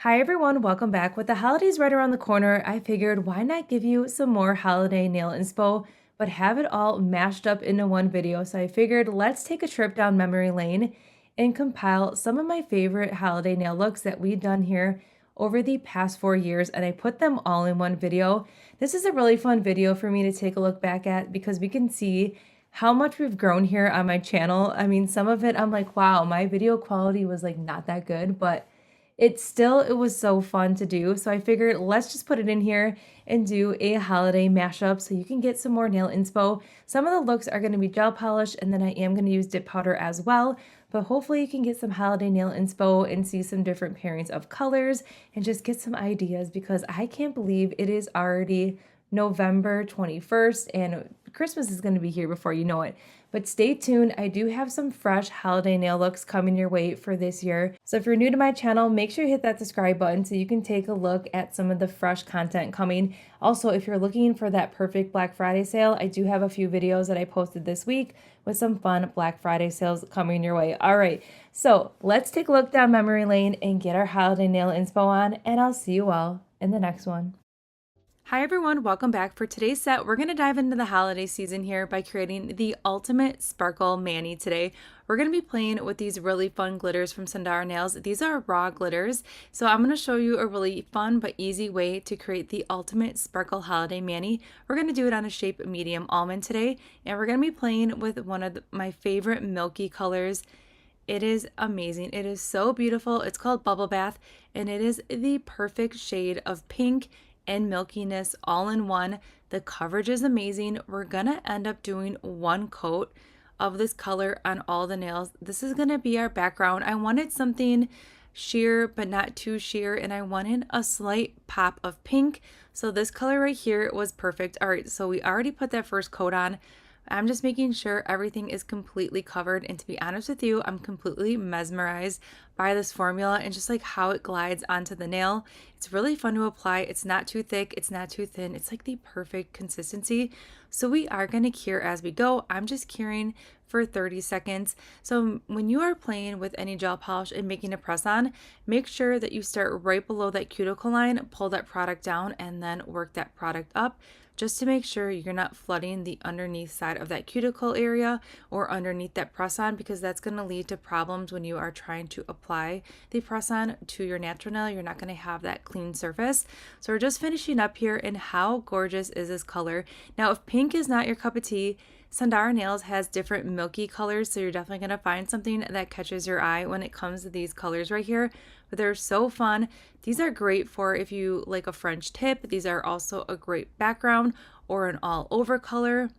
Hi everyone, welcome back. With the holidays right around the corner, I figured why not give you some more holiday nail inspo, but have it all mashed up into one video. So I figured let's take a trip down memory lane and compile some of my favorite holiday nail looks that we've done here over the past 4 years, and I put them all in one video. This is a really fun video for me to take a look back at because we can see how much we've grown here on my channel. I mean, some of it I'm like, wow, my video quality was like not that good, but it was so fun to do. So I figured let's just put it in here and do a holiday mashup so you can get some more nail inspo. Some of the looks are going to be gel polish, and then I am going to use dip powder as well. But hopefully you can get some holiday nail inspo and see some different pairings of colors and just get some ideas, because I can't believe it is already November 21st and Christmas is going to be here before you know it. But stay tuned. I do have some fresh holiday nail looks coming your way for this year. So if you're new to my channel, make sure you hit that subscribe button so you can take a look at some of the fresh content coming. Also, if you're looking for that perfect Black Friday sale, I do have a few videos that I posted this week with some fun Black Friday sales coming your way. All right, so let's take a look down memory lane and get our holiday nail inspo on, and I'll see you all in the next one. Hi everyone, welcome back. For today's set, we're going to dive into the holiday season here by creating the ultimate sparkle Manny today. We're going to be playing with these really fun glitters from Sundara Nails. These are raw glitters, so I'm going to show you a really fun but easy way to create the ultimate sparkle holiday Manny. We're going to do it on a shape medium almond today, and we're going to be playing with one of my favorite milky colors. It is amazing. It is so beautiful. It's called Bubble Bath, and it is the perfect shade of pink and milkiness all in one. The coverage is amazing. We're gonna end up doing one coat of this color on all the nails. This is gonna be our background. I wanted something sheer but not too sheer, and I wanted a slight pop of pink, so this color right here was perfect. All right, so we already put that first coat on. I'm just making sure everything is completely covered, and to be honest with you, I'm completely mesmerized by this formula and just like how it glides onto the nail. It's really fun to apply. It's not too thick, it's not too thin. It's like the perfect consistency. So we are going to cure as we go. I'm just curing for 30 seconds. So when you are playing with any gel polish and making a press on, make sure that you start right below that cuticle line, pull that product down, and then work that product up, just to make sure you're not flooding the underneath side of that cuticle area or underneath that press-on, because that's going to lead to problems when you are trying to apply the press-on to your natural nail. You're not going to have that clean surface. So we're just finishing up here, and how gorgeous is this color? Now, if pink is not your cup of tea, Sundara Nails has different milky colors, so you're definitely going to find something that catches your eye when it comes to these colors right here. But they're so fun. These are great for if you like a French tip. These are also a great background or an all over color.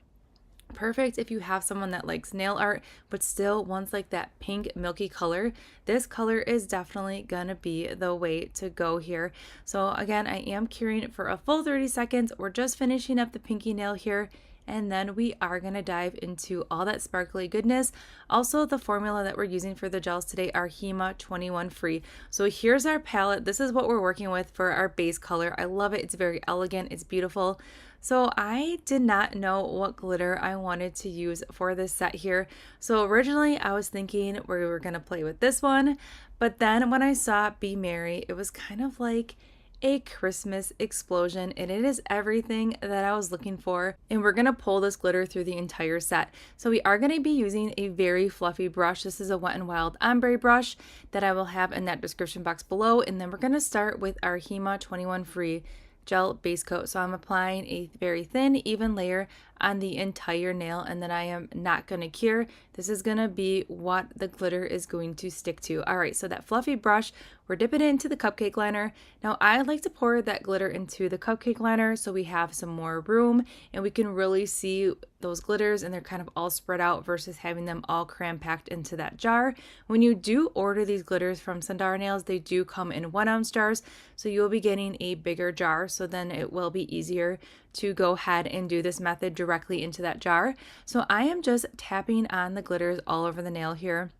Perfect if you have someone that likes nail art but still wants like that pink milky color. This color is definitely gonna be the way to go here. So again, I am curing for a full 30 seconds. We're just finishing up the pinky nail here, and then we are going to dive into all that sparkly goodness. Also, the formula that we're using for the gels today are HEMA 21 free. So here's our palette. This is what we're working with for our base color. I love it. It's very elegant. It's beautiful. So I did not know what glitter I wanted to use for this set here. So originally I was thinking we were going to play with this one, but then when I saw Be Merry, it was kind of like a Christmas explosion, and it is everything that I was looking for. And we're going to pull this glitter through the entire set. So we are going to be using a very fluffy brush. This is a Wet n Wild ombre brush that I will have in that description box below. And then we're going to start with our HEMA 21 free gel base coat. So I'm applying a very thin, even layer on the entire nail, and then I am not going to cure. This is going to be what the glitter is going to stick to. All right, so that fluffy brush, we're dipping it into the cupcake liner. Now I like to pour that glitter into the cupcake liner so we have some more room and we can really see those glitters and they're kind of all spread out versus having them all cram packed into that jar. When you do order these glitters from Sundara Nails, they do come in 1 ounce jars, so you'll be getting a bigger jar, so then it will be easier to go ahead and do this method directly into that jar. So I am just tapping on the glitters all over the nail here,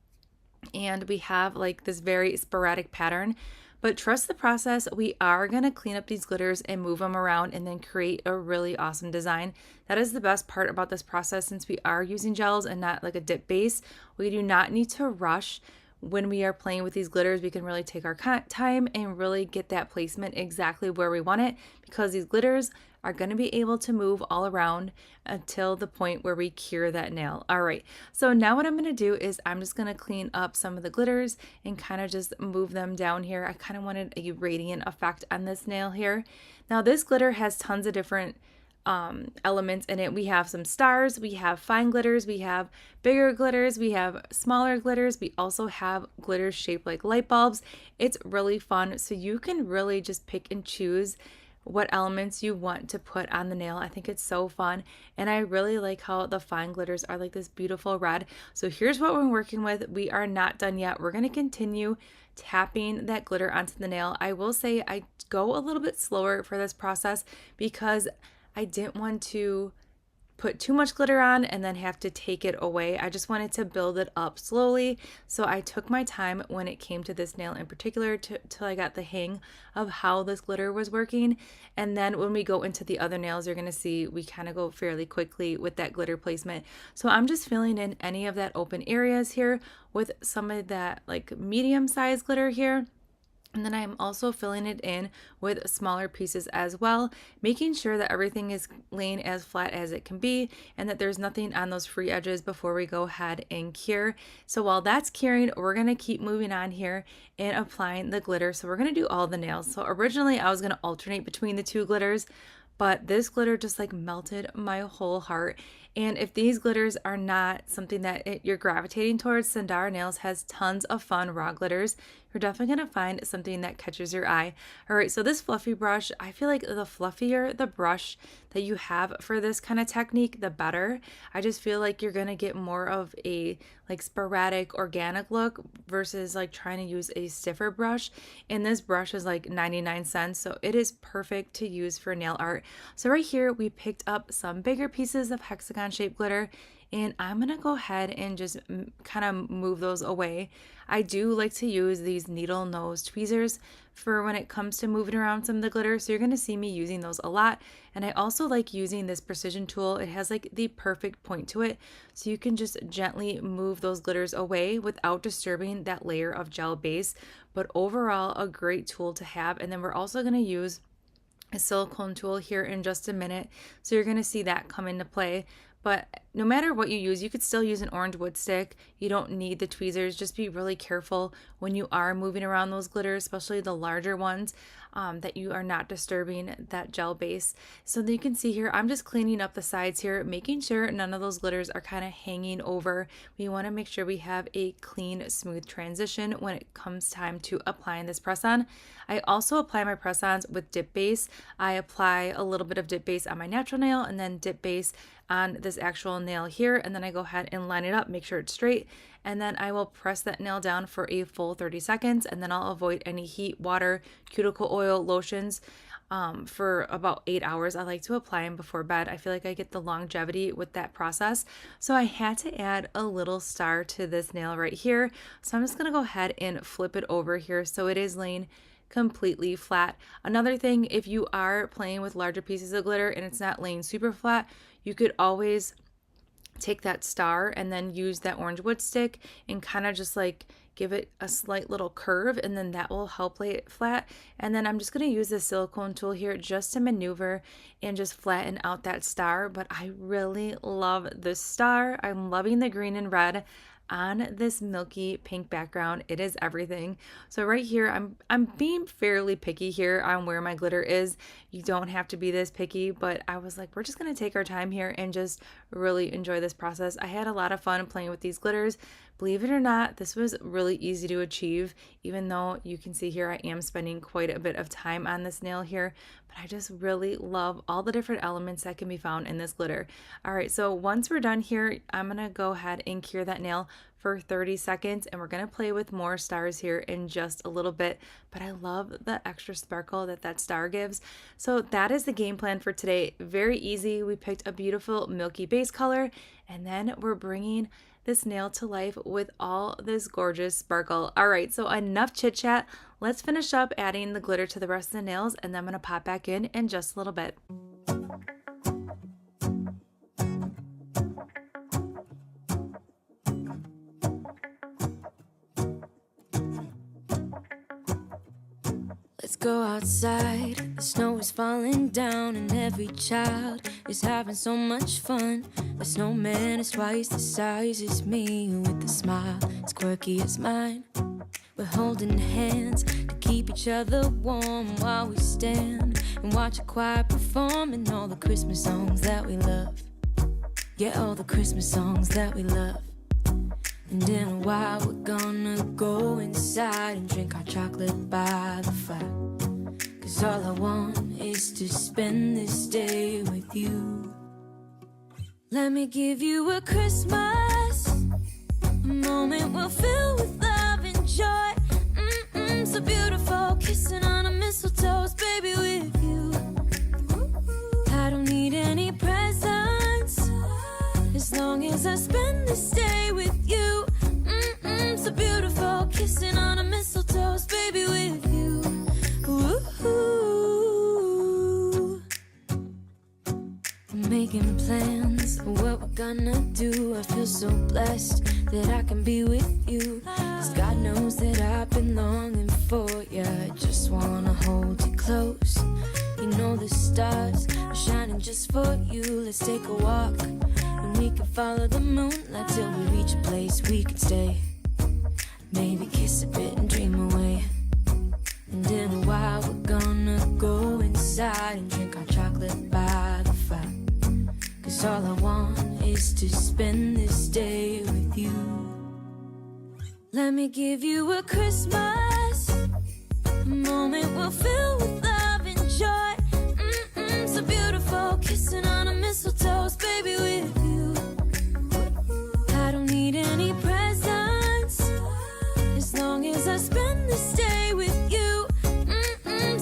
and we have like this very sporadic pattern, but trust the process. We are going to clean up these glitters and move them around and then create a really awesome design. That is the best part about this process, since we are using gels and not like a dip base. We do not need to rush when we are playing with these glitters, we can really take our time and really get that placement exactly where we want it, because these glitters are going to be able to move all around until the point where we cure that nail. All right, so now what I'm going to do is I'm just going to clean up some of the glitters and kind of just move them down here. I kind of wanted a radiant effect on this nail here. Now this glitter has tons of different elements in it. We have some stars, we have fine glitters, we have bigger glitters, we have smaller glitters, we also have glitters shaped like light bulbs. It's really fun, so you can really just pick and choose what elements you want to put on the nail. I think it's so fun, and I really like how the fine glitters are like this beautiful red. So here's what we're working with. We are not done yet. We're going to continue tapping that glitter onto the nail. I will say I go a little bit slower for this process because I didn't want to put too much glitter on and then have to take it away. I just wanted to build it up slowly. So I took my time when it came to this nail in particular till I got the hang of how this glitter was working. And then when we go into the other nails, you're going to see we kind of go fairly quickly with that glitter placement. So I'm just filling in any of that open areas here with some of that like medium size glitter here. And then I'm also filling it in with smaller pieces as well, making sure that everything is laying as flat as it can be and that there's nothing on those free edges before we go ahead and cure. So while that's curing, we're going to keep moving on here and applying the glitter. So we're going to do all the nails. So originally I was going to alternate between the two glitters, but this glitter just like melted my whole heart. And if these glitters are not something that you're gravitating towards, Sandara Nails has tons of fun raw glitters. You're definitely going to find something that catches your eye. All right, so this fluffy brush, I feel like the fluffier the brush that you have for this kind of technique, the better. I just feel like you're going to get more of a like sporadic organic look versus like trying to use a stiffer brush. And this brush is like 99 cents, so it is perfect to use for nail art. So right here we picked up some bigger pieces of hexagon shaped glitter, and I'm gonna go ahead and just kind of move those away. I do like to use these needle nose tweezers for when it comes to moving around some of the glitter, so you're gonna see me using those a lot. And I also like using this precision tool. It has like the perfect point to it, so you can just gently move those glitters away without disturbing that layer of gel base. But overall, a great tool to have. And then we're also gonna use a silicone tool here in just a minute, so you're going to see that come into play. But no matter what you use, you could still use an orange wood stick. You don't need the tweezers. Just be really careful when you are moving around those glitters, especially the larger ones, that you are not disturbing that gel base. So you can see here, I'm just cleaning up the sides here, making sure none of those glitters are kind of hanging over. We want to make sure we have a clean, smooth transition when it comes time to applying this press-on. I also apply my press-ons with dip base. I apply a little bit of dip base on my natural nail and then dip base on this actual nail here, and then I go ahead and line it up, make sure it's straight, and then I will press that nail down for a full 30 seconds, and then I'll avoid any heat, water, cuticle oil, lotions for about 8 hours. I like to apply them before bed. I feel like I get the longevity with that process. So I had to add a little star to this nail right here. So I'm just going to go ahead and flip it over here so it is laying completely flat. Another thing, if you are playing with larger pieces of glitter and it's not laying super flat, you could always take that star and then use that orange wood stick and kind of just like give it a slight little curve, and then that will help lay it flat. And then I'm just going to use the silicone tool here just to maneuver and just flatten out that star. But I really love this star. I'm loving the green and red on this milky pink background. It is everything. So right here, I'm being fairly picky here on where my glitter is. You don't have to be this picky, but I was like, we're just gonna take our time here and just really enjoy this process. I had a lot of fun playing with these glitters. Believe it or not, this was really easy to achieve, even though you can see here I am spending quite a bit of time on this nail here, but I just really love all the different elements that can be found in this glitter. All right, so once we're done here, I'm gonna go ahead and cure that nail for 30 seconds, and we're gonna play with more stars here in just a little bit, but I love the extra sparkle that that star gives. So that is the game plan for today. Very easy. We picked a beautiful milky base color, and then we're bringing this nail to life with all this gorgeous sparkle. All right, so enough chit chat. Let's finish up adding the glitter to the rest of the nails, and then I'm gonna pop back in just a little bit. go outside. The snow is falling down and every child is having so much fun. The snowman is twice the size as me, with a smile as quirky as mine. We're holding hands to keep each other warm while we stand and watch a choir performing all the Christmas songs that we love. Yeah, all the Christmas songs that we love. And in a while we're gonna go inside and drink our chocolate by the fire. 'Cause all I want is to spend this day with you. Let me give you a Christmas, a moment we'll fill with love and joy. So beautiful, kissing on a mistletoe, baby, with you. I don't need any presents, as long as I spend this day with you. So beautiful, kissing on a mistletoe, baby, with you. Ooh. I'm making plans of what we're gonna do. I feel so blessed that I can be with you. 'Cause God knows that I've been longing for you. I just wanna hold you close. You know the stars are shining just for you. Let's take a walk and we can follow the moonlight till we reach a place we can stay. Maybe kiss a bit and dream away. And in a while we're gonna go inside and drink our chocolate by the fire. 'Cause all I want is to spend this day with you. Let me give you a Christmas, a moment we'll fill with love and joy. So beautiful, kissing on a mistletoe, baby, with you. I don't need any presents, as long as I spend this day with you.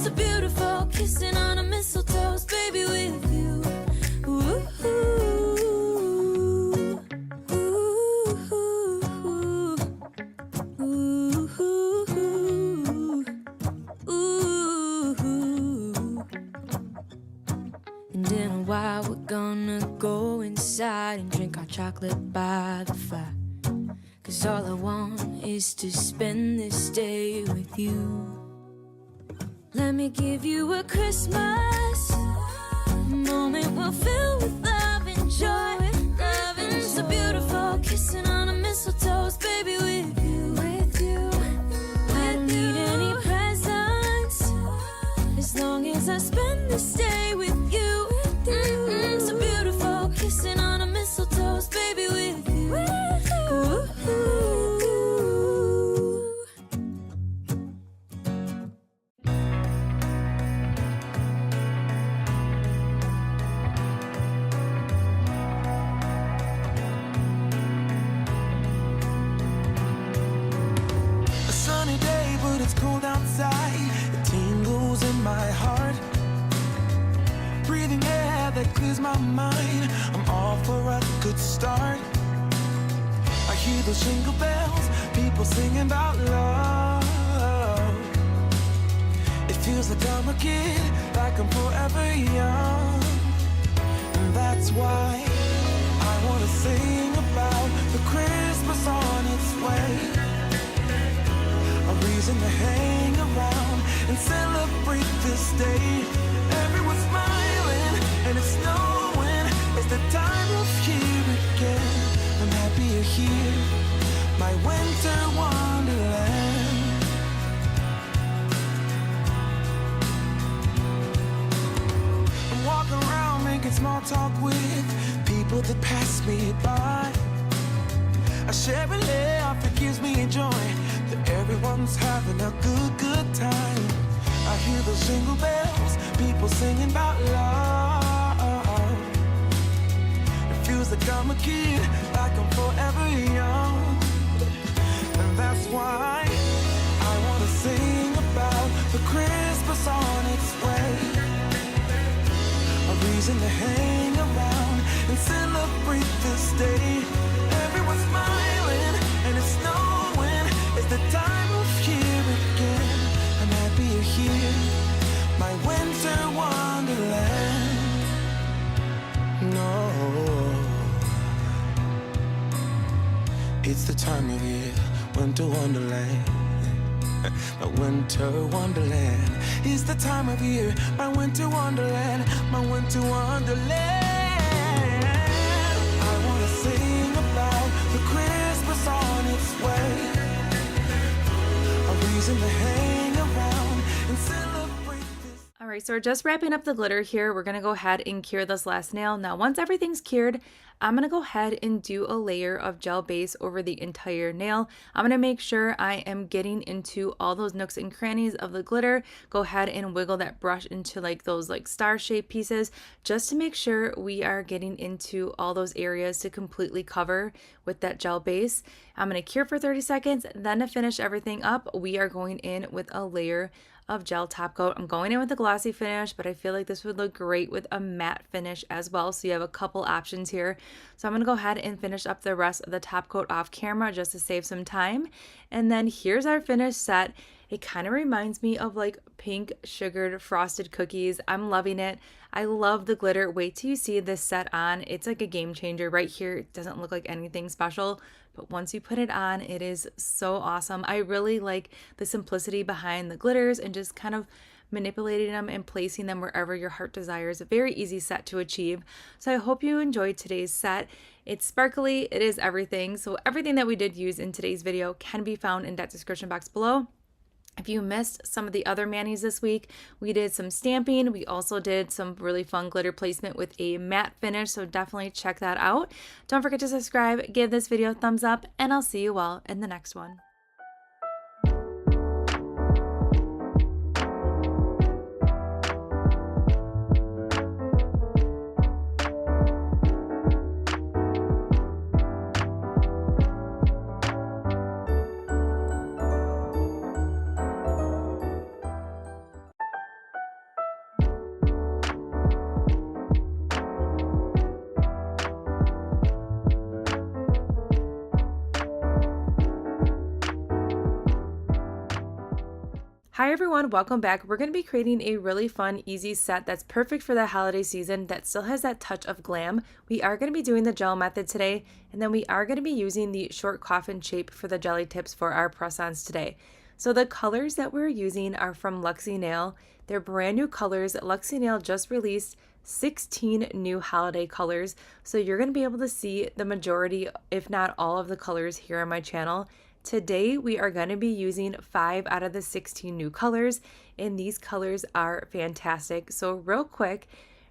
So beautiful, kissing on a mistletoe, baby, with you. Ooh. While we're gonna go inside and drink our chocolate by the fire. 'Cause all I want is to spend this day with you. Let me give you a Christmas, a moment we'll fill with love and joy. Love and so beautiful, kissing on a mistletoe, baby, with you. I don't need any presents, as long as I spend this day with you. So beautiful, kissing on a mistletoe, baby, with you. Ooh. A sunny day, but it's cold outside. It tingles in my heart. Breathing air that clears my mind. I'm all for a good start. I hear those jingle bells, people singing about love. It feels like I'm a kid, like I'm forever young. And that's why I wanna sing about the Christmas on its way. A reason to hang around and celebrate this day. Everyone's smiling and it's snowing. It's the time of year again. I'm happy you're here, my winter wonderland. I'm walking around making small talk with people that pass me by. I share a laugh that gives me joy, that everyone's having a good time. I hear those jingle bells, people singing about love. It feels like I'm a kid, like I'm forever young. And that's why I wanna sing about the Christmas on its way. A reason to hang around and celebrate this day. Everyone's smiling and it's snowing. It's the time of year again. I'm happy you're here, my winter wonderland. No, it's the time of year, winter wonderland. my winter wonderland. It's the time of year, my winter wonderland, my winter wonderland. I wanna sing about the Christmas on its way, a reason to hang around and celebrate this. All right, so we're just wrapping up the glitter here. We're gonna go ahead and cure this last nail. Now, once everything's cured, I'm gonna go ahead and do a layer of gel base over the entire nail. I'm gonna make sure I am getting into all those nooks and crannies of the glitter. Go ahead and wiggle that brush into like those like star shaped pieces, just to make sure we are getting into all those areas to completely cover with that gel base. I'm gonna cure for 30 seconds. Then to finish everything up, we are going in with a layer of gel top coat. I'm going in with a glossy finish, but I feel like this would look great with a matte finish as well. So you have a couple options here. So I'm gonna go ahead and finish up the rest of the top coat off camera just to save some time. And then here's our finished set. It kind of reminds me of like pink sugared frosted cookies. I'm loving it. I love the glitter. Wait till you see this set on. It's like a game changer right here. It doesn't look like anything special, but once you put it on, it is so awesome. I really like the simplicity behind the glitters and just kind of manipulating them and placing them wherever your heart desires. A very easy set to achieve. So I hope you enjoyed today's set. It's sparkly, it is everything. So everything that we did use in today's video can be found in that description box below. If you missed some of the other manis this week, we did some stamping. We also did some really fun glitter placement with a matte finish, so definitely check that out. Don't forget to subscribe, give this video a thumbs up, and I'll see you all in the next one. Hi everyone, welcome back. We're going to be creating a really fun, easy set that's perfect for the holiday season that still has that touch of glam. We are going to be doing the gel method today, and then we are going to be using the short coffin shape for the jelly tips for our press-ons today. So the colors that we're using are from Luxie Nail. They're brand new colors. Luxie Nail just released 16 new holiday colors, so you're going to be able to see the majority, if not all of the colors here on my channel. Today, we are going to be using 5 out of the 16 new colors, and these colors are fantastic. So real quick,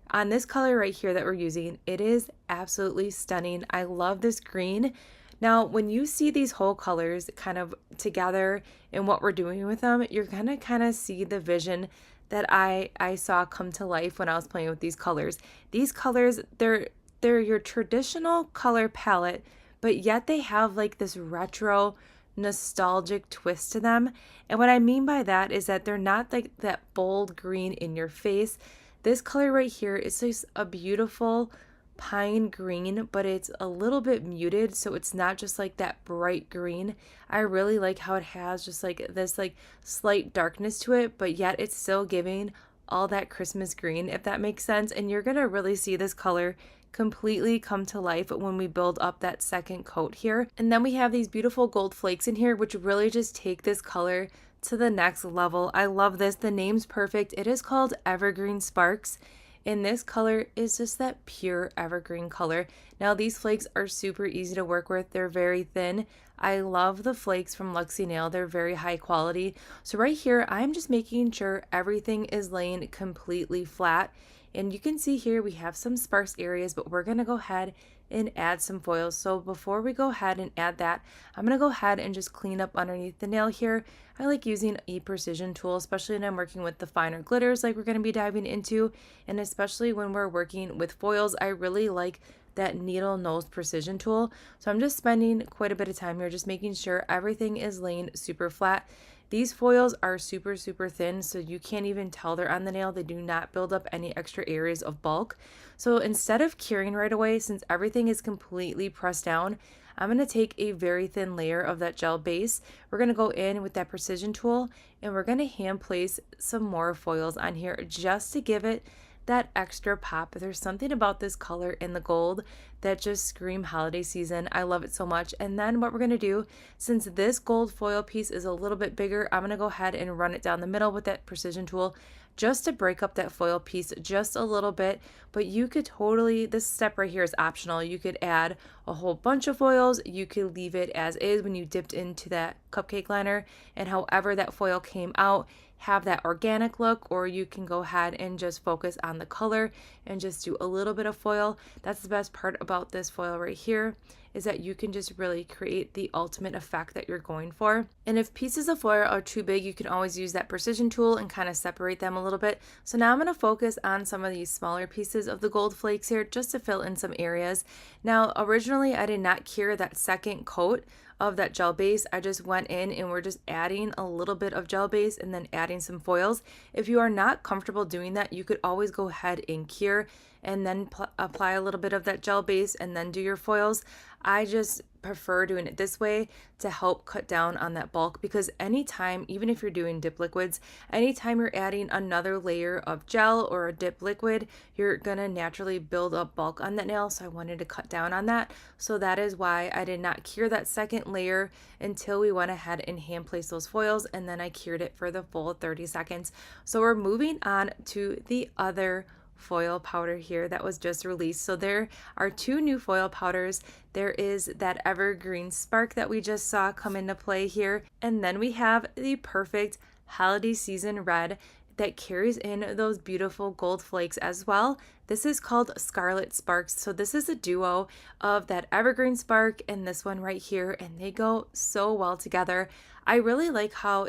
on this color right here that we're using, it is absolutely stunning. I love this green. Now, when you see these whole colors kind of together and what we're doing with them, you're going to kind of see the vision that I saw come to life when I was playing with these colors. These colors, they're your traditional color palette, but yet they have like this retro nostalgic twist to them. And what I mean by that is that they're not like that bold green in your face. This color right here is just a beautiful pine green, but it's a little bit muted, so it's not just like that bright green. I really like how it has just like this like slight darkness to it, but yet it's still giving all that Christmas green, if that makes sense. And you're gonna really see this color completely come to life when we build up that second coat here. And then we have these beautiful gold flakes in here, which really just take this color to the next level. I love this. The name's perfect. It is called Evergreen Sparks, and this color is just that pure evergreen color. Now these flakes are super easy to work with. They're very thin. I love the flakes from Luxie Nail. They're very high quality. So right here, I'm just making sure everything is laying completely flat. And you can see here we have some sparse areas, but we're going to go ahead and add some foils. So before we go ahead and add that, I'm going to go ahead and just clean up underneath the nail here. I like using a precision tool, especially when I'm working with the finer glitters like we're going to be diving into. And especially when we're working with foils, I really like that needle nose precision tool. So I'm just spending quite a bit of time here just making sure everything is laying super flat. These foils are super, super thin, so you can't even tell they're on the nail. They do not build up any extra areas of bulk. So instead of curing right away, since everything is completely pressed down, I'm going to take a very thin layer of that gel base. We're going to go in with that precision tool, and we're going to hand place some more foils on here just to give it that extra pop. There's something about this color in the gold that just scream holiday season. I love it so much. And then what we're going to do, since this gold foil piece is a little bit bigger, I'm going to go ahead and run it down the middle with that precision tool just to break up that foil piece just a little bit. But you could totally, this step right here is optional. You could add a whole bunch of foils. You could leave it as is when you dipped into that cupcake liner, and however that foil came out, have that organic look, or you can go ahead and just focus on the color and just do a little bit of foil. That's the best part about this foil right here, is that you can just really create the ultimate effect that you're going for. And if pieces of foil are too big, you can always use that precision tool and kind of separate them a little bit. So now I'm going to focus on some of these smaller pieces of the gold flakes here just to fill in some areas. Now, originally I did not cure that second coat of that gel base. I just went in and we're just adding a little bit of gel base and then adding some foils. If you are not comfortable doing that, you could always go ahead and cure and then apply a little bit of that gel base and then do your foils. I just prefer doing it this way to help cut down on that bulk, because anytime, even if you're doing dip liquids, anytime you're adding another layer of gel or a dip liquid, you're gonna naturally build up bulk on that nail. So I wanted to cut down on that. So that is why I did not cure that second layer until we went ahead and hand placed those foils, and then I cured it for the full 30 seconds. So we're moving on to the other foil powder here that was just released. So there are two new foil powders. There is that evergreen spark that we just saw come into play here, and then we have the perfect holiday season red that carries in those beautiful gold flakes as well. This is called Scarlet Sparks. So this is a duo of that evergreen spark and this one right here, and they go so well together. I really like how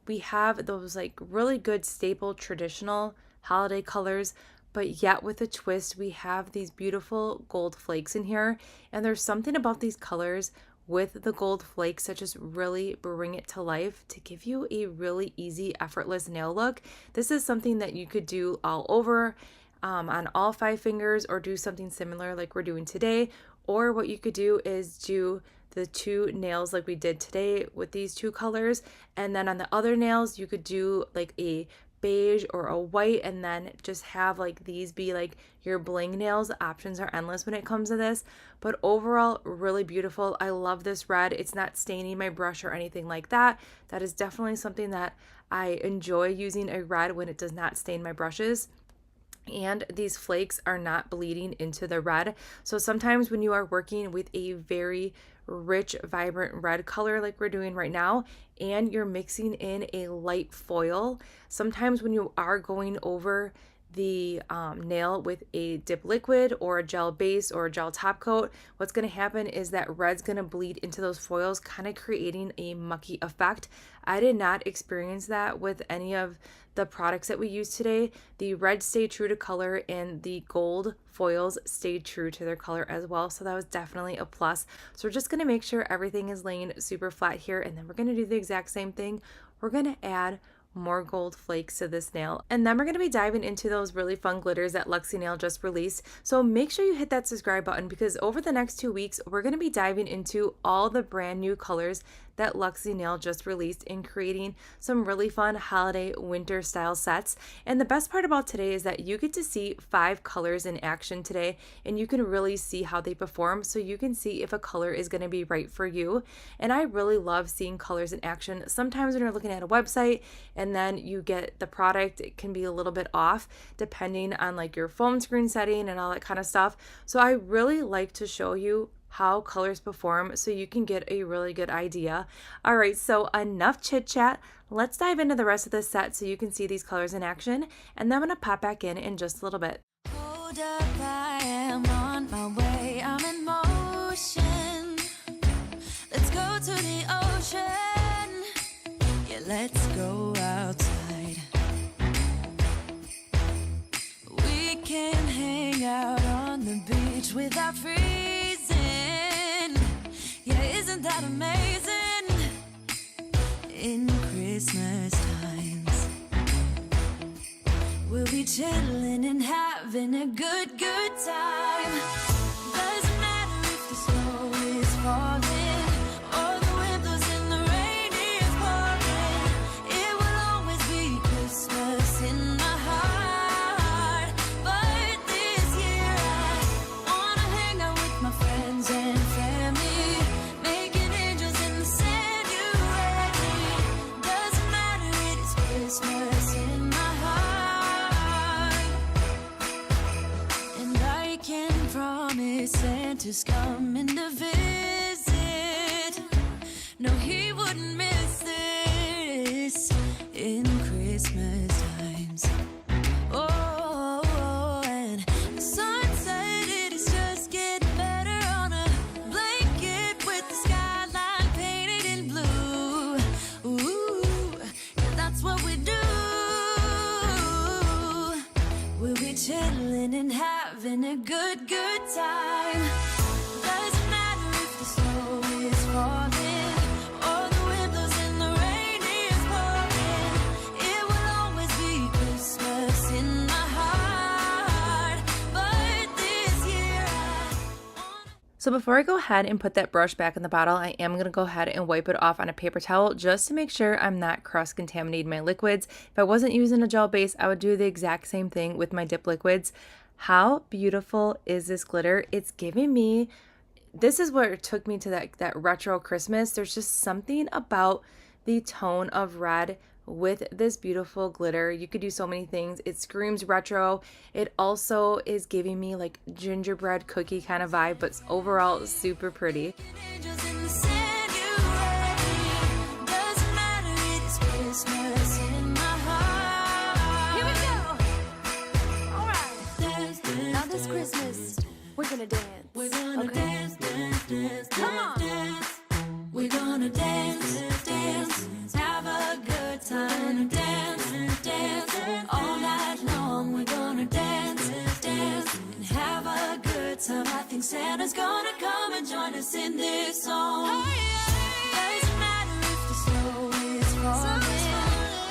we have those like really good staple traditional holiday colors, but yet with a twist, we have these beautiful gold flakes in here. And there's something about these colors with the gold flakes that just really bring it to life to give you a really easy, effortless nail look. This is something that you could do all over on all 5 fingers, or do something similar like we're doing today. Or what you could do is do the 2 nails like we did today with these 2 colors. And then on the other nails, you could do like a beige or a white, and then just have like these be like your bling nails. The options are endless when it comes to this, but overall really beautiful. I love this red. It's not staining my brush or anything like that. That is definitely something that I enjoy, using a red when it does not stain my brushes. And these flakes are not bleeding into the red. So sometimes when you are working with a very rich, vibrant red color like we're doing right now, and you're mixing in a light foil, sometimes when you are going over the nail with a dip liquid or a gel base or a gel top coat, what's going to happen is that red's going to bleed into those foils, kind of creating a mucky effect. I did not experience that with any of the products that we use today. The red stayed true to color, and the gold foils stayed true to their color as well. So that was definitely a plus. So we're just going to make sure everything is laying super flat here, and then we're going to do the exact same thing. We're going to add more gold flakes to this nail, and then we're going to be diving into those really fun glitters that Luxy Nail just released. So make sure you hit that subscribe button, because over the next 2 weeks we're going to be diving into all the brand new colors that Luxy Nail just released, and creating some really fun holiday winter style sets. And the best part about today is that you get to see 5 colors in action today, and you can really see how they perform, so you can see if a color is going to be right for you. And I really love seeing colors in action. Sometimes when you're looking at a website and then you get the product, it can be a little bit off depending on like your phone screen setting and all that kind of stuff. So I really like to show you how colors perform so you can get a really good idea. All right, so enough chit chat. Let's dive into the rest of this set so you can see these colors in action, and then I'm gonna pop back in just a little bit. Hold up, I am on my way. I'm in motion. Let's go to the ocean. Yeah, let's go outside. We can hang out on the beach without freezing. Yeah, isn't that amazing? In Christmas times, we'll be chilling and having a good time. Doesn't matter if the snow is falling or the wind blows and the rain is pouring. It will always be Christmas in my heart. Santa's coming to visit. No, he wouldn't miss this in Christmas times. Oh, and the sun said it is just getting better on a blanket with the skyline painted in blue. Ooh, that's what we do. We'll be chilling and having a good time. Doesn't matter if the snow is falling or the wind blows and the rain is pouring. It will always be Christmas in my heart. But this year So before I go ahead and put that brush back in the bottle, I am going to go ahead and wipe it off on a paper towel just to make sure I'm not cross-contaminating my liquids. If I wasn't using a gel base, I would do the exact same thing with my dip liquids. How beautiful is this glitter? It's giving me, this is where it took me to that retro Christmas. There's just something about the tone of red with this beautiful glitter. You could do so many things. It screams retro. It also is giving me like gingerbread cookie kind of vibe, but overall super pretty. angels in the sanctuary. Doesn't matter, it is Christmas in my heart. Here we go. All right. Dance, dance, now this Christmas, we're gonna dance. We're gonna dance, dance, dance, come on. Dance. We're gonna dance, dance, have a good time. Dance, dance, all night long. We're gonna dance, dance, and have a good time. I think Santa's gonna come and join us in this song. Doesn't matter if the snow is falling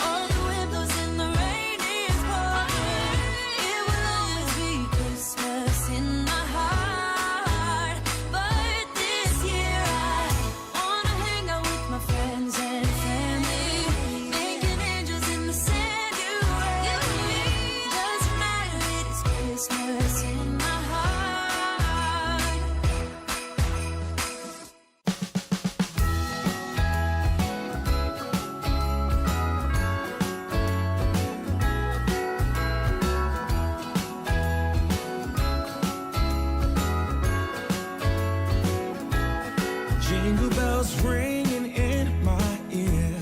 or the wind blows and the rain is pouring. It will always be Christmas in my heart. But this year I wanna hang out with my friends and family, making angels in the sanctuary. Doesn't matter, it is Christmas in my heart. Jingle bells ringing in my ear.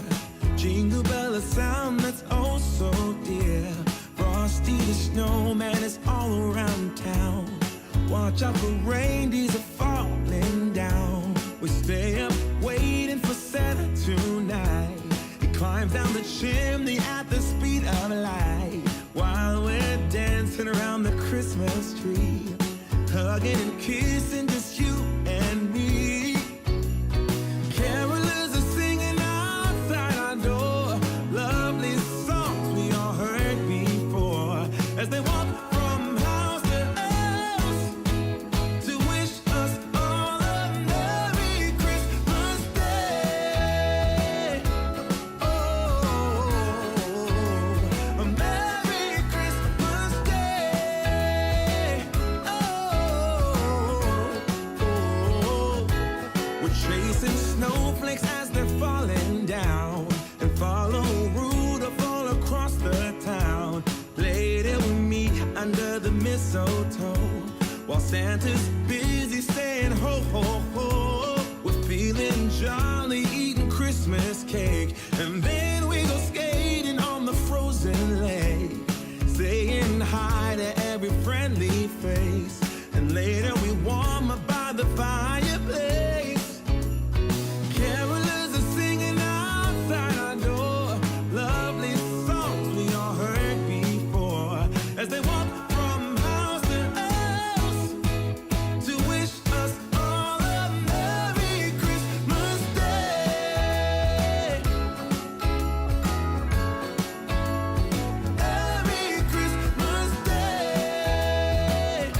Jingle bell, a sound that's oh so dear. Frosty the snowman is all around town. Watch out for reindeers are falling down. We stay up waiting for Santa tonight. He climbs down the chimney at the speed of light, while we're dancing around the Christmas tree, hugging and kissing just you and me. Carolers are singing outside our door, lovely songs we all heard before, as they walk from house to house to wish us all a Merry Christmas Day. Oh, a Merry Christmas Day. Oh, we're chasing snowflakes as they're falling down, and follow Rudolph all across the town. Later we meet under the mistletoe, while Santa's busy saying ho ho ho. We're feeling jolly, eating Christmas cake, and then we go skating on the frozen lake, saying hi to every friendly face, and later we warm up by the fireplace. Carolers are singing outside our door, lovely songs we all heard before, as they walk from house to house to wish us all a Merry Christmas Day. Merry Christmas Day.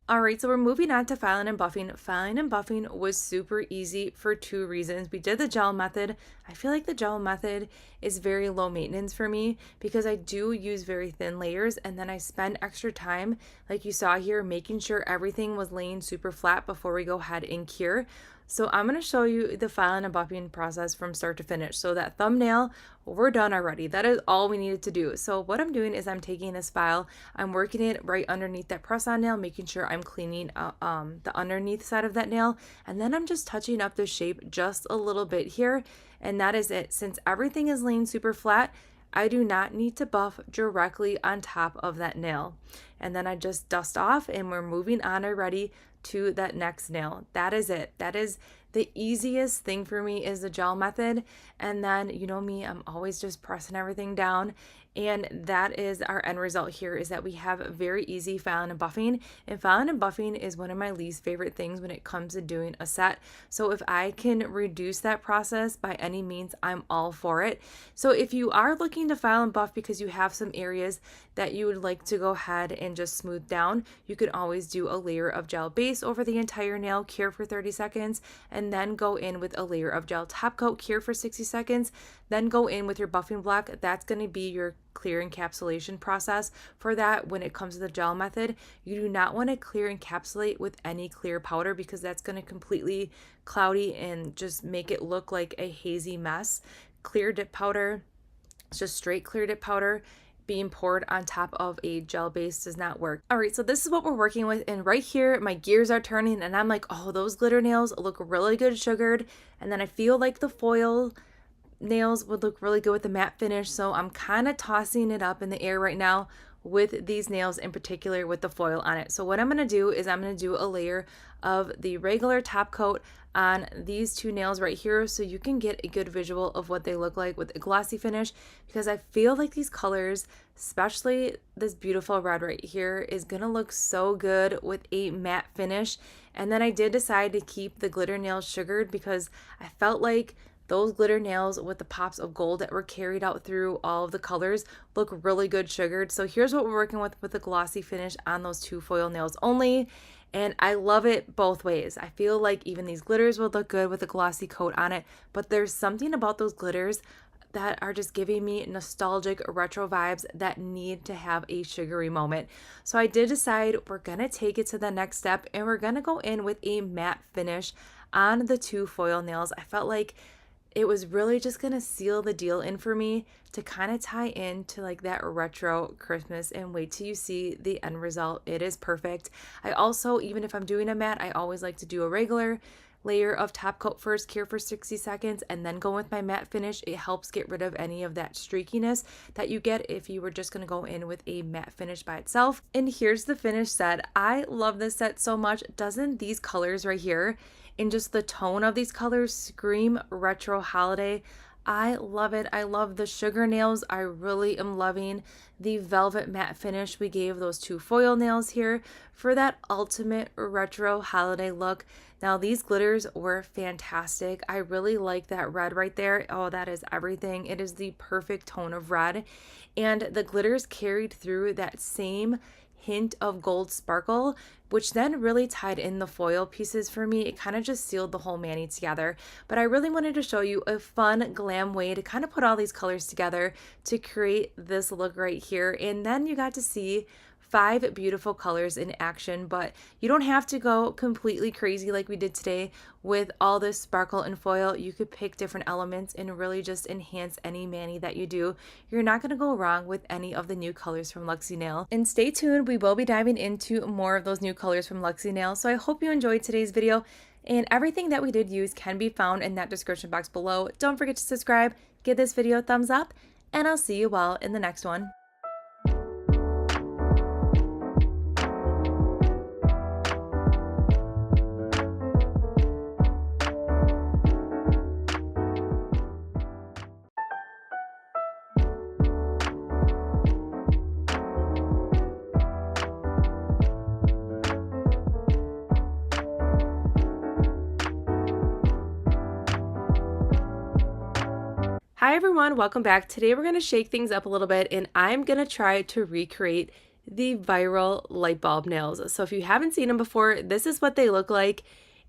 All right, so we're moving on to filing and buffing. Filing and buffing was super easy for two reasons. We did the gel method. I feel like the gel method is very low maintenance for me because I do use very thin layers, and then I spend extra time, like you saw here, making sure everything was laying super flat before we go ahead and cure. So I'm going to show you the filing and buffing process from start to finish. So that thumbnail, we're done already. That is all we needed to do. So what I'm doing is I'm taking this file, I'm working it right underneath that press-on nail, making sure I'm cleaning the underneath side of that nail, and then I'm just touching up the shape just a little bit here, and that is it. Since everything is laying super flat, I do not need to buff directly on top of that nail. And then I just dust off and we're moving on already to that next nail. That is it. That is the easiest thing for me is the gel method. And then, you know me, I'm always just pressing everything down. And that is our end result here, is that we have very easy filing and buffing. And filing and buffing is one of my least favorite things when it comes to doing a set. So if I can reduce that process by any means, I'm all for it. So if you are looking to file and buff because you have some areas that you would like to go ahead and just smooth down, you can always do a layer of gel base over the entire nail, cure for 30 seconds, and then go in with a layer of gel top coat, cure for 60 seconds, then go in with your buffing block. That's going to be your clear encapsulation process for that. When it comes to the gel method, you do not want to clear encapsulate with any clear powder because that's going to completely cloudy and just make it look like a hazy mess. Clear dip powder, it's just straight clear dip powder, being poured on top of a gel base does not work. All right, so this is what we're working with, and right here my gears are turning and I'm like, oh, those glitter nails look really good sugared, and then I feel like the foil nails would look really good with the matte finish, so I'm kind of tossing it up in the air right now with these nails, in particular with the foil on it. So what I'm going to do is I'm going to do a layer of the regular top coat on these two nails right here so you can get a good visual of what they look like with a glossy finish, because I feel like these colors, especially this beautiful red right here, is going to look so good with a matte finish. And then I did decide to keep the glitter nails sugared because I felt like those glitter nails with the pops of gold that were carried out through all of the colors look really good sugared. So here's what we're working with a glossy finish on those two foil nails only. And I love it both ways. I feel like even these glitters would look good with a glossy coat on it, but there's something about those glitters that are just giving me nostalgic retro vibes that need to have a sugary moment. So I did decide we're gonna take it to the next step and we're gonna go in with a matte finish on the two foil nails. I felt like it was really just gonna seal the deal in for me to kind of tie into like that retro Christmas, and wait till you see the end result. It is perfect. I also, even if I'm doing a matte, I always like to do a regular layer of top coat first, cure for 60 seconds, and then go with my matte finish. It helps get rid of any of that streakiness that you get if you were just going to go in with a matte finish by itself. And here's the finished set. I love this set so much. Doesn't these colors right here and just the tone of these colors scream retro holiday? I love it. I love the sugar nails. I really am loving the velvet matte finish we gave those two foil nails here for that ultimate retro holiday look. Now these glitters were fantastic. I really like that red right there. Oh, that is everything. It is the perfect tone of red. And the glitters carried through that same hint of gold sparkle, which then really tied in the foil pieces for me. It kind of just sealed the whole Manny together. But I really wanted to show you a fun glam way to kind of put all these colors together to create this look right here. And then you got to see 5 beautiful colors in action, but you don't have to go completely crazy like we did today with all this sparkle and foil. You could pick different elements and really just enhance any Manny that you do. You're not going to go wrong with any of the new colors from Luxie Nail. And stay tuned, we will be diving into more of those new colors from Luxie Nail. So I hope you enjoyed today's video, and everything that we did use can be found in that description box below. Don't forget to subscribe, give this video a thumbs up, and I'll see you all in the next one. Hi everyone, welcome back. Today we're going to shake things up a little bit and I'm going to try to recreate the viral light bulb nails. So if you haven't seen them before, this is what they look like.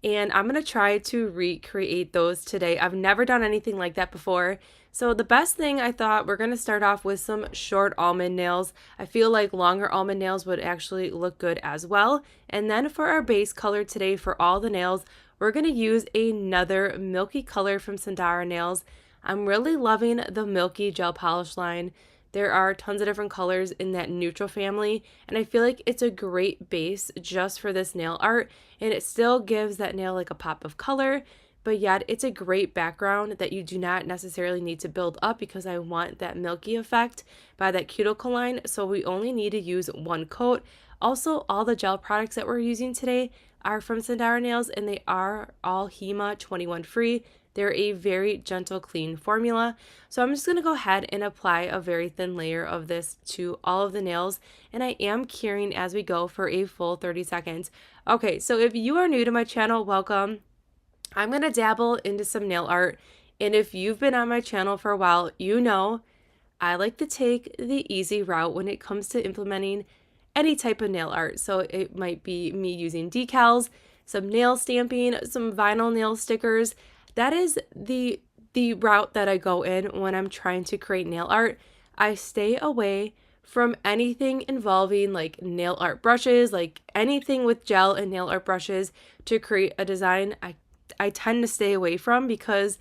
And I'm going to try to recreate those today. I've never done anything like that before. So the best thing, I thought, we're going to start off with some short almond nails. I feel like longer almond nails would actually look good as well. And then for our base color today for all the nails, we're going to use another milky color from Sandara Nails. I'm really loving the milky gel polish line. There are tons of different colors in that neutral family, and I feel like it's a great base just for this nail art, and it still gives that nail like a pop of color, but yet it's a great background that you do not necessarily need to build up because I want that milky effect by that cuticle line, so we only need to use one coat. Also, all the gel products that we're using today are from Sandara Nails, and they are all HEMA 21 free. They're a very gentle, clean formula. So I'm just going to go ahead and apply a very thin layer of this to all of the nails. And I am curing as we go for a full 30 seconds. Okay, so if you are new to my channel, welcome. I'm going to dabble into some nail art. And if you've been on my channel for a while, you know I like to take the easy route when it comes to implementing any type of nail art. So it might be me using decals, some nail stamping, some vinyl nail stickers. That is the route that I go in when I'm trying to create nail art. I stay away from anything involving like nail art brushes, like anything with gel and nail art brushes to create a design. I tend to stay away from because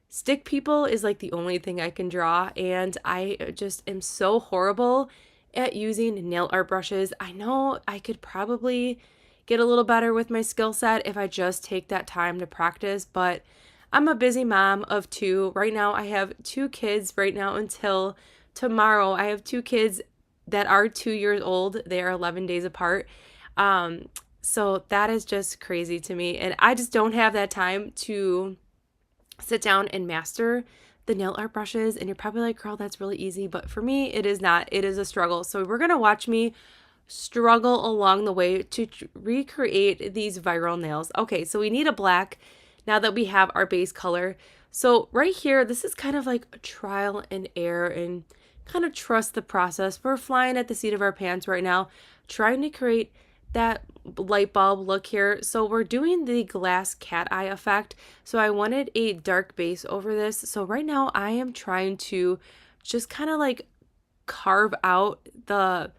stick people is like the only thing I can draw, and I just am so horrible at using nail art brushes. I know I could probably get a little better with my skill set if I just take that time to practice, but I'm a busy mom of two. Right now I have two kids right now until tomorrow. I have two kids that are 2 years old. They are 11 days apart. So that is just crazy to me. And I just don't have that time to sit down and master the nail art brushes. And you're probably like, girl, that's really easy. But for me, it is not. It is a struggle. So we're going to watch me struggle along the way to recreate these viral nails. Okay, so we need a black now that we have our base color. So right here, this is kind of like a trial and error and kind of trust the process. We're flying at the seat of our pants right now, trying to create that light bulb look here. So we're doing the glass cat eye effect. So I wanted a dark base over this. So right now I am trying to just kind of like carve out the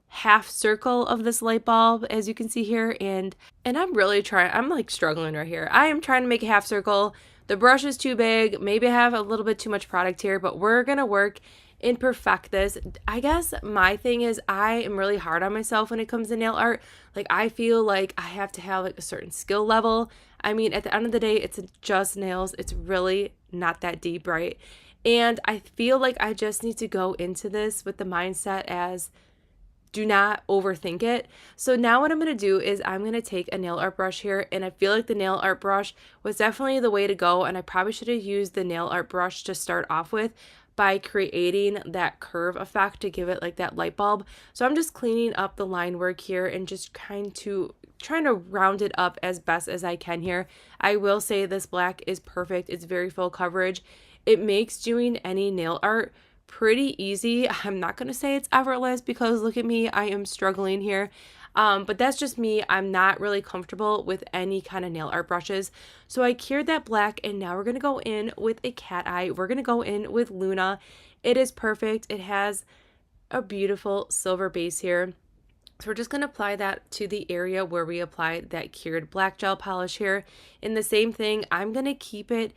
half circle of this light bulb, as you can see here, and I'm really trying. I'm like struggling right here. I am trying to make a half circle. The brush is too big. Maybe I have a little bit too much product here, but we're gonna work and perfect this. I guess my thing is I am really hard on myself when it comes to nail art. Like I feel like I have to have like a certain skill level. I mean, at the end of the day, it's just nails. It's really not that deep, right? And I feel like I just need to go into this with the mindset as do not overthink it. So now what I'm going to do is I'm going to take a nail art brush here, and I feel like the nail art brush was definitely the way to go, and I probably should have used the nail art brush to start off with by creating that curve effect to give it like that light bulb. So I'm just cleaning up the line work here and just trying to round it up as best as I can here. I will say this black is perfect. It's very full coverage. It makes doing any nail art pretty easy. I'm not going to say it's effortless because look at me, I am struggling here. But that's just me. I'm not really comfortable with any kind of nail art brushes. So I cured that black, and now we're going to go in with a cat eye. We're going to go in with Luna. It is perfect. It has a beautiful silver base here. So we're just going to apply that to the area where we applied that cured black gel polish here. And the same thing, I'm going to keep it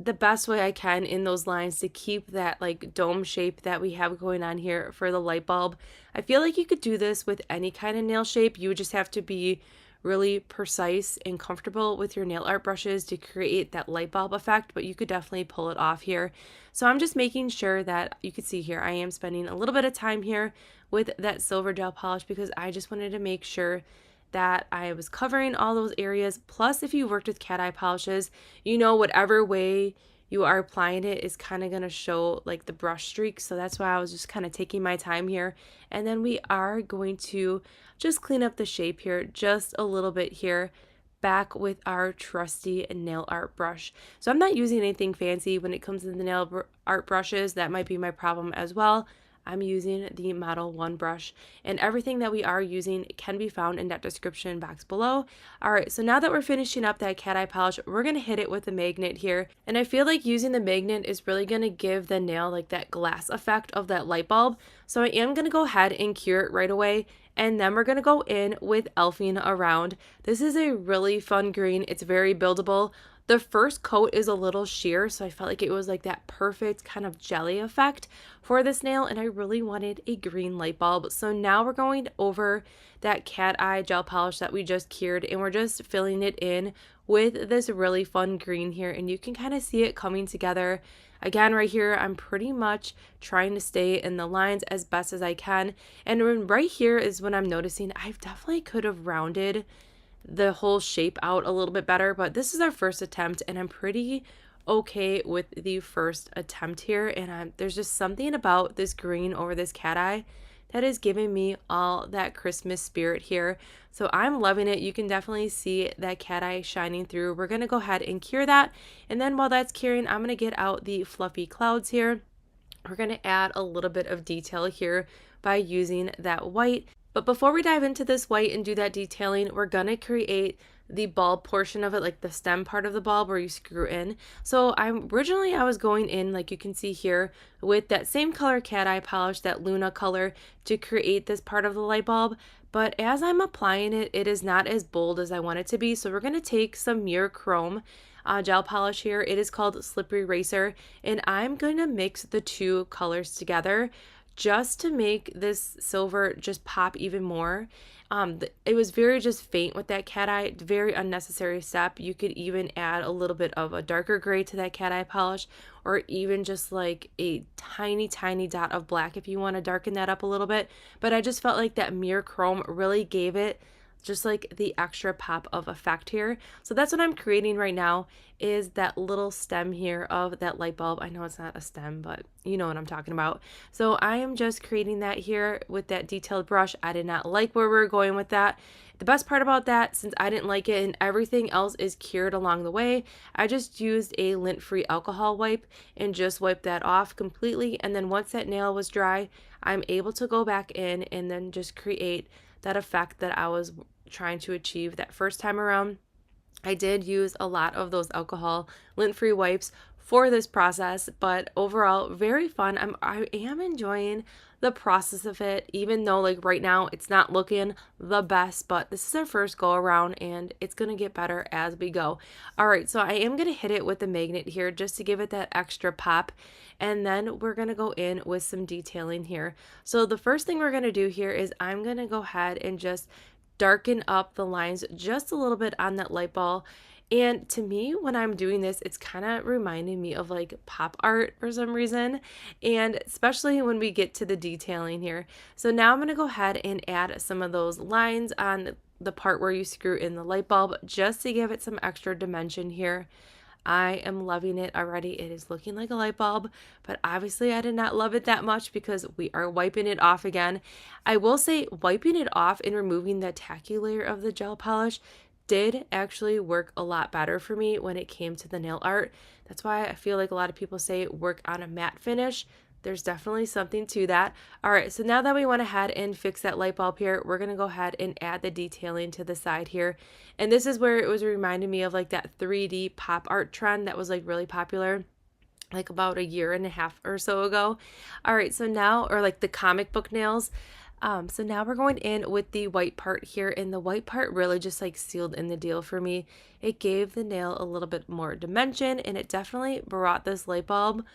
the best way I can in those lines to keep that like dome shape that we have going on here for the light bulb. I feel like you could do this with any kind of nail shape. You would just have to be really precise and comfortable with your nail art brushes to create that light bulb effect, but you could definitely pull it off here. So I'm just making sure that you can see here I am spending a little bit of time here with that silver gel polish because I just wanted to make sure that I was covering all those areas. Plus, if you worked with cat eye polishes, you know whatever way you are applying it is kind of going to show like the brush streaks. So that's why I was just kind of taking my time here. And then we are going to just clean up the shape here just a little bit here back with our trusty nail art brush. So I'm not using anything fancy when it comes to the nail art brushes. That might be my problem as well. I'm using the Model 1 brush, and everything that we are using can be found in that description box below. All right, so now that we're finishing up that cat eye polish, we're going to hit it with the magnet here. And I feel like using the magnet is really going to give the nail like that glass effect of that light bulb. So I am going to go ahead and cure it right away. And then we're going to go in with elfing around. This is a really fun green. It's very buildable. The first coat is a little sheer, so I felt like it was like that perfect kind of jelly effect for this nail, and I really wanted a green light bulb. So now we're going over that cat eye gel polish that we just cured, and we're just filling it in with this really fun green here, and you can kind of see it coming together. Again, right here, I'm pretty much trying to stay in the lines as best as I can, and right here is when I'm noticing I definitely could have rounded the whole shape out a little bit better, but this is our first attempt and I'm pretty okay with the first attempt here. And there's just something about this green over this cat eye that is giving me all that Christmas spirit here. So I'm loving it. You can definitely see that cat eye shining through. We're going to go ahead and cure that. And then while that's curing, I'm going to get out the fluffy clouds here. We're going to add a little bit of detail here by using that white. But before we dive into this white and do that detailing, we're going to create the bulb portion of it, like the stem part of the bulb where you screw in. So I was going in, like you can see here, with that same color cat eye polish, that Luna color, to create this part of the light bulb. But as I'm applying it, it is not as bold as I want it to be. So we're going to take some Mirror Chrome gel polish here. It is called Slippery Racer, and I'm going to mix the two colors together just to make this silver just pop even more. It was very just faint with that cat eye, very unnecessary step. You could even add a little bit of a darker gray to that cat eye polish, or even just like a tiny dot of black if you want to darken that up a little bit. But I just felt like that Mirror Chrome really gave it just like the extra pop of effect here. So that's what I'm creating right now, is that little stem here of that light bulb. I know it's not a stem, but you know what I'm talking about. So I am just creating that here with that detailed brush. I did not like where we were going with that. The best part about that, since I didn't like it and everything else is cured along the way, I just used a lint-free alcohol wipe and just wiped that off completely. And then once that nail was dry, I'm able to go back in and then just create that effect that I was trying to achieve that first time around. I did use a lot of those alcohol lint-free wipes for this process, but overall very fun. I am enjoying the process of it, even though like right now it's not looking the best, but this is our first go around and it's gonna get better as we go. All right, so I am gonna hit it with the magnet here just to give it that extra pop, and then we're gonna go in with some detailing here. So the first thing we're gonna do here is I'm gonna go ahead and just darken up the lines just a little bit on that light bulb. And to me, when I'm doing this, it's kind of reminding me of like pop art for some reason, and especially when we get to the detailing here. So now I'm going to go ahead and add some of those lines on the part where you screw in the light bulb just to give it some extra dimension here. I am loving it already. It is looking like a light bulb, but obviously I did not love it that much because we are wiping it off again. I will say wiping it off and removing the tacky layer of the gel polish did actually work a lot better for me when it came to the nail art. That's why I feel like a lot of people say work on a matte finish. There's definitely something to that. All right, so now that we went ahead and fixed that light bulb here, we're going to go ahead and add the detailing to the side here. And this is where it was reminding me of like that 3D pop art trend that was like really popular like about a year and a half or so ago. All right, so now, or like the comic book nails. So now we're going in with the white part here, and the white part really just like sealed in the deal for me. It gave the nail a little bit more dimension, and it definitely brought this light bulb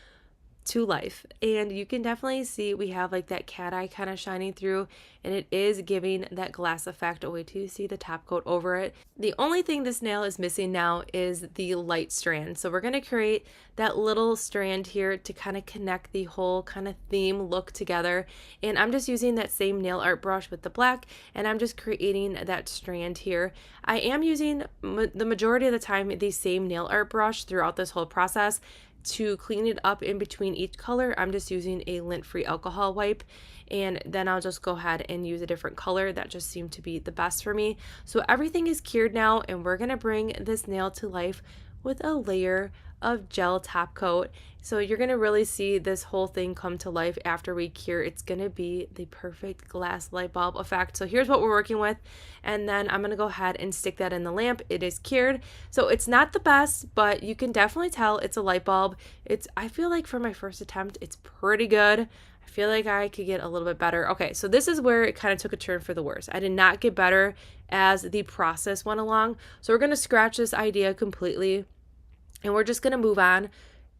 to life. And you can definitely see we have like that cat eye kind of shining through, and it is giving that glass effect. Oh, wait till you see the top coat over it. The only thing this nail is missing now is the light strand. So we're going to create that little strand here to kind of connect the whole kind of theme look together. And I'm just using that same nail art brush with the black, and I'm just creating that strand here. I am using the majority of the time the same nail art brush throughout this whole process. To clean it up in between each color, I'm just using a lint-free alcohol wipe, and then I'll just go ahead and use a different color that just seemed to be the best for me. So everything is cured now, and we're gonna bring this nail to life with a layer of gel top coat. So you're going to really see this whole thing come to life after we cure. It's going to be the perfect glass light bulb effect. So here's what we're working with, and then I'm going to go ahead and stick that in the lamp. It is cured. So it's not the best, but you can definitely tell it's a light bulb. I feel like for my first attempt, it's pretty good. I feel like I could get a little bit better. Okay, so this is where it kind of took a turn for the worse. I did not get better as the process went along. So we're going to scratch this idea completely, and we're just going to move on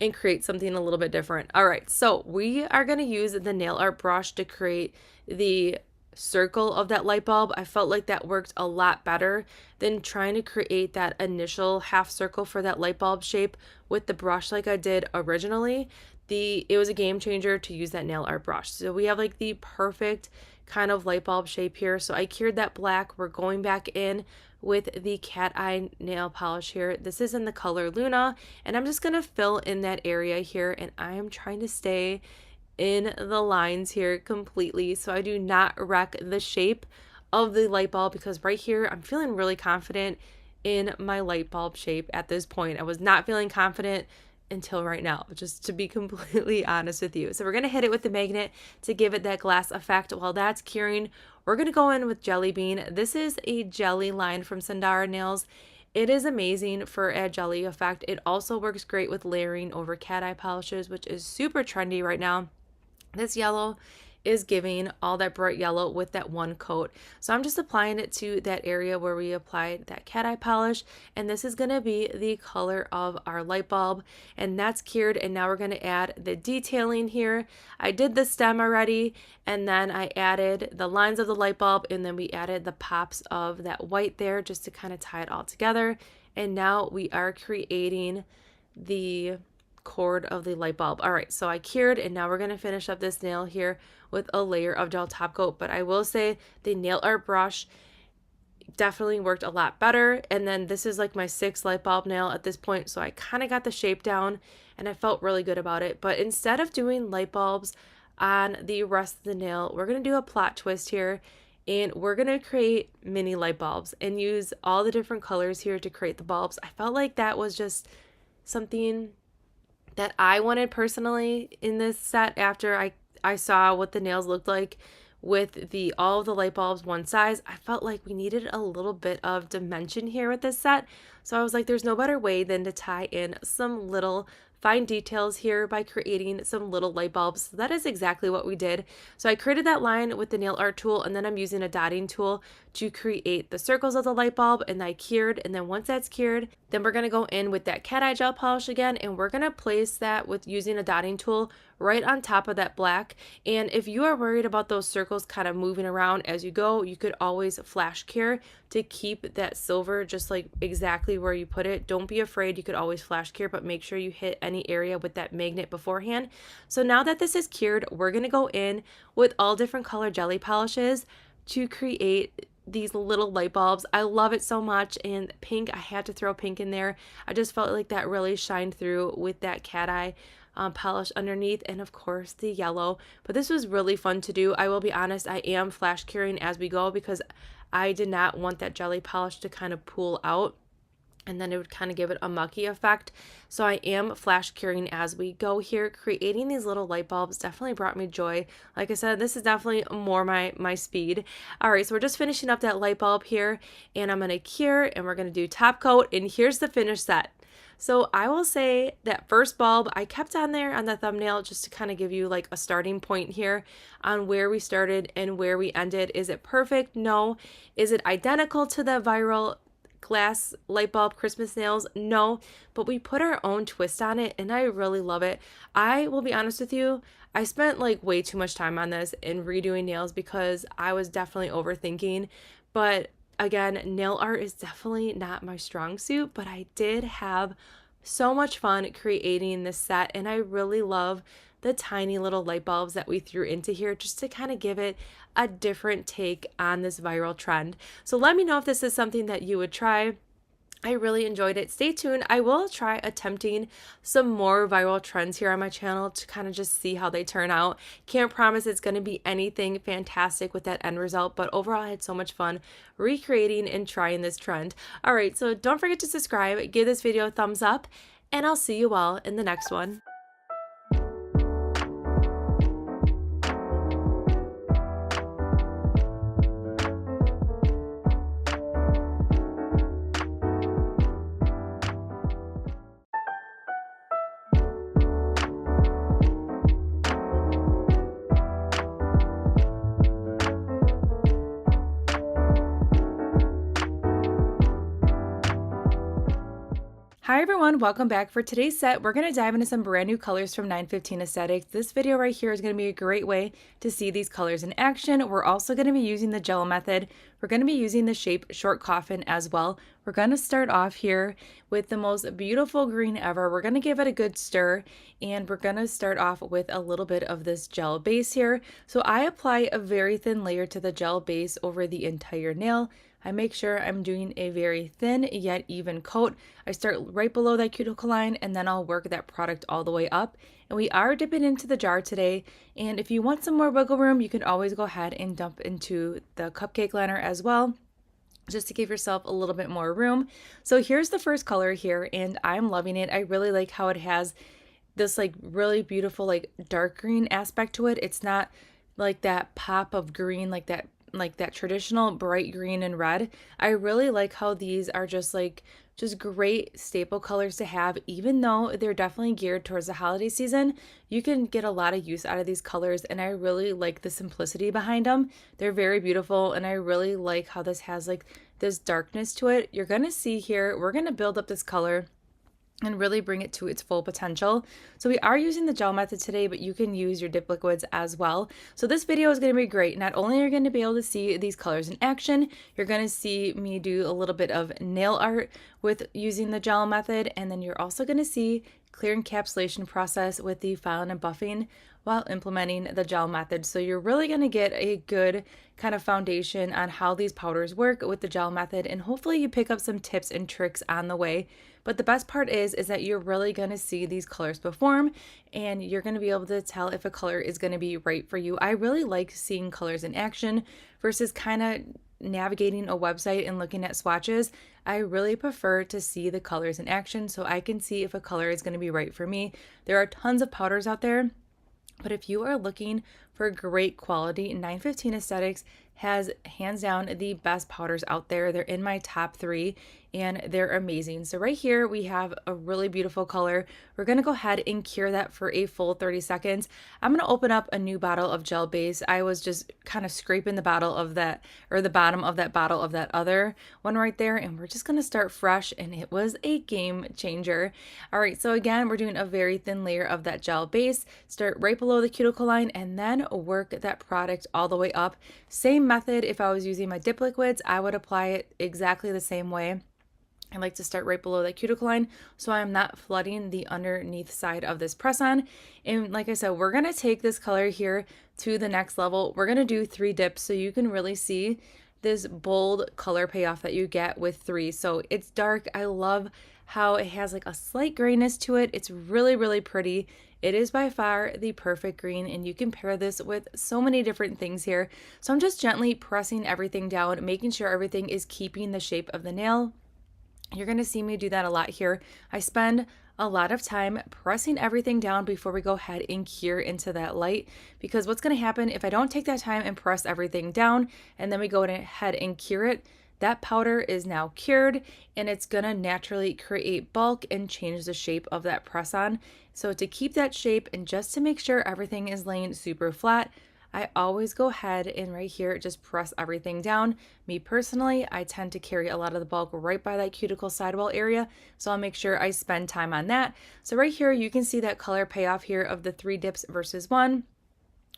and create something a little bit different. All right, so we are going to use the nail art brush to create the circle of that light bulb. I felt like that worked a lot better than trying to create that initial half circle for that light bulb shape with the brush like I did originally. It was a game changer to use that nail art brush. So we have like the perfect kind of light bulb shape here. So I cured that black. We're going back in with the cat eye nail polish here. This is in the color Luna, and I'm just going to fill in that area here, and I am trying to stay in the lines here completely so I do not wreck the shape of the light bulb, because right here I'm feeling really confident in my light bulb shape at this point. I was not feeling confident until right now, just to be completely honest with you. So we're going to hit it with the magnet to give it that glass effect. While that's curing, we're going to go in with Jelly Bean. This is a jelly line from Sandara Nails. It is amazing for a jelly effect. It also works great with layering over cat eye polishes, which is super trendy right now. This yellow is giving all that bright yellow with that one coat. So I'm just applying it to that area where we applied that cat eye polish, and this is going to be the color of our light bulb, and that's cured. And now we're going to add the detailing here. I did the stem already, and then I added the lines of the light bulb, and then we added the pops of that white there just to kind of tie it all together. And now we are creating the cord of the light bulb. All right, so I cured, and now we're going to finish up this nail here with a layer of gel top coat. But I will say the nail art brush definitely worked a lot better. And then this is like my 6th light bulb nail at this point, so I kind of got the shape down and I felt really good about it. But instead of doing light bulbs on the rest of the nail, we're going to do a plot twist here, and we're going to create mini light bulbs and use all the different colors here to create the bulbs. I felt like that was just something that I wanted personally in this set after I saw what the nails looked like with all of the light bulbs one size. I felt like we needed a little bit of dimension here with this set. So I was like, there's no better way than to tie in some little fine details here by creating some little light bulbs. So that is exactly what we did. So I created that line with the nail art tool, and then I'm using a dotting tool to create the circles of the light bulb, and I cured. And then once that's cured, then we're going to go in with that cat eye gel polish again, and we're going to place that with using a dotting tool right on top of that black. And if you are worried about those circles kind of moving around as you go, you could always flash cure to keep that silver just like exactly where you put it. Don't be afraid, you could always flash cure, but make sure you hit any area with that magnet beforehand. So now that this is cured, we're going to go in with all different color jelly polishes to create these little light bulbs. I love it so much, and pink, I had to throw pink in there. I just felt like that really shined through with that cat eye polish underneath, and of course the yellow. But this was really fun to do. I will be honest, I am flash curing as we go because I did not want that jelly polish to kind of pool out and then it would kind of give it a mucky effect. So I am flash curing as we go here. Creating these little light bulbs definitely brought me joy. Like I said, this is definitely more my speed. All right, so we're just finishing up that light bulb here, and I'm going to cure, and we're going to do top coat, and here's the finished set. So I will say that first bulb I kept on there on the thumbnail just to kind of give you like a starting point here on where we started and where we ended. Is it perfect? No. Is it identical to the viral glass light bulb Christmas nails? No, but we put our own twist on it, and I really love it. I will be honest with you, I spent like way too much time on this and redoing nails because I was definitely overthinking. But again, nail art is definitely not my strong suit, but I did have so much fun creating this set, and I really love the tiny little light bulbs that we threw into here just to kind of give it a different take on this viral trend. So let me know if this is something that you would try. I really enjoyed it. Stay tuned. I will try attempting some more viral trends here on my channel to kind of just see how they turn out. Can't promise it's going to be anything fantastic with that end result, but overall I had so much fun recreating and trying this trend. All right, so don't forget to subscribe, give this video a thumbs up, and I'll see you all in the next one. Hi everyone, welcome back. For today's set, we're going to dive into some brand new colors from 915 Aesthetics. This video right here is going to be a great way to see these colors in action. We're also going to be using the gel method. We're going to be using the shape Short Coffin as well. We're going to start off here with the most beautiful green ever. We're going to give it a good stir, and we're going to start off with a little bit of this gel base here. So I apply a very thin layer to the gel base over the entire nail. I make sure I'm doing a very thin yet even coat. I start right below that cuticle line, and then I'll work that product all the way up. And we are dipping into the jar today, and if you want some more wiggle room, you can always go ahead and dump into the cupcake liner as well, just to give yourself a little bit more room. So here's the first color here, and I'm loving it. I really like how it has this like really beautiful like dark green aspect to it. It's not like that pop of green like that traditional bright green and red. I really like how these are just great staple colors to have. Even though they're definitely geared towards the holiday season, you can get a lot of use out of these colors, and I really like the simplicity behind them. They're very beautiful, and I really like how this has like this darkness to it. You're gonna see here, we're gonna build up this color and really bring it to its full potential. So we are using the gel method today, but you can use your dip liquids as well. So this video is going to be great. Not only are you going to be able to see these colors in action, you're going to see me do a little bit of nail art with using the gel method, and then you're also going to see clear encapsulation process with the filing and buffing while implementing the gel method. So you're really going to get a good kind of foundation on how these powders work with the gel method, and hopefully you pick up some tips and tricks on the way. But the best part is that you're really going to see these colors perform, and you're going to be able to tell if a color is going to be right for you. I really like seeing colors in action versus kind of navigating a website and looking at swatches. I really prefer to see the colors in action so I can see if a color is going to be right for me. There are tons of powders out there, but if you are looking for great quality, 915 Aesthetics has hands down the best powders out there. They're in my top 3, and they're amazing. So right here we have a really beautiful color. We're going to go ahead and cure that for a full 30 seconds. I'm going to open up a new bottle of gel base. I was just kind of scraping the bottle of that, or the bottom of that bottle of that other one right there, and we're just going to start fresh, and it was a game changer. All right, so again, we're doing a very thin layer of that gel base. Start right below the cuticle line, and then work that product all the way up. Same method. If I was using my dip liquids, I would apply it exactly the same way. I like to start right below that cuticle line so I'm not flooding the underneath side of this press on. And like I said, we're going to take this color here to the next level. We're going to do 3 dips so you can really see this bold color payoff that you get with 3. So it's dark. I love how it has like a slight grayness to it. It's really, really pretty. It is by far the perfect green, and you can pair this with so many different things here. So I'm just gently pressing everything down, making sure everything is keeping the shape of the nail. You're going to see me do that a lot here. I spend a lot of time pressing everything down before we go ahead and cure into that light, because what's going to happen if I don't take that time and press everything down and then we go ahead and cure it, that powder is now cured, and it's going to naturally create bulk and change the shape of that press on. So to keep that shape and just to make sure everything is laying super flat, I always go ahead and right here just press everything down. Me personally, I tend to carry a lot of the bulk right by that cuticle sidewall area, so I'll make sure I spend time on that. So right here you can see that color payoff here of the 3 dips versus 1.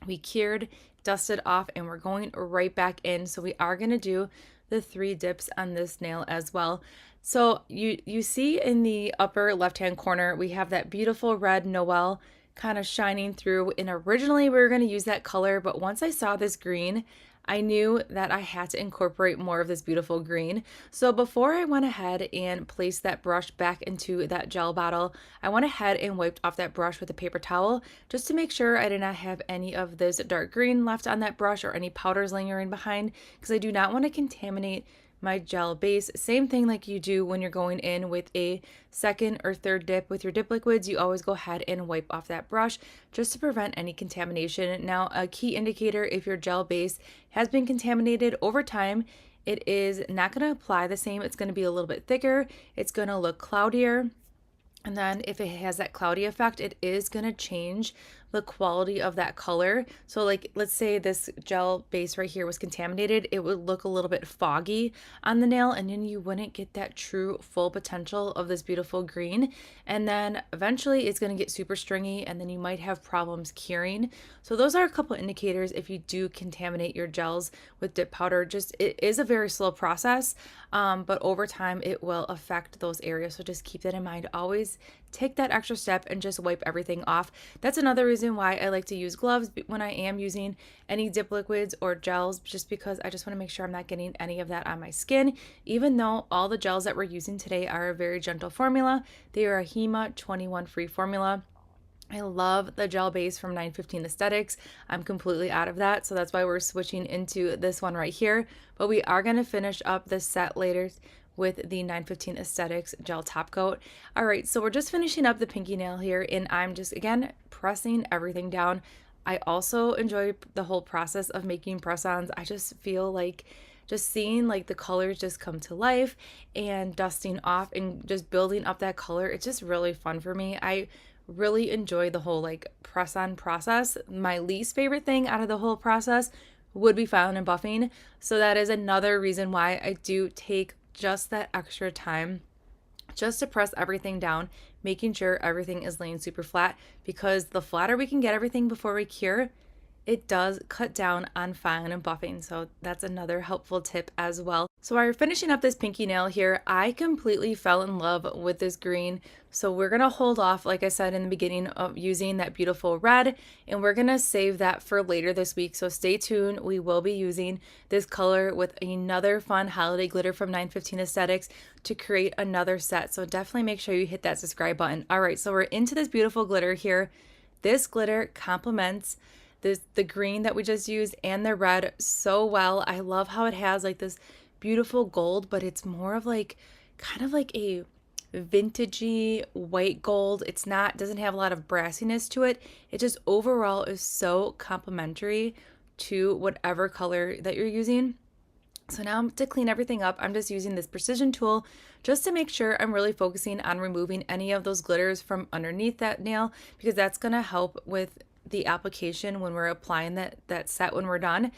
We cured, dusted off, and we're going right back in. So we are going to do the 3 dips on this nail as well. So you see in the upper left hand corner we have that beautiful red Noel kind of shining through, and originally we were going to use that color, but once I saw this green, I knew that I had to incorporate more of this beautiful green. So before I went ahead and placed that brush back into that gel bottle, I went ahead and wiped off that brush with a paper towel just to make sure I did not have any of this dark green left on that brush or any powders lingering behind, because I do not want to contaminate my gel base. Same thing like you do when you're going in with a second or third dip with your dip liquids. You always go ahead and wipe off that brush just to prevent any contamination. Now, a key indicator if your gel base has been contaminated over time, it is not going to apply the same. It's going to be a little bit thicker. It's going to look cloudier. And then if it has that cloudy effect, it is going to change the quality of that color. So like, let's say this gel base right here was contaminated, it would look a little bit foggy on the nail, and then you wouldn't get that true full potential of this beautiful green. And then eventually it's going to get super stringy, and then you might have problems curing. So those are a couple indicators if you do contaminate your gels with dip powder. Just, it is a very slow process, but over time it will affect those areas. So just keep that in mind. Always take that extra step and just wipe everything off. That's another reason why I like to use gloves when I am using any dip liquids or gels, just because I just want to make sure I'm not getting any of that on my skin. Even though all the gels that we're using today are a very gentle formula, they are a HEMA 21 free formula. I love the gel base from 915 Aesthetics. I'm completely out of that, so that's why we're switching into this one right here. But we are going to finish up this set later with the 915 Aesthetics gel top coat. All right, so we're just finishing up the pinky nail here, and I'm just, again, pressing everything down. I also enjoy the whole process of making press-ons. I just feel like just seeing like the colors just come to life and dusting off and just building up that color. It's just really fun for me. I really enjoy the whole like press-on process. My least favorite thing out of the whole process would be filing and buffing. So that is another reason why I do take just that extra time just to press everything down, making sure everything is laying super flat, because the flatter we can get everything before we cure, it does cut down on filing and buffing. So that's another helpful tip as well. So while you're finishing up this pinky nail here, I completely fell in love with this green. So we're going to hold off, like I said in the beginning, of using that beautiful red, and we're going to save that for later this week. So stay tuned. We will be using this color with another fun holiday glitter from 915 Aesthetics to create another set. So definitely make sure you hit that subscribe button. All right, so we're into this beautiful glitter here. This glitter complements the green that we just used and the red so well. I love how it has like this beautiful gold, but it's more of like kind of like a vintagey white gold. It's not, doesn't have a lot of brassiness to it. It just overall is so complementary to whatever color that you're using. So now to clean everything up, I'm just using this precision tool just to make sure I'm really focusing on removing any of those glitters from underneath that nail, because that's going to help with the application when we're applying that set when we're done,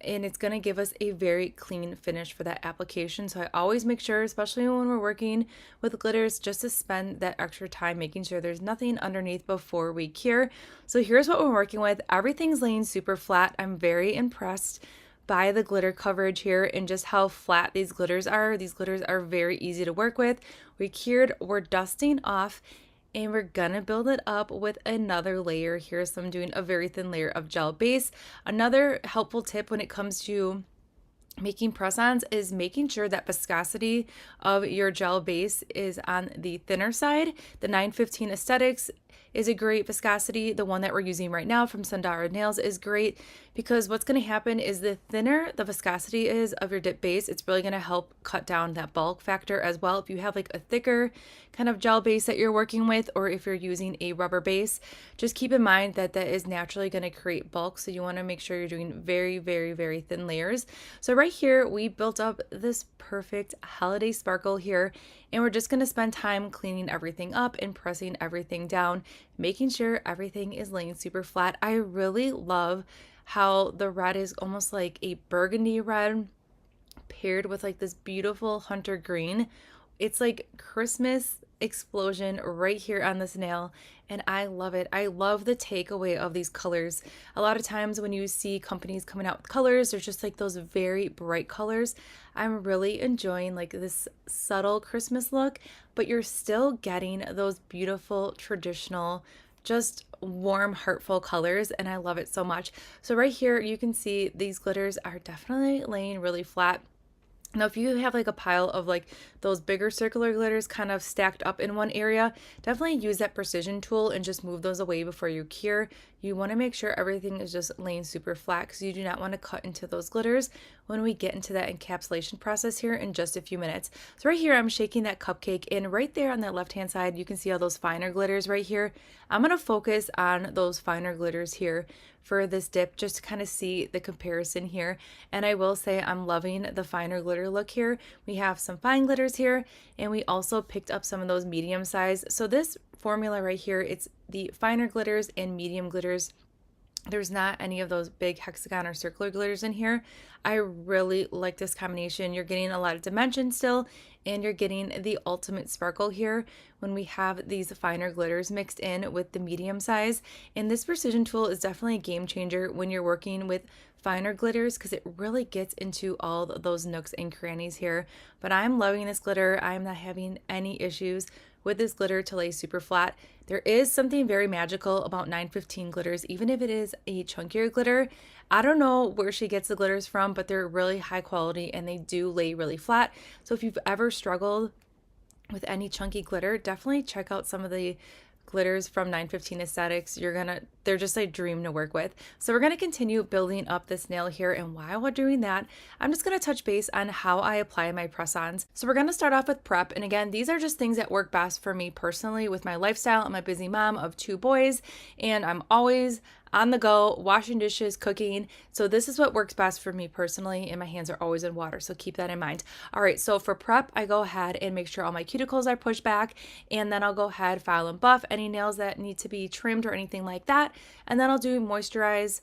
and it's going to give us a very clean finish for that application. So I always make sure, especially when we're working with glitters, just to spend that extra time making sure there's nothing underneath before we cure. So here's what we're working with. Everything's laying super flat. I'm very impressed by the glitter coverage here and just how flat these glitters are. These glitters are very easy to work with. We cured, we're dusting off, and we're gonna build it up with another layer here. So I'm doing a very thin layer of gel base. Another helpful tip when it comes to making press-ons is making sure that viscosity of your gel base is on the thinner side. The 915 Aesthetics is a great viscosity. The one that we're using right now from Sundara Nails is great, because what's going to happen is the thinner the viscosity is of your dip base, it's really going to help cut down that bulk factor as well. If you have like a thicker kind of gel base that you're working with, or if you're using a rubber base, just keep in mind that that is naturally going to create bulk. So you want to make sure you're doing very, very, very thin layers. So right here, we built up this perfect holiday sparkle here, and we're just going to spend time cleaning everything up and pressing everything down, making sure everything is laying super flat. I really love how the red is almost like a burgundy red paired with like this beautiful hunter green. It's like Christmas explosion right here on this nail, and I love it. I love the takeaway of these colors. A lot of times when you see companies coming out with colors, there's just like those very bright colors. I'm really enjoying like this subtle Christmas look, but you're still getting those beautiful traditional just warm, heartful colors, and I love it so much. So right here, you can see these glitters are definitely laying really flat. Now, if you have like a pile of like those bigger circular glitters kind of stacked up in one area, definitely use that precision tool and just move those away before you cure. You want to make sure everything is just laying super flat because you do not want to cut into those glitters when we get into that encapsulation process here in just a few minutes. So right here, I'm shaking that cupcake, and right there on that left-hand side, you can see all those finer glitters right here. I'm going to focus on those finer glitters here for this dip just to kind of see the comparison here. And I will say I'm loving the finer glitter look here. We have some fine glitters here, and we also picked up some of those medium size. So this formula right here, it's the finer glitters and medium glitters. There's not any of those big hexagon or circular glitters in here. I really like this combination. You're getting a lot of dimension still, and you're getting the ultimate sparkle here when we have these finer glitters mixed in with the medium size. And this precision tool is definitely a game changer when you're working with finer glitters because it really gets into all those nooks and crannies here. But I'm loving this glitter. I'm not having any issues with this glitter to lay super flat. There is something very magical about 915 glitters, even if it is a chunkier glitter. I don't know where she gets the glitters from, but they're really high quality and they do lay really flat. So if you've ever struggled with any chunky glitter, definitely check out some of the glitters from 915 Aesthetics. They're just a dream to work with. So we're gonna continue building up this nail here, and while we're doing that, I'm just gonna touch base on how I apply my press-ons. So we're gonna start off with prep, and again, these are just things that work best for me personally with my lifestyle. I'm a busy mom of 2 boys, and I'm always on the go, washing dishes, cooking. So this is what works best for me personally, and my hands are always in water, so keep that in mind. All right, so for prep, I go ahead and make sure all my cuticles are pushed back, and then I'll go ahead, file and buff any nails that need to be trimmed or anything like that, and then I'll do moisturize.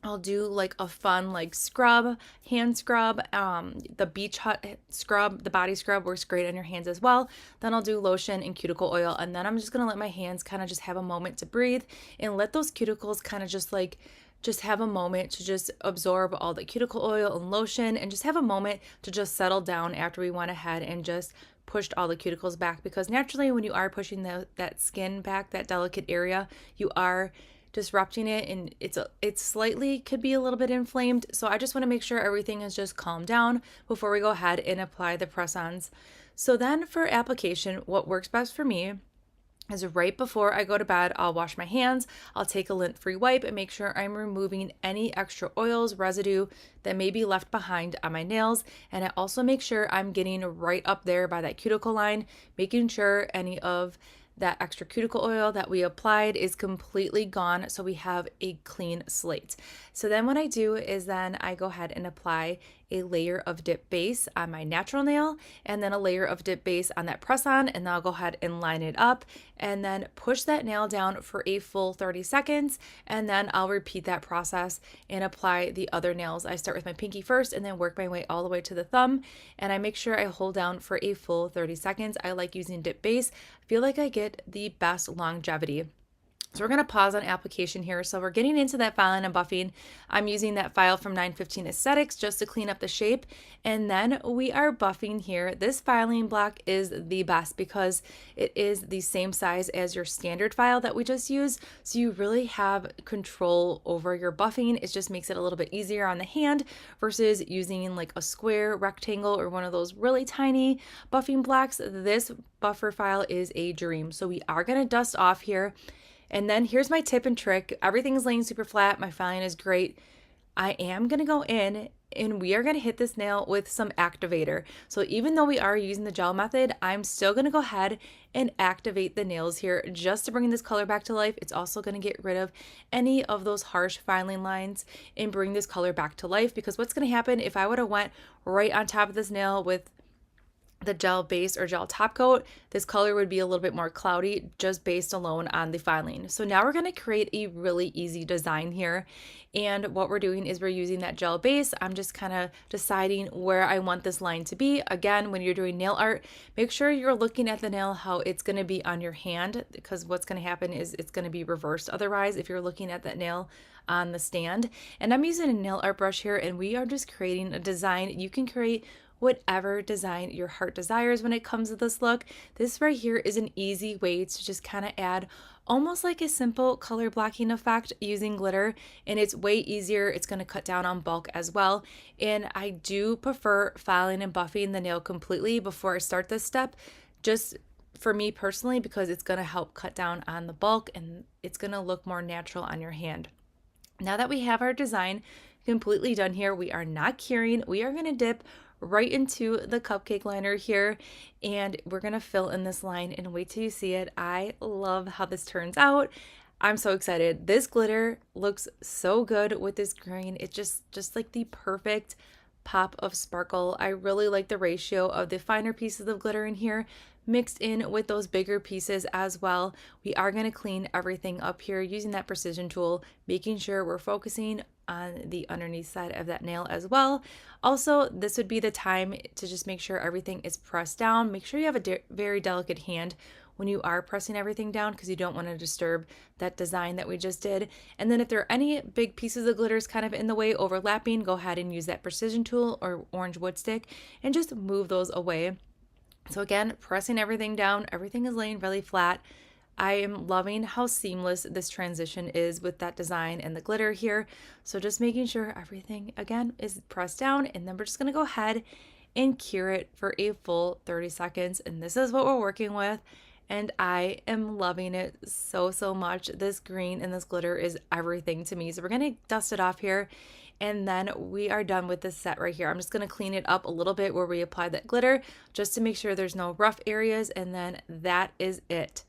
I'll do like a fun like scrub, hand scrub, the Beach Hut scrub, the body scrub works great on your hands as well. Then I'll do lotion and cuticle oil, and then I'm just gonna let my hands kind of just have a moment to breathe and let those cuticles kind of just have a moment to just absorb all the cuticle oil and lotion and just have a moment to just settle down after we went ahead and just pushed all the cuticles back, because naturally when you are pushing that skin back, that delicate area, you are disrupting it, and it's slightly could be a little bit inflamed. So I just want to make sure everything is just calmed down before we go ahead and apply the press-ons. So then for application, what works best for me is right before I go to bed, I'll wash my hands, I'll take a lint-free wipe and make sure I'm removing any extra oils, residue that may be left behind on my nails. And I also make sure I'm getting right up there by that cuticle line, making sure any of that extra cuticle oil that we applied is completely gone, so we have a clean slate. So then what I do is then I go ahead and apply a layer of dip base on my natural nail, and then a layer of dip base on that press on, and then I'll go ahead and line it up and then push that nail down for a full 30 seconds, and then I'll repeat that process and apply the other nails. I start with my pinky first and then work my way all the way to the thumb, and I make sure I hold down for a full 30 seconds. I like using dip base. I feel like I get the best longevity. So we're going to pause on application here. So we're getting into that filing and buffing. I'm using that file from 915 Aesthetics just to clean up the shape. And then we are buffing here. This filing block is the best because it is the same size as your standard file that we just used. So you really have control over your buffing. It just makes it a little bit easier on the hand versus using like a square, rectangle, or one of those really tiny buffing blocks. This buffer file is a dream. So we are going to dust off here. And then here's my tip and trick. Everything's laying super flat. My filing is great. I am going to go in and we are going to hit this nail with some activator. So even though we are using the gel method, I'm still going to go ahead and activate the nails here just to bring this color back to life. It's also going to get rid of any of those harsh filing lines and bring this color back to life, because what's going to happen if I would have went right on top of this nail with the gel base or gel top coat, this color would be a little bit more cloudy just based alone on the filing. So now we're going to create a really easy design here. And what we're doing is we're using that gel base. I'm just kind of deciding where I want this line to be. Again, when you're doing nail art, make sure you're looking at the nail how it's going to be on your hand, because what's going to happen is it's going to be reversed otherwise if you're looking at that nail on the stand. And I'm using a nail art brush here, and we are just creating a design. You can create whatever design your heart desires when it comes to this look. This right here is an easy way to just kind of add almost like a simple color blocking effect using glitter, and it's way easier. It's going to cut down on bulk as well. And I do prefer filing and buffing the nail completely before I start this step, just for me personally, because it's going to help cut down on the bulk and it's going to look more natural on your hand. Now that we have our design completely done here, we are not curing. We are going to dip right into the cupcake liner here, and we're going to fill in this line and wait till you see it. I love how this turns out. I'm so excited. This glitter looks so good with this green. It's just like the perfect pop of sparkle. I really like the ratio of the finer pieces of glitter in here mixed in with those bigger pieces as well. We are going to clean everything up here using that precision tool, making sure we're focusing on the underneath side of that nail as well. Also, this would be the time to just make sure everything is pressed down. Make sure you have a very delicate hand when you are pressing everything down, because you don't want to disturb that design that we just did. And then if there are any big pieces of glitters kind of in the way overlapping, go ahead and use that precision tool or orange wood stick and just move those away. So again, pressing everything down, everything is laying really flat. I am loving how seamless this transition is with that design and the glitter here. So just making sure everything again is pressed down, and then we're just going to go ahead and cure it for a full 30 seconds. And this is what we're working with, and I am loving it so much. This green and this glitter is everything to me. So we're going to dust it off here, and then we are done with this set right here. I'm just going to clean it up a little bit where we applied that glitter just to make sure there's no rough areas, and then that is it.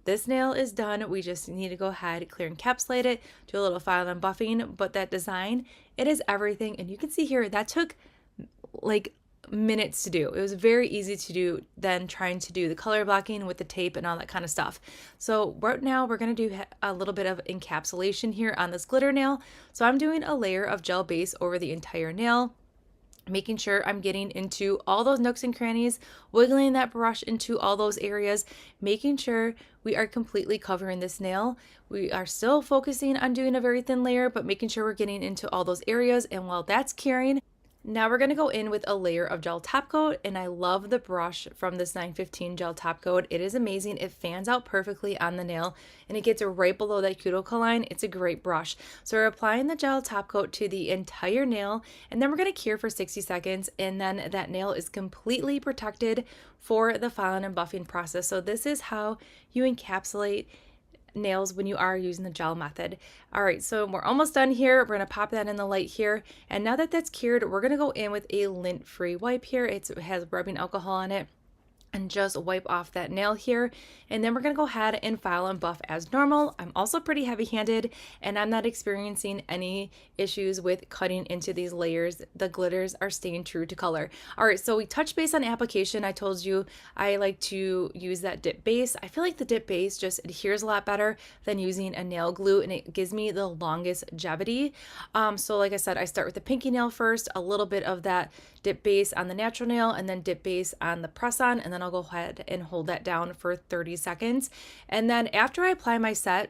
This nail is done. We just need to go ahead, clear encapsulate it, do a little file and buffing, but that design, it is everything. And you can see here, that took like minutes to do. It was very easy to do than trying to do the color blocking with the tape and all that kind of stuff. So right now we're going to do a little bit of encapsulation here on this glitter nail. So I'm doing a layer of gel base over the entire nail, making sure I'm getting into all those nooks and crannies, wiggling that brush into all those areas, making sure we are completely covering this nail. We are still focusing on doing a very thin layer, but making sure we're getting into all those areas. And while that's curing, now we're going to go in with a layer of gel top coat, and I love the brush from this 915 gel top coat. It is amazing. It fans out perfectly on the nail, and it gets right below that cuticle line. It's a great brush. So we're applying the gel top coat to the entire nail, and then we're going to cure for 60 seconds, and then that nail is completely protected for the filing and buffing process. So this is how you encapsulate nails when you are using the gel method. All right, so we're almost done here. We're going to pop that in the light here. And now that that's cured, we're going to go in with a lint-free wipe here. It has rubbing alcohol on it, and just wipe off that nail here. And then we're going to go ahead and file and buff as normal. I'm also pretty heavy-handed, and I'm not experiencing any issues with cutting into these layers. The glitters are staying true to color. All right, so we touched base on application. I told you I like to use that dip base. I feel like the dip base just adheres a lot better than using a nail glue, and it gives me the longest longevity. So like I said, I start with the pinky nail first, a little bit of that dip base on the natural nail, and then dip base on the press on, and then I'll go ahead and hold that down for 30 seconds. And then after I apply my set,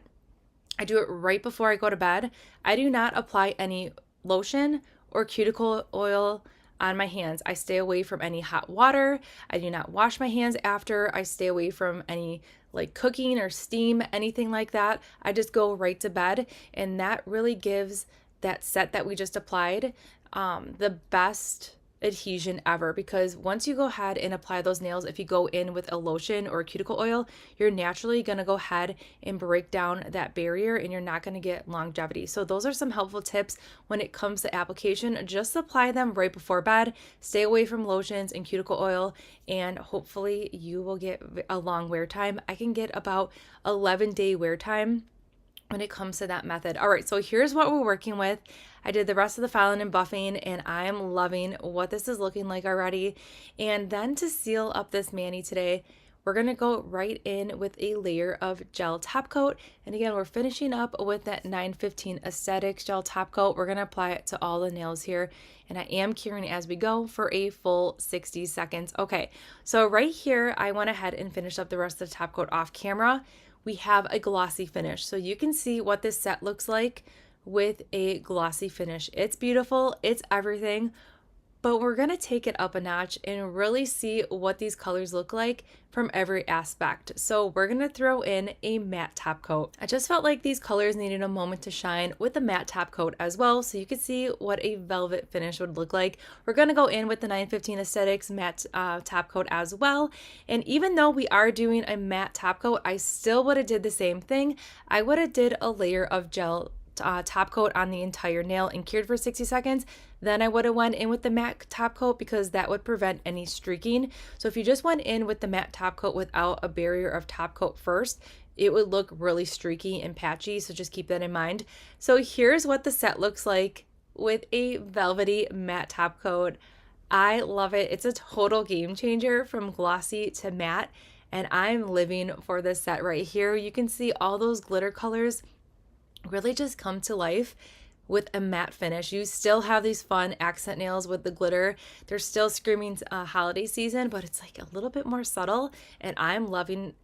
I do it right before I go to bed. I do not apply any lotion or cuticle oil on my hands. I stay away from any hot water. I do not wash my hands after. I stay away from any like cooking or steam, anything like that. I just go right to bed, and that really gives that set that we just applied the best adhesion ever, because once you go ahead and apply those nails, if you go in with a lotion or a cuticle oil, you're naturally going to go ahead and break down that barrier, and you're not going to get longevity. So those are some helpful tips when it comes to application. Just apply them right before bed, stay away from lotions and cuticle oil, and hopefully you will get a long wear time. I can get about 11-day wear time when it comes to that method. All right, so here's what we're working with. I did the rest of the filing and buffing, and I am loving what this is looking like already. And then to seal up this Manny today, we're going to go right in with a layer of gel top coat. And again, we're finishing up with that 915 Aesthetics gel top coat. We're going to apply it to all the nails here, and I am curing as we go for a full 60 seconds. Okay, so right here, I went ahead and finished up the rest of the top coat off camera. We have a glossy finish, so you can see what this set looks like with a glossy finish. It's beautiful. It's everything. but we're gonna take it up a notch and really see what these colors look like from every aspect. So we're gonna throw in a matte top coat. I just felt like these colors needed a moment to shine with the matte top coat as well, so you could see what a velvet finish would look like. We're gonna go in with the 915 Aesthetics matte top coat as well. And even though we are doing a matte top coat, I still would have did the same thing. I would have did a layer of gel top coat on the entire nail and cured for 60 seconds. Then I would have went in with the matte top coat because that would prevent any streaking. So if you just went in with the matte top coat without a barrier of top coat first, it would look really streaky and patchy. So just keep that in mind. So here's what the set looks like with a velvety matte top coat. I love it. It's a total game changer from glossy to matte, and I'm living for this set right here. You can see all those glitter colors really just come to life with a matte finish. You still have these fun accent nails with the glitter. They're still screaming holiday season, but it's like a little bit more subtle, and I'm loving it.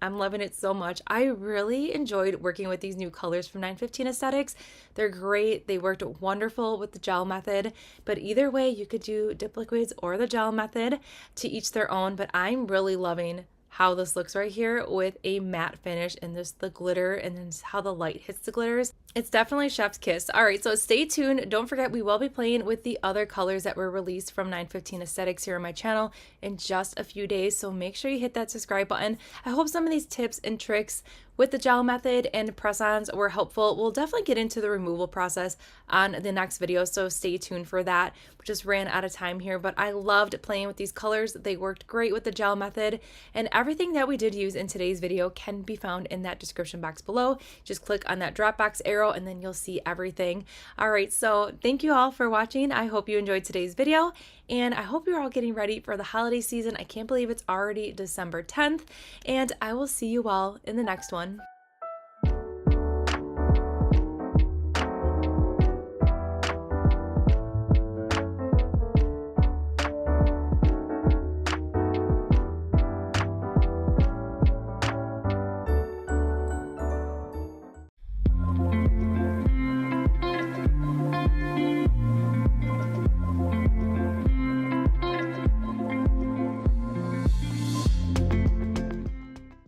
I'm loving it so much. I really enjoyed working with these new colors from 915 Aesthetics. They're great. They worked wonderful with the gel method, but either way, you could do dip liquids or the gel method, to each their own, but I'm really loving how this looks right here with a matte finish and just the glitter and then how the light hits the glitters. It's definitely chef's kiss. All right, so stay tuned. Don't forget, we will be playing with the other colors that were released from 915 Aesthetics here on my channel in just a few days, so make sure you hit that subscribe button. I hope some of these tips and tricks with the gel method and press-ons were helpful. We'll definitely get into the removal process on the next video, so stay tuned for that. We just ran out of time here, but I loved playing with these colors. They worked great with the gel method, and everything that we did use in today's video can be found in that description box below. Just click on that Dropbox arrow and then you'll see everything. All right, so thank you all for watching. I hope you enjoyed today's video, and I hope you're all getting ready for the holiday season. I can't believe it's already December 10th, and I will see you all in the next one.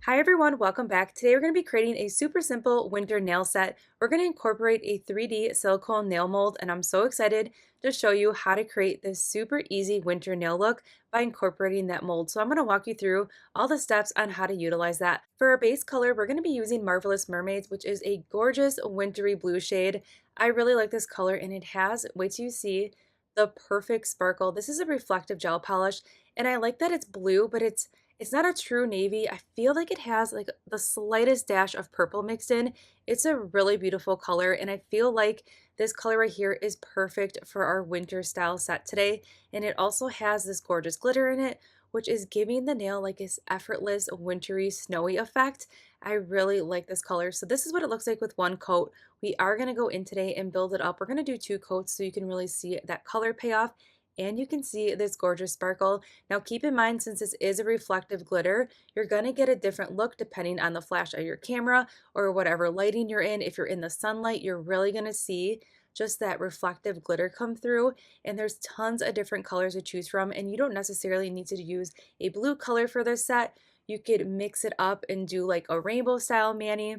Hi everyone, welcome back. Today we're going to be creating a super simple winter nail set. We're going to incorporate a 3D silicone nail mold, and I'm so excited to show you how to create this super easy winter nail look by incorporating that mold. So I'm going to walk you through all the steps on how to utilize that. For our base color, we're going to be using Marvelous Mermaids, which is a gorgeous wintry blue shade. I really like this color, and it has, wait till you see, the perfect sparkle. This is a reflective gel polish, and I like that it's blue, but it's not a true navy. I feel like it has like the slightest dash of purple mixed in. It's a really beautiful color, and I feel like this color right here is perfect for our winter style set today. And it also has this gorgeous glitter in it, which is giving the nail like this effortless, wintry, snowy effect. I really like this color. So this is what it looks like with one coat. We are going to go in today and build it up. We're going to do 2 coats so you can really see that color payoff, and you can see this gorgeous sparkle. Now keep in mind, since this is a reflective glitter, you're going to get a different look depending on the flash of your camera or whatever lighting you're in. If you're in the sunlight, you're really going to see just that reflective glitter come through, and there's tons of different colors to choose from, and you don't necessarily need to use a blue color for this set. You could mix it up and do like a rainbow style Manny,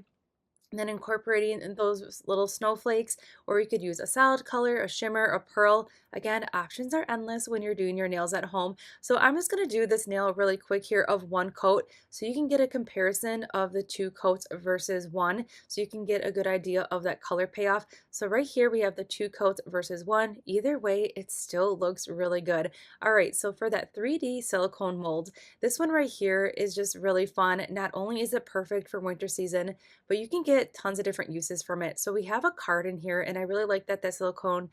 and then incorporating those little snowflakes, or you could use a solid color, a shimmer, a pearl. Again, options are endless when you're doing your nails at home. So I'm just going to do this nail really quick here of 1 coat so you can get a comparison of the 2 coats versus 1, so you can get a good idea of that color payoff. So right here we have the 2 coats versus 1. Either way, it still looks really good. All right, so for that 3D silicone mold, this one right here is just really fun. Not only is it perfect for winter season, but you can get tons of different uses from it. So we have a card in here, and I really like that that silicone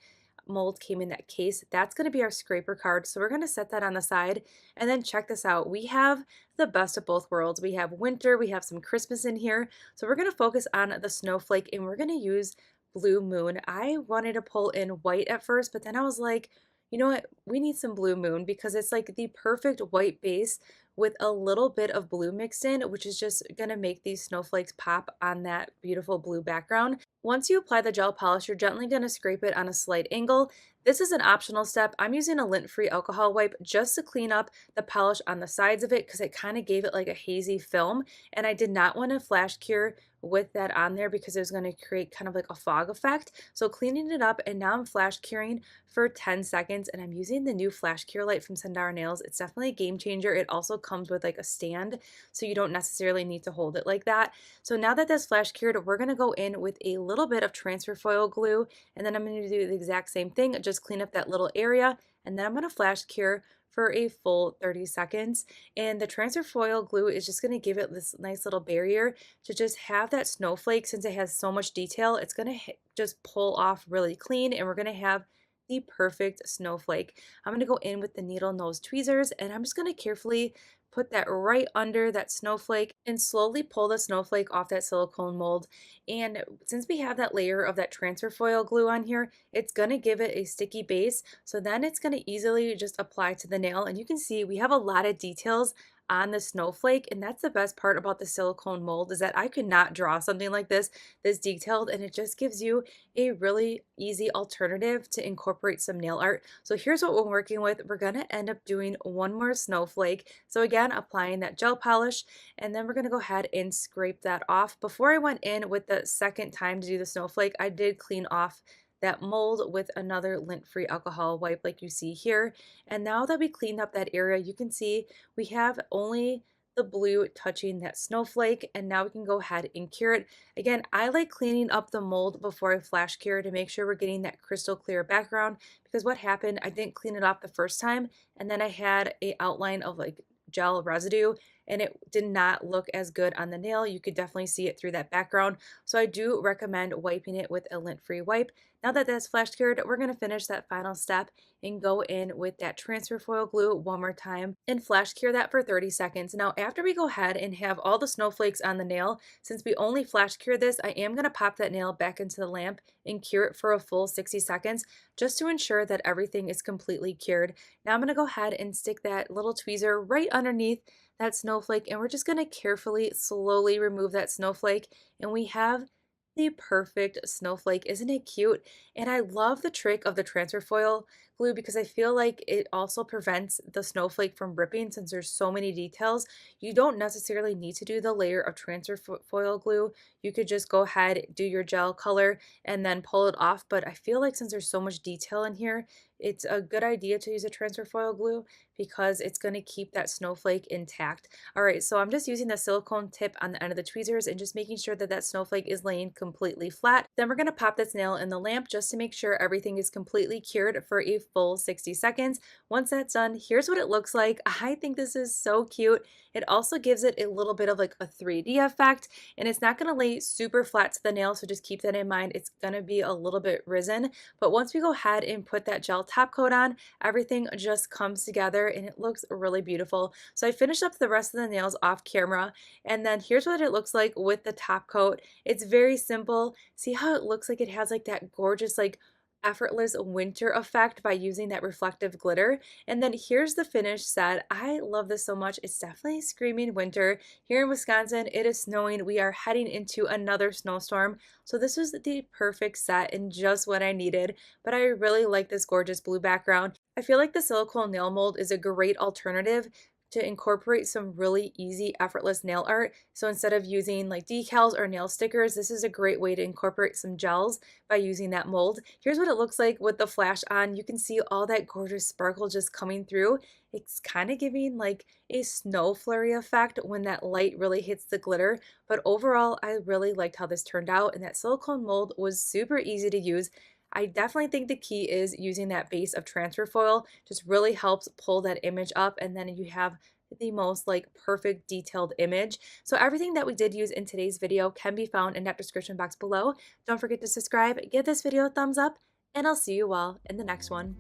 mold came in that case. That's going to be our scraper card, so we're going to set that on the side. And then check this out, we have the best of both worlds. We have winter, we have some Christmas in here, so we're going to focus on the snowflake, and we're going to use Blue Moon. I wanted to pull in white at first, but then I was like, you know what, we need some Blue Moon because it's like the perfect white base with a little bit of blue mixed in, which is just going to make these snowflakes pop on that beautiful blue background. Once you apply the gel polish, you're gently going to scrape it on a slight angle. This is an optional step. I'm using a lint-free alcohol wipe just to clean up the polish on the sides of it because it kind of gave it like a hazy film, and I did not want to flash cure with that on there because it was going to create kind of like a fog effect. So cleaning it up, and now I'm flash curing for 10 seconds, and I'm using the new flash cure light from Sendara Nails. It's definitely a game changer. It also comes with like a stand, so you don't necessarily need to hold it like that. So now that that's flash cured, we're going to go in with a little bit of transfer foil glue, and then I'm going to do the exact same thing, just clean up that little area, and then I'm going to flash cure for a full 30 seconds. And the transfer foil glue is just going to give it this nice little barrier to just have that snowflake. Since it has so much detail, it's going to just pull off really clean, and we're going to have the perfect snowflake. I'm going to go in with the needle nose tweezers, and I'm just going to carefully put that right under that snowflake and slowly pull the snowflake off that silicone mold. And since we have that layer of that transfer foil glue on here, it's going to give it a sticky base. So then it's going to easily just apply to the nail. And you can see we have a lot of details on the snowflake, and that's the best part about the silicone mold, is that I could not draw something like this detailed, and it just gives you a really easy alternative to incorporate some nail art. So here's what we're working with. We're going to end up doing one more snowflake. So again, applying that gel polish, and then we're going to go ahead and scrape that off. Before I went in with the second time to do the snowflake, I did clean off that mold with another lint-free alcohol wipe like you see here. And now that we cleaned up that area, you can see we have only the blue touching that snowflake, and now we can go ahead and cure it. Again, I like cleaning up the mold before I flash cure to make sure we're getting that crystal clear background, because what happened, I didn't clean it off the first time, and then I had a outline of like gel residue, and it did not look as good on the nail. You could definitely see it through that background. So I do recommend wiping it with a lint-free wipe. Now that that's flash cured, we're going to finish that final step and go in with that transfer foil glue one more time and flash cure that for 30 seconds. Now, after we go ahead and have all the snowflakes on the nail, since we only flash cured this, I am going to pop that nail back into the lamp and cure it for a full 60 seconds just to ensure that everything is completely cured. Now I'm going to go ahead and stick that little tweezer right underneath that snowflake, and we're just going to carefully, slowly remove that snowflake, and we have the perfect snowflake. Isn't it cute? And I love the trick of the transfer foil glue because I feel like it also prevents the snowflake from ripping. Since there's so many details, you don't necessarily need to do the layer of transfer foil glue. You could just go ahead, do your gel color, and then pull it off. But I feel like since there's so much detail in here, it's a good idea to use a transfer foil glue because it's going to keep that snowflake intact. All right, so I'm just using the silicone tip on the end of the tweezers and just making sure that that snowflake is laying completely flat. Then we're going to pop this nail in the lamp just to make sure everything is completely cured for a full 60 seconds. Once that's done, here's what it looks like. I think this is so cute. It also gives it a little bit of like a 3D effect, and it's not going to lay super flat to the nail, so just keep that in mind. It's going to be a little bit risen, but once we go ahead and put that gel top coat on, everything just comes together and it looks really beautiful. So I finished up the rest of the nails off camera, and then here's what it looks like with the top coat. It's very simple. See how it looks like it has like that gorgeous like effortless winter effect by using that reflective glitter. And then here's the finished set. I love this so much. It's definitely screaming winter. Here in Wisconsin, it is snowing. We are heading into another snowstorm. So this was the perfect set and just what I needed. But I really like this gorgeous blue background. I feel like the silicone nail mold is a great alternative to incorporate some really easy, effortless nail art. So instead of using like decals or nail stickers, this is a great way to incorporate some gels by using that mold. Here's what it looks like with the flash on. You can see all that gorgeous sparkle just coming through. It's kind of giving like a snow flurry effect when that light really hits the glitter. But overall, I really liked how this turned out, and that silicone mold was super easy to use. I definitely think the key is using that base of transfer foil. Just really helps pull that image up, and then you have the most like perfect detailed image. So everything that we did use in today's video can be found in that description box below. Don't forget to subscribe, give this video a thumbs up, and I'll see you all in the next one.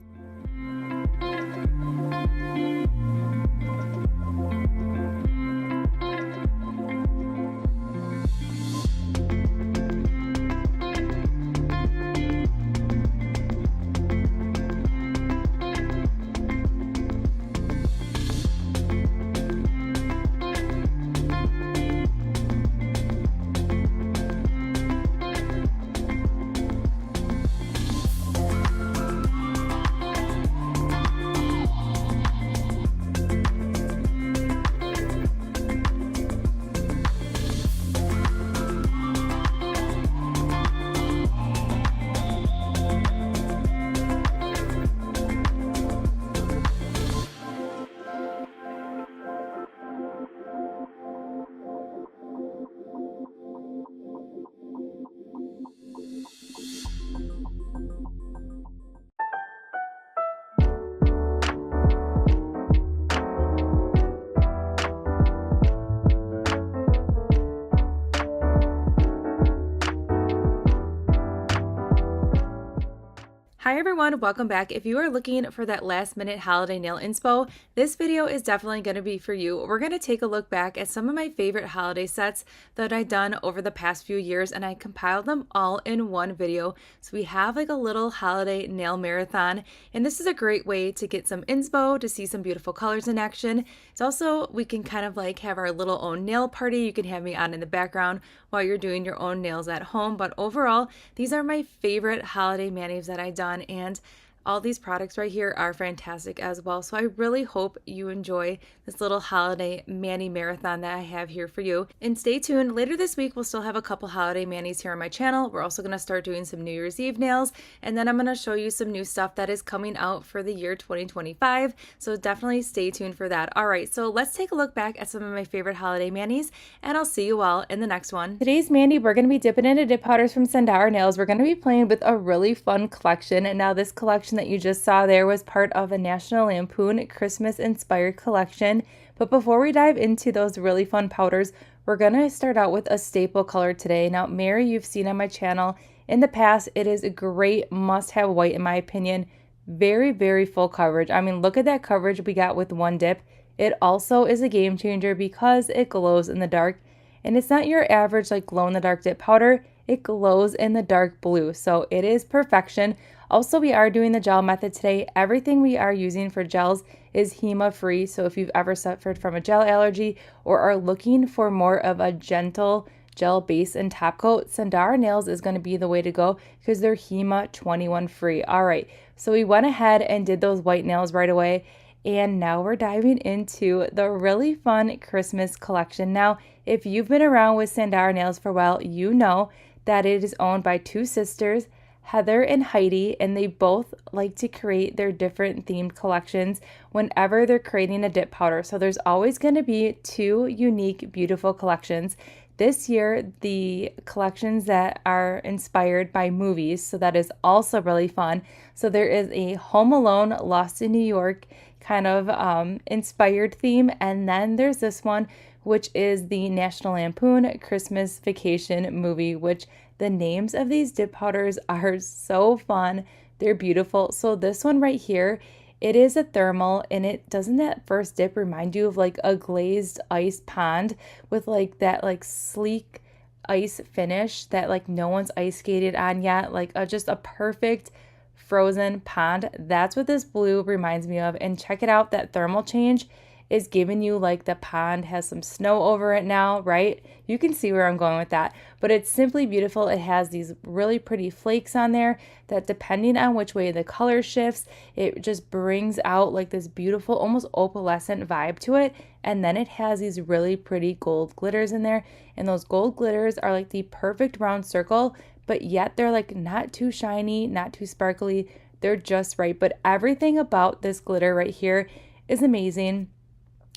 Hi everyone, welcome back. If you are looking for that last minute holiday nail inspo, this video is definitely going to be for you. We're going to take a look back at some of my favorite holiday sets that I've done over the past few years, and I compiled them all in one video. So we have like a little holiday nail marathon, and this is a great way to get some inspo, to see some beautiful colors in action. It's also, we can kind of like have our little own nail party. You can have me on in the background while you're doing your own nails at home. But overall, these are my favorite holiday manis that I've done, and all these products right here are fantastic as well. So I really hope you enjoy this little holiday mani marathon that I have here for you. And stay tuned. Later this week, we'll still have a couple holiday manis here on my channel. We're also going to start doing some New Year's Eve nails. And then I'm going to show you some new stuff that is coming out for the year 2025. So definitely stay tuned for that. All right, so let's take a look back at some of my favorite holiday manis, and I'll see you all in the next one. Today's mani, we're going to be dipping into dip powders from Sandara Nails. We're going to be playing with a really fun collection. And now this collection that you just saw there was part of a National Lampoon Christmas inspired collection. But before we dive into those really fun powders, we're going to start out with a staple color today. Now, Mary, you've seen on my channel in the past, it is a great must-have white in my opinion. Very, very full coverage. I mean, look at that coverage we got with one dip. It also is a game changer because it glows in the dark. And it's not your average like glow in the dark dip powder. It glows in the dark blue. So it is perfection. Also, we are doing the gel method today. Everything we are using for gels is HEMA free. So if you've ever suffered from a gel allergy or are looking for more of a gentle gel base and top coat, Sandara Nails is going to be the way to go because they're HEMA 21 free. All right, so we went ahead and did those white nails right away. And now we're diving into the really fun Christmas collection. Now, if you've been around with Sandara Nails for a while, you know that it is owned by two sisters, Heather and Heidi, and they both like to create their different themed collections whenever they're creating a dip powder. So there's always going to be two unique, beautiful collections. This year, the collections that are inspired by movies, so that is also really fun. So there is a Home Alone, Lost in New York kind of inspired theme, and then there's this one, which is the National Lampoon Christmas Vacation movie, which the names of these dip powders are so fun. They're beautiful. So this one right here, it is a thermal, and it doesn't that first dip remind you of like a glazed ice pond with like that like sleek ice finish that like no one's ice skated on yet, like just a perfect frozen pond. That's what this blue reminds me of. And check it out, that thermal change is giving you like the pond has some snow over it now, right? You can see where I'm going with that, but it's simply beautiful. It has these really pretty flakes on there that depending on which way the color shifts, it just brings out like this beautiful, almost opalescent vibe to it. And then it has these really pretty gold glitters in there. And those gold glitters are like the perfect round circle, but yet they're like not too shiny, not too sparkly. They're just right. But everything about this glitter right here is amazing.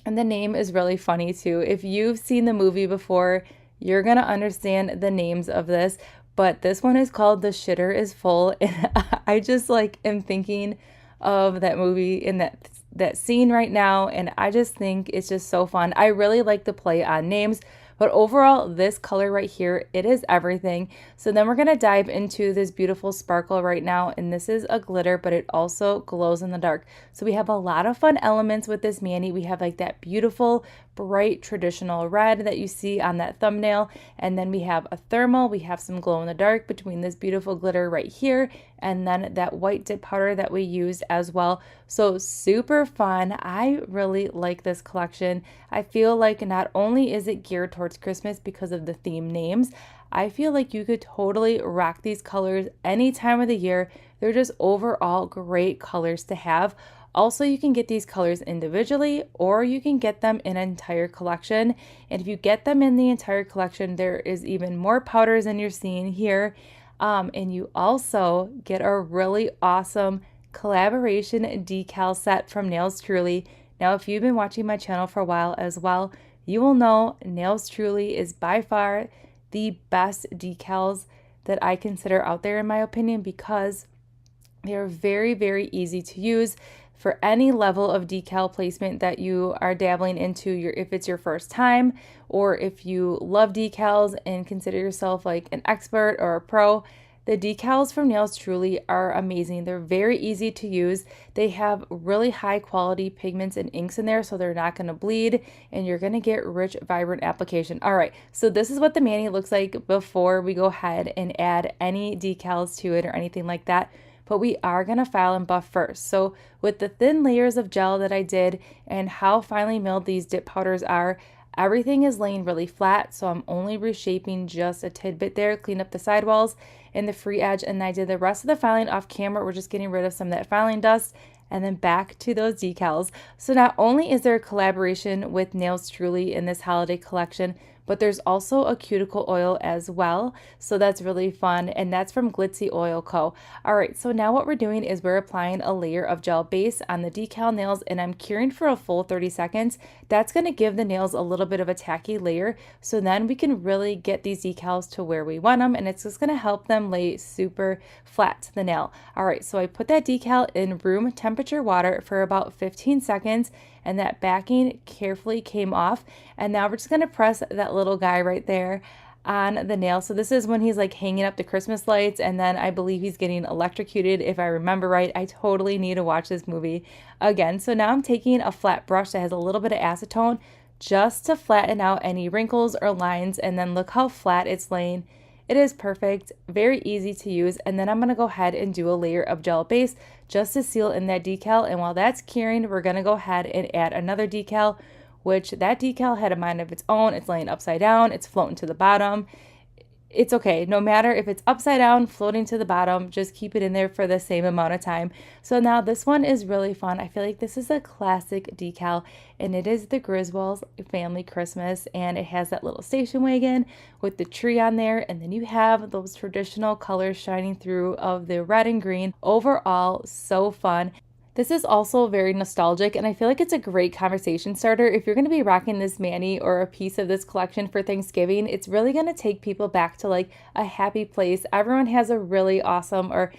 And the name is really funny too. If you've seen the movie before, you're going to understand the names of this. But this one is called The Shitter is Full. And I just like am thinking of that movie in that scene right now. And I just think it's just so fun. I really like the play on names. But overall, this color right here, it is everything. So then we're going to dive into this beautiful sparkle right now. And this is a glitter, but it also glows in the dark. So we have a lot of fun elements with this mani. We have like that beautiful, bright, traditional red that you see on that thumbnail. And then we have a thermal. We have some glow in the dark between this beautiful glitter right here. And then that white dip powder that we used as well. So super fun. I really like this collection. I feel like not only is it geared towards Christmas because of the theme names, I feel like you could totally rock these colors any time of the year. They're just overall great colors to have. Also, you can get these colors individually or you can get them in an entire collection. And if you get them in the entire collection, there is even more powders than you're seeing here. And you also get a really awesome collaboration decal set from Nails Truly. Now, if you've been watching my channel for a while as well, you will know Nails Truly is by far the best decals that I consider out there in my opinion because they're very, very easy to use for any level of decal placement that you are dabbling into. If it's your first time or if you love decals and consider yourself like an expert or a pro, The decals from Nails Truly are amazing. They're very easy to use. They have really high quality pigments and inks in there, so they're not going to bleed, and you're going to get rich, vibrant application. All right, so this is what the Manny looks like before we go ahead and add any decals to it or anything like that. But we are going to file and buff first. So with the thin layers of gel that I did and how finely milled these dip powders are, everything is laying really flat, so I'm only reshaping just a tidbit there, clean up the sidewalls and the free edge, and I did the rest of the filing off camera. We're just getting rid of some of that filing dust, and then back to those decals. So not only is there a collaboration with Nails Truly in this holiday collection, but there's also a cuticle oil as well, so that's really fun, and that's from Glitzy Oil Co. All right, so now what we're doing is we're applying a layer of gel base on the decal nails, and I'm curing for a full 30 seconds. That's going to give the nails a little bit of a tacky layer, so then we can really get these decals to where we want them, and it's just going to help them lay super flat to the nail. All right, so I put that decal in room temperature water for about 15 seconds, and that backing carefully came off. And now we're just going to press that little guy right there on the nail. So this is when he's like hanging up the Christmas lights, and then I believe he's getting electrocuted, if I remember right. I totally need to watch this movie again. So now I'm taking a flat brush that has a little bit of acetone just to flatten out any wrinkles or lines, and then look how flat it's laying. It is perfect, very easy to use, and then I'm going to go ahead and do a layer of gel base just to seal in that decal, and while that's curing, we're going to go ahead and add another decal, which that decal had a mind of its own. It's laying upside down, it's floating to the bottom. It's okay, no matter if it's upside down, floating to the bottom, just keep it in there for the same amount of time. So now this one is really fun. I feel like this is a classic decal, and it is the Griswolds family Christmas, and it has that little station wagon with the tree on there, and then you have those traditional colors shining through of the red and green. Overall, so fun. This is also very nostalgic, and I feel like it's a great conversation starter. If you're going to be rocking this Manny or a piece of this collection for Thanksgiving, it's really going to take people back to like a happy place. Everyone has a really awesome or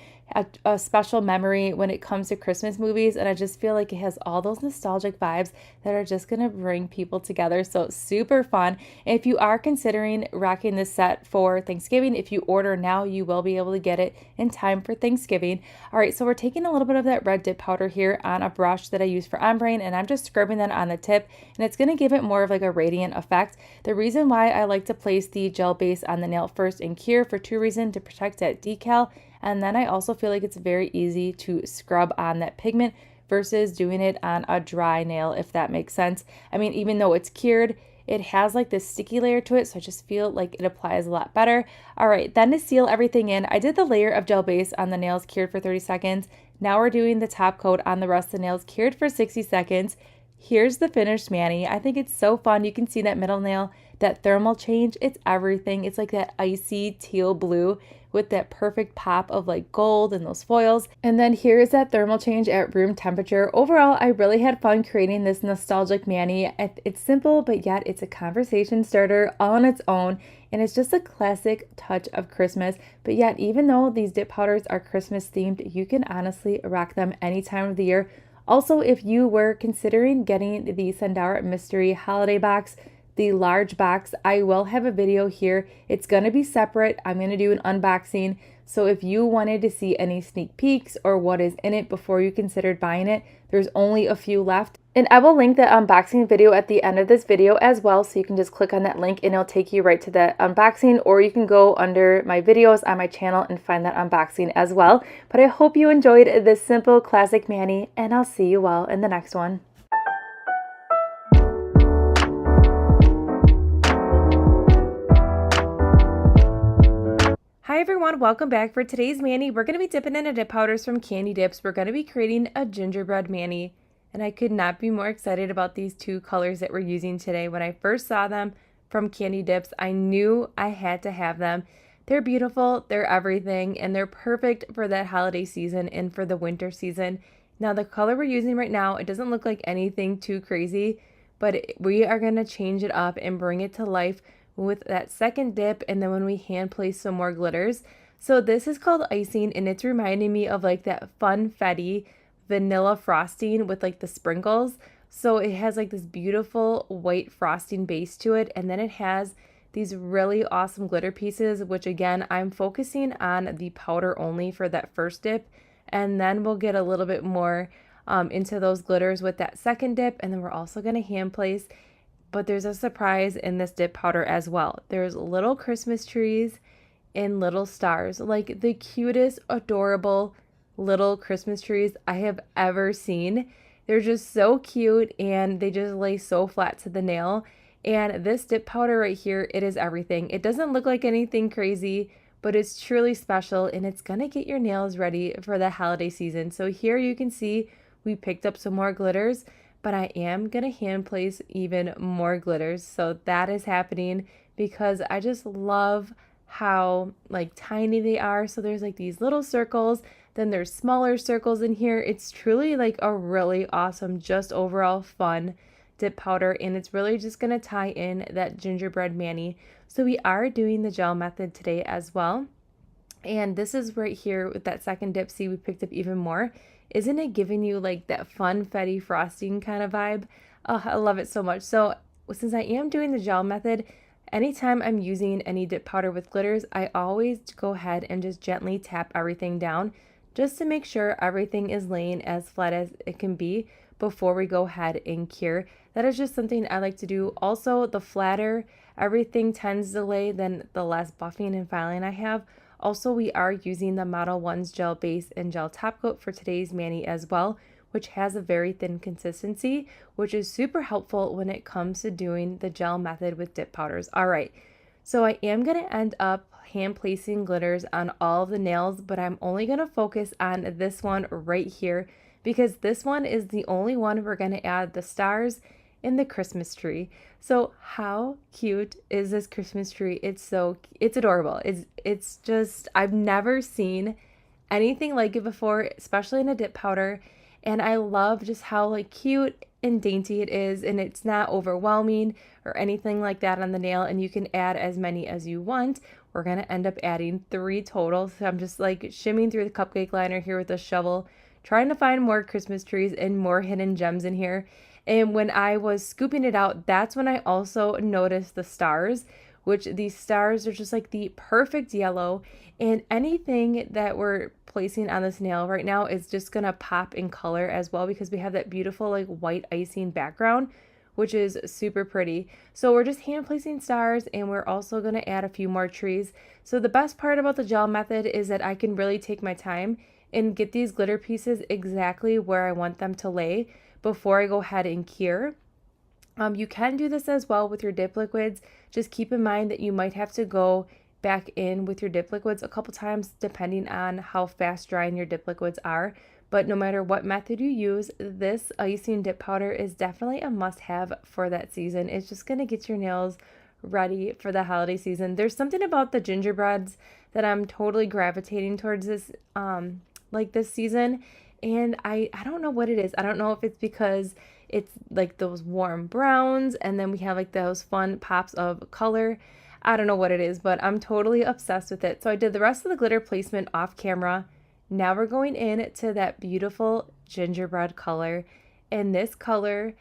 a special memory when it comes to Christmas movies, and I just feel like it has all those nostalgic vibes that are just going to bring people together. So super fun. And if you are considering rocking this set for Thanksgiving, if you order now, you will be able to get it in time for Thanksgiving. All right, so we're taking a little bit of that red dip powder here on a brush that I use for ombre, and I'm just scrubbing that on the tip, and it's going to give it more of like a radiant effect. The reason why I like to place the gel base on the nail first and cure for two reasons: to protect that decal, and then I also feel like it's very easy to scrub on that pigment versus doing it on a dry nail, if that makes sense. I mean, even though it's cured, it has like this sticky layer to it, so I just feel like it applies a lot better. All right, then to seal everything in, I did the layer of gel base on the nails cured for 30 seconds. Now we're doing the top coat on the rest of the nails cured for 60 seconds. Here's the finished Manny. I think it's so fun. You can see that middle nail, that thermal change. It's everything. It's like that icy teal blue with that perfect pop of like gold and those foils. And then here is that thermal change at room temperature. Overall, I really had fun creating this nostalgic Manny. It's simple, but yet it's a conversation starter all on its own. And it's just a classic touch of Christmas. But yet, even though these dip powders are Christmas themed, you can honestly rock them any time of the year. Also, if you were considering getting the Sundower Mystery Holiday Box, the large box, I will have a video here. It's going to be separate. I'm going to do an unboxing. So if you wanted to see any sneak peeks or what is in it before you considered buying it, there's only a few left. And I will link the unboxing video at the end of this video as well, so you can just click on that link and it'll take you right to the unboxing, or you can go under my videos on my channel and find that unboxing as well. But I hope you enjoyed this simple classic Manny, and I'll see you all in the next one. Hi everyone, welcome back. For today's Manny, we're going to be dipping into dip powders from Candy Dips. We're going to be creating a gingerbread Manny, and I could not be more excited about these two colors that we're using today. When I first saw them from Candy Dips, I knew I had to have them. They're beautiful, they're everything, and they're perfect for that holiday season and for the winter season. Now the color we're using right now, it doesn't look like anything too crazy, but we are going to change it up and bring it to life with that second dip, and then when we hand place some more glitters. So this is called icing, and it's reminding me of like that funfetti vanilla frosting with like the sprinkles. So it has like this beautiful white frosting base to it, and then it has these really awesome glitter pieces, which again, I'm focusing on the powder only for that first dip, and then we'll get a little bit more into those glitters with that second dip, and then we're also going to hand place, but there's a surprise in this dip powder as well. There's little Christmas trees and little stars, like the cutest, adorable little Christmas trees I have ever seen. They're just so cute and they just lay so flat to the nail. And this dip powder right here, it is everything. It doesn't look like anything crazy, but it's truly special and it's gonna get your nails ready for the holiday season. So here you can see we picked up some more glitters, but I am gonna hand place even more glitters. So that is happening because I just love how like tiny they are. So there's like these little circles, then there's smaller circles in here. It's truly like a really awesome, just overall fun dip powder, and it's really just going to tie in that gingerbread Manny. So we are doing the gel method today as well, and this is right here with that second dip. See, we picked up even more. Isn't it giving you like that funfetti frosting kind of vibe? Oh, I love it so much. So since I am doing the gel method, anytime I'm using any dip powder with glitters, I always go ahead and just gently tap everything down just to make sure everything is laying as flat as it can be before we go ahead and cure. That is just something I like to do. Also, the flatter everything tends to lay, then the less buffing and filing I have. Also, we are using the Model 1's gel base and gel top coat for today's Manny as well, which has a very thin consistency, which is super helpful when it comes to doing the gel method with dip powders. All right, so I am going to end up hand placing glitters on all of the nails, but I'm only going to focus on this one right here because this one is the only one we're going to add the stars in the Christmas tree. So how cute is this Christmas tree? It's adorable. It's just, I've never seen anything like it before, especially in a dip powder. And I love just how like cute and dainty it is, and it's not overwhelming or anything like that on the nail, and you can add as many as you want. We're going to end up adding 3 total. So I'm just like shimming through the cupcake liner here with a shovel, trying to find more Christmas trees and more hidden gems in here. And when I was scooping it out, that's when I also noticed the stars, which these stars are just like the perfect yellow. And anything that we're placing on this nail right now is just going to pop in color as well because we have that beautiful like white icing background, which is super pretty. So we're just hand placing stars, and we're also going to add a few more trees. So the best part about the gel method is that I can really take my time and get these glitter pieces exactly where I want them to lay before I go ahead and cure. You can do this as well with your dip liquids. Just keep in mind that you might have to go back in with your dip liquids a couple times depending on how fast drying your dip liquids are. But no matter what method you use, this icing dip powder is definitely a must-have for that season. It's just going to get your nails ready for the holiday season. There's something about the gingerbreads that I'm totally gravitating towards this this season. And I don't know what it is. I don't know if it's because it's like those warm browns and then we have like those fun pops of color. I don't know what it is, but I'm totally obsessed with it. So I did the rest of the glitter placement off camera. Now we're going in to that beautiful gingerbread color. And this color,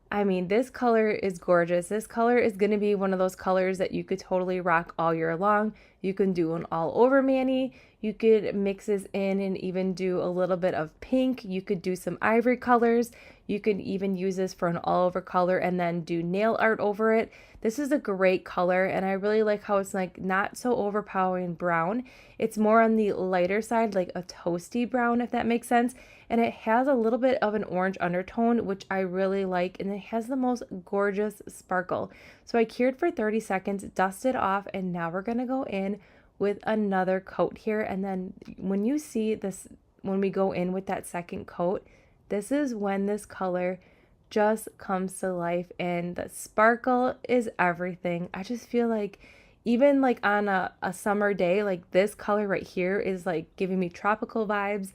I mean, this color is gorgeous. This color is going to be one of those colors that you could totally rock all year long. You can do an all over Manny. You could mix this in and even do a little bit of pink. You could do some ivory colors. You could even use this for an all over color and then do nail art over it. This is a great color, and I really like how it's like not so overpowering brown. It's more on the lighter side, like a toasty brown, if that makes sense. And it has a little bit of an orange undertone, which I really like, and it has the most gorgeous sparkle. So I cured for 30 seconds, dusted off, and now we're going to go in with another coat here. And then when you see this, when we go in with that second coat, this is when this color just comes to life, and the sparkle is everything. I just feel like even like on a summer day, like this color right here is like giving me tropical vibes.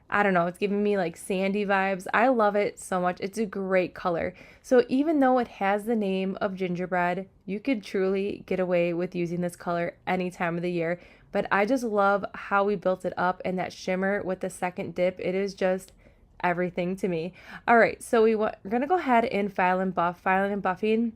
I don't know, it's giving me like sandy vibes. I love it so much. It's a great color. So even though it has the name of gingerbread, you could truly get away with using this color any time of the year. But I just love how we built it up, and that shimmer with the second dip, it is just everything to me. All right, so we're going to go ahead and file and buff. Filing and buffing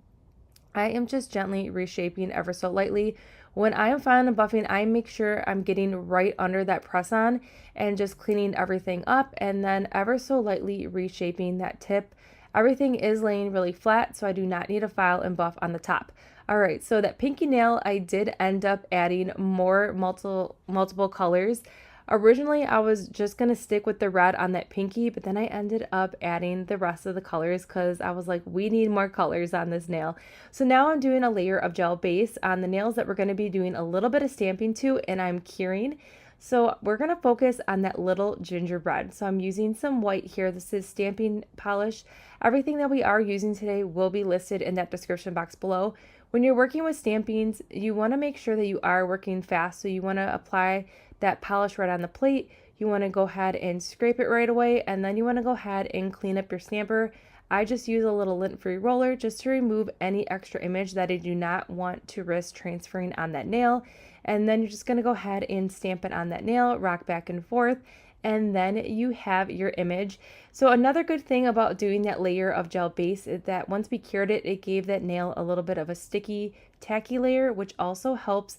I am just gently reshaping ever so lightly. When I am filing and buffing, I make sure I'm getting right under that press on and just cleaning everything up and then ever so lightly reshaping that tip. Everything is laying really flat, so I do not need a file and buff on the top. All right, so that pinky nail, I did end up adding more multiple colors. Originally, I was just going to stick with the red on that pinky, but then I ended up adding the rest of the colors because I was like, we need more colors on this nail. So now I'm doing a layer of gel base on the nails that we're going to be doing a little bit of stamping to, and I'm curing. So we're going to focus on that little gingerbread. So I'm using some white here. This is stamping polish. Everything that we are using today will be listed in that description box below. When you're working with stampings, you want to make sure that you are working fast. So you want to apply that polish right on the plate. You want to go ahead and scrape it right away, and then you want to go ahead and clean up your stamper. I just use a little lint-free roller just to remove any extra image that I do not want to risk transferring on that nail. And then you're just going to go ahead and stamp it on that nail, rock back and forth, and then you have your image. So another good thing about doing that layer of gel base is that once we cured it, it gave that nail a little bit of a sticky, tacky layer, which also helps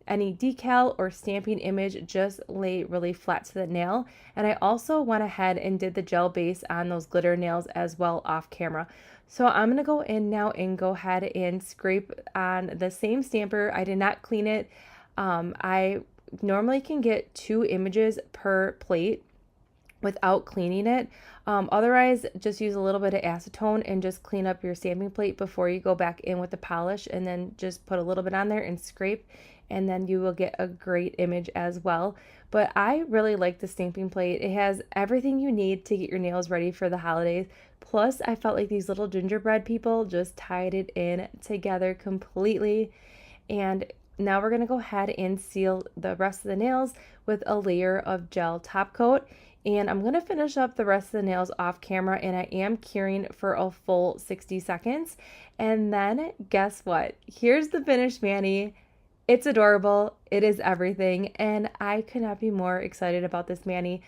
any decal or stamping image just lay really flat to the nail. And I also went ahead and did the gel base on those glitter nails as well off camera. So I'm going to go in now and go ahead and scrape on the same stamper. I did not clean it. I normally can get 2 images per plate without cleaning it. Otherwise, just use a little bit of acetone and just clean up your stamping plate before you go back in with the polish, and then just put a little bit on there and scrape, and then you will get a great image as well. But I really like the stamping plate. It has everything you need to get your nails ready for the holidays. Plus, I felt like these little gingerbread people just tied it in together completely. And now we're going to go ahead and seal the rest of the nails with a layer of gel top coat. And I'm going to finish up the rest of the nails off camera, and I am curing for a full 60 seconds. And then guess what? Here's the finished Manny. It's adorable. It is everything. And I could not be more excited about this Manny.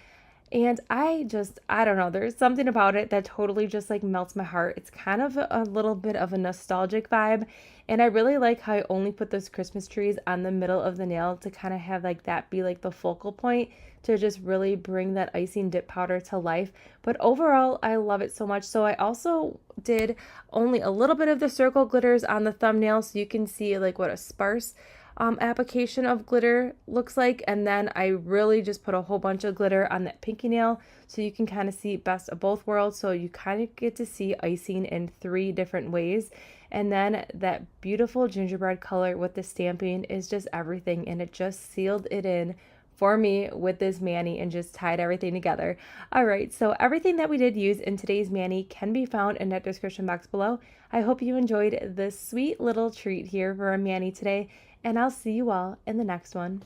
And I don't know, there's something about it that totally just like melts my heart. It's kind of a little bit of a nostalgic vibe. And I really like how I only put those Christmas trees on the middle of the nail to kind of have like that be like the focal point to just really bring that icing dip powder to life. But overall, I love it so much. So I also did only a little bit of the circle glitters on the thumbnail so you can see like what a sparse application of glitter looks like. And then I really just put a whole bunch of glitter on that pinky nail so you can kind of see best of both worlds. So you kind of get to see icing in 3 different ways. And then that beautiful gingerbread color with the stamping is just everything, and it just sealed it in for me with this Manny and just tied everything together. All right, so everything that we did use in today's Manny can be found in that description box below. I hope you enjoyed this sweet little treat here for a Manny today, and I'll see you all in the next one.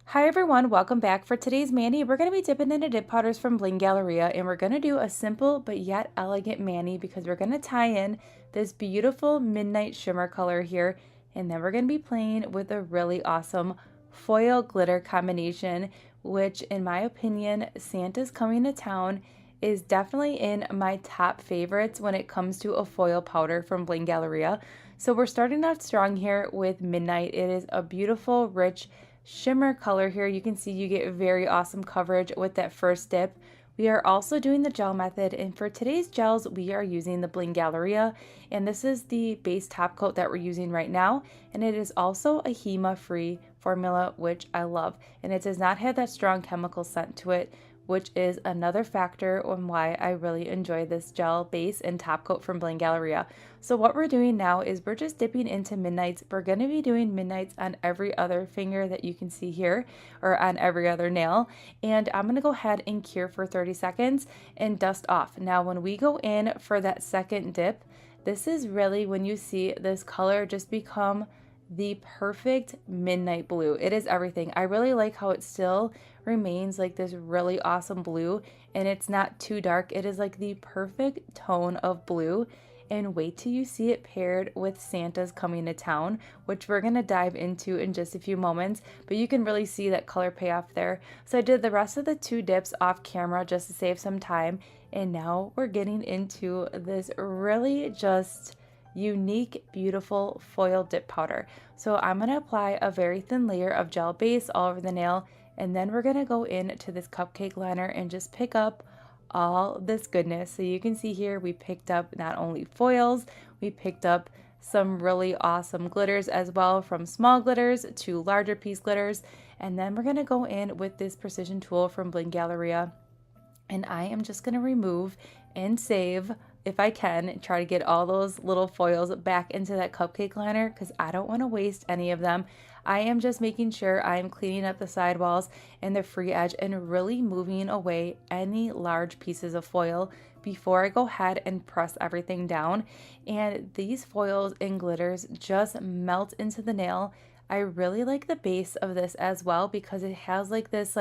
Hi everyone, welcome back. For today's Manny, we're going to be dipping into dip powders from Bling Galleria, and we're going to do a simple but yet elegant Manny because we're going to tie in this beautiful midnight shimmer color here, and then we're going to be playing with a really awesome foil glitter combination, which in my opinion, Santa's Coming to Town is definitely in my top favorites when it comes to a foil powder from Bling Galleria. So we're starting off strong here with Midnight. It is a beautiful, rich shimmer color here. You can see you get very awesome coverage with that first dip. We are also doing the gel method, and for today's gels we are using the Bling Galleria, and this is the base top coat that we're using right now, and it is also a HEMA free formula, which I love, and it does not have that strong chemical scent to it, which is another factor on why I really enjoy this gel base and top coat from Bling Galleria. So what we're doing now is we're just dipping into Midnights. We're going to be doing Midnights on every other finger that you can see here, or on every other nail. And I'm going to go ahead and cure for 30 seconds and dust off. Now when we go in for that second dip, this is really when you see this color just become the perfect midnight blue. It is everything. I really like how it still remains like this really awesome blue, and it's not too dark. It is like the perfect tone of blue, and wait till you see it paired with Santa's Coming to Town, which we're going to dive into in just a few moments, but you can really see that color payoff there. So I did the rest of the 2 dips off camera just to save some time, and now we're getting into this really just unique, beautiful foil dip powder. So I'm going to apply a very thin layer of gel base all over the nail, and then we're going to go into this cupcake liner and just pick up all this goodness. So you can see here we picked up not only foils, we picked up some really awesome glitters as well, from small glitters to larger piece glitters. And then we're going to go in with this precision tool from Bling Galleria, and I am just going to remove and save, if I can, try to get all those little foils back into that cupcake liner because I don't want to waste any of them. I am just making sure I'm cleaning up the sidewalls and the free edge and really moving away any large pieces of foil before I go ahead and press everything down. And these foils and glitters just melt into the nail. I really like the base of this as well because it has like this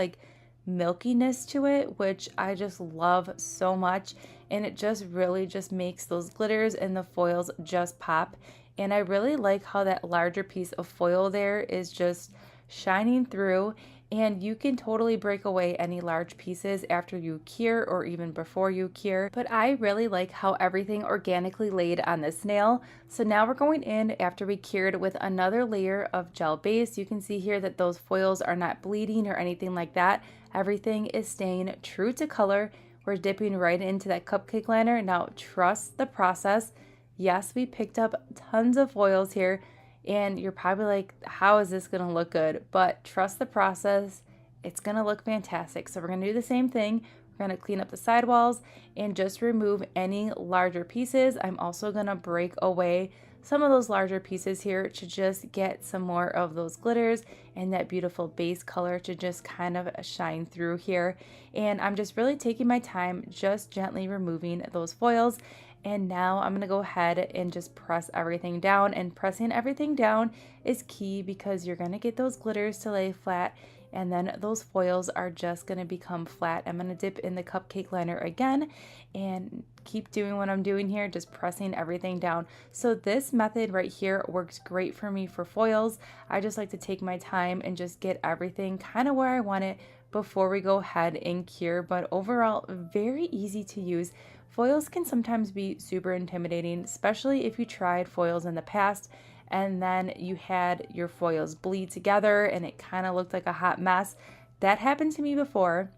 milkiness to it, which I just love so much, and it just really just makes those glitters and the foils just pop. And I really like how that larger piece of foil there is just shining through, and you can totally break away any large pieces after you cure or even before you cure. But I really like how everything organically laid on this nail. So now we're going in after we cured with another layer of gel base. You can see here that those foils are not bleeding or anything like that. Everything is staying true to color. We're dipping right into that cupcake liner. Now trust the process. Yes, we picked up tons of foils here, and you're probably like, how is this going to look good? But trust the process. It's going to look fantastic. So we're going to do the same thing. We're going to clean up the sidewalls and just remove any larger pieces. I'm also going to break away some of those larger pieces here to just get some more of those glitters and that beautiful base color to just kind of shine through here. And I'm just really taking my time, just gently removing those foils. And now I'm going to go ahead and just press everything down, and pressing everything down is key because you're going to get those glitters to lay flat, and then those foils are just going to become flat. I'm going to dip in the cupcake liner again and keep doing what I'm doing here, just pressing everything down. So this method right here works great for me for foils. I just like to take my time and just get everything kind of where I want it before we go ahead and cure, but overall very easy to use. Foils can sometimes be super intimidating, especially if you tried foils in the past and then you had your foils bleed together and it kind of looked like a hot mess. That happened to me before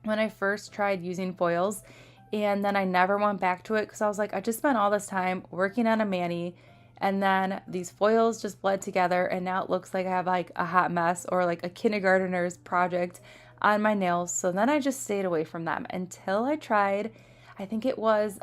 when I first tried using foils, and then I never went back to it because I was like, I just spent all this time working on a Manny, and then these foils just bled together and now it looks like I have like a hot mess or like a kindergartner's project on my nails. So then I just stayed away from them until I tried, I think it was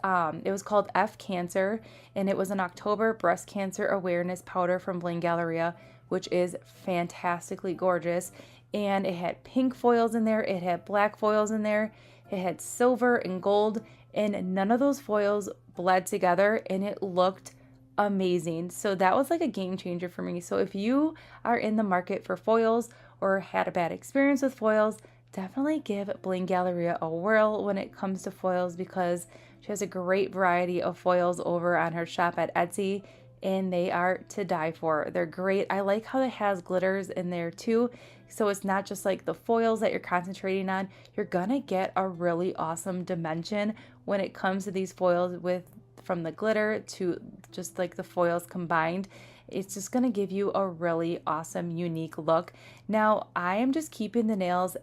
called F Cancer, and it was an October breast cancer awareness powder from Bling Galleria, which is fantastically gorgeous. And it had pink foils in there, it had black foils in there, it had silver and gold, and none of those foils bled together, and it looked amazing. So that was like a game changer for me. So if you are in the market for foils or had a bad experience with foils, definitely give Bling Galleria a whirl when it comes to foils, because she has a great variety of foils over on her shop at Etsy, and they are to die for. They're great. I like how it has glitters in there too, so it's not just like the foils that you're concentrating on. You're gonna get a really awesome dimension when it comes to these foils, with from the glitter to just like the foils combined. It's just going to give you a really awesome, unique look. Now, I am just keeping the nails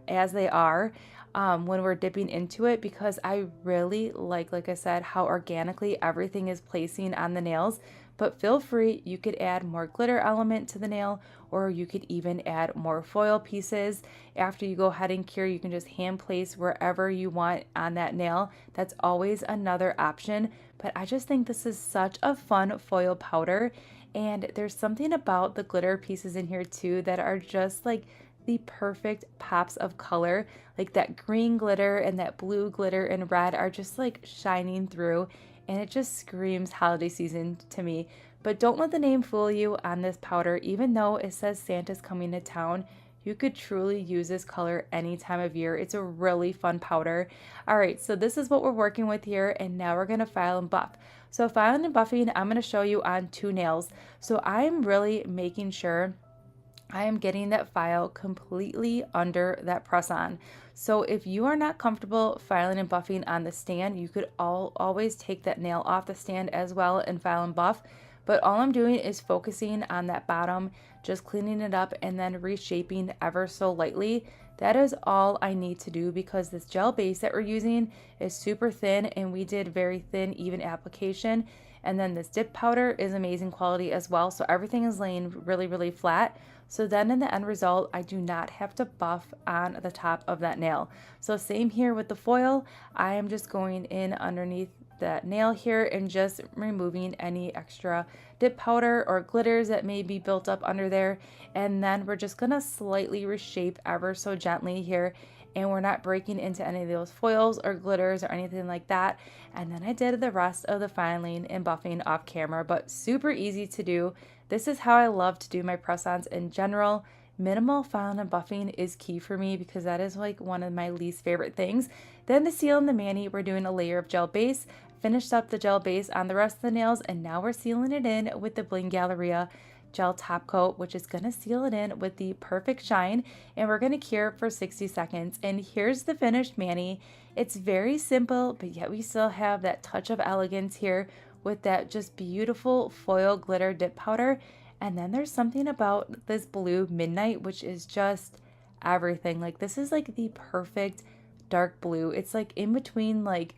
as they are when we're dipping into it, because I really like I said, how organically everything is placing on the nails. But feel free, you could add more glitter element to the nail, or you could even add more foil pieces. After you go ahead and cure, you can just hand place wherever you want on that nail. That's always another option. But I just think this is such a fun foil powder. And there's something about the glitter pieces in here too that are just like the perfect pops of color. Like that green glitter and that blue glitter and red are just like shining through, and it just screams holiday season to me. But don't let the name fool you on this powder. Even though it says Santa's Coming to Town, You could truly use this color any time of year. It's a really fun powder. All right, so this is what we're working with here, and now we're gonna file and buff. So filing and buffing, I'm gonna show you on 2 nails. So I'm really making sure I am getting that file completely under that press on. So if you are not comfortable filing and buffing on the stand, you could always take that nail off the stand as well and file and buff. But all I'm doing is focusing on that bottom, just cleaning it up and then reshaping ever so lightly. That is all I need to do because this gel base that we're using is super thin and we did very thin, even application. And then this dip powder is amazing quality as well. So everything is laying really, really flat. So then in the end result, I do not have to buff on the top of that nail. So same here with the foil. I am just going in underneath that nail here and just removing any extra dip powder or glitters that may be built up under there. And then we're just gonna slightly reshape ever so gently here, and we're not breaking into any of those foils or glitters or anything like that. And then I did the rest of the filing and buffing off camera, but super easy to do. This is how I love to do my press-ons in general. Minimal filing and buffing is key for me because that is like one of my least favorite things. Then the seal and the Manny, we're doing a layer of gel base. Finished up the gel base on the rest of the nails, and now we're sealing it in with the Bling Galleria gel top coat, which is going to seal it in with the perfect shine, and we're going to cure for 60 seconds. And here's the finished Manny. It's very simple, but yet we still have that touch of elegance here with that just beautiful foil glitter dip powder. And then there's something about this blue midnight, which is just everything. Like, this is like the perfect dark blue. It's like in between like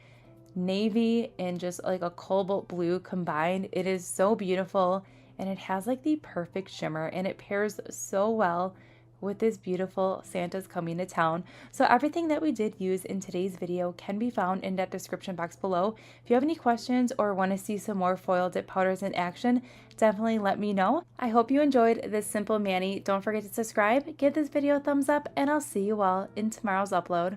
navy and just like a cobalt blue combined. It is so beautiful, and it has like the perfect shimmer, and it pairs so well with this beautiful Santa's Coming to Town. So everything that we did use in today's video can be found in that description box below. If you have any questions or want to see some more foil dip powders in action, definitely let me know. I hope you enjoyed this simple Manny. Don't forget to subscribe, give this video a thumbs up, and I'll see you all in tomorrow's upload.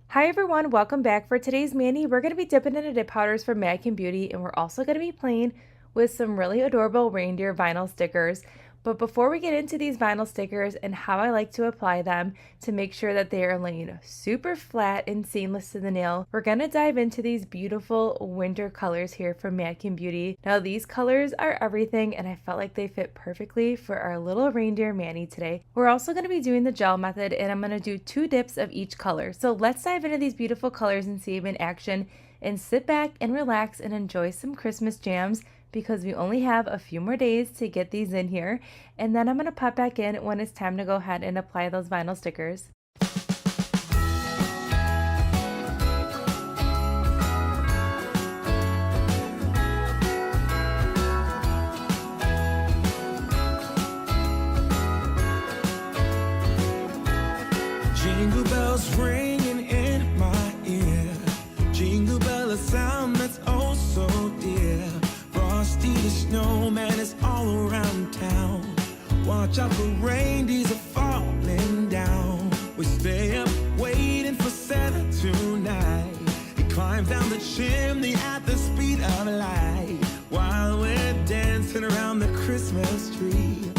Hi everyone, welcome back. For today's Manny, we're going to be dipping into dip powders from Manicure Beauty, and we're also going to be playing with some really adorable reindeer vinyl stickers. But before we get into these vinyl stickers and how I like to apply them to make sure that they are laying super flat and seamless to the nail, we're going to dive into these beautiful winter colors here from Manicure Beauty. Now these colors are everything, and I felt like they fit perfectly for our little reindeer Manny today. We're also going to be doing the gel method, and I'm going to do 2 dips of each color. So let's dive into these beautiful colors and see them in action, and sit back and relax and enjoy some Christmas jams, because we only have a few more days to get these in here. And then I'm going to pop back in when it's time to go ahead and apply those vinyl stickers. Jingle bells ringing in my ear. Jingle bell, a sound that's oh so dear. Frosty the snowman is all around town. Watch out, the reindeers are falling down. We stay up waiting for Santa tonight. He climbs down the chimney at the speed of light, while we're dancing around the Christmas tree,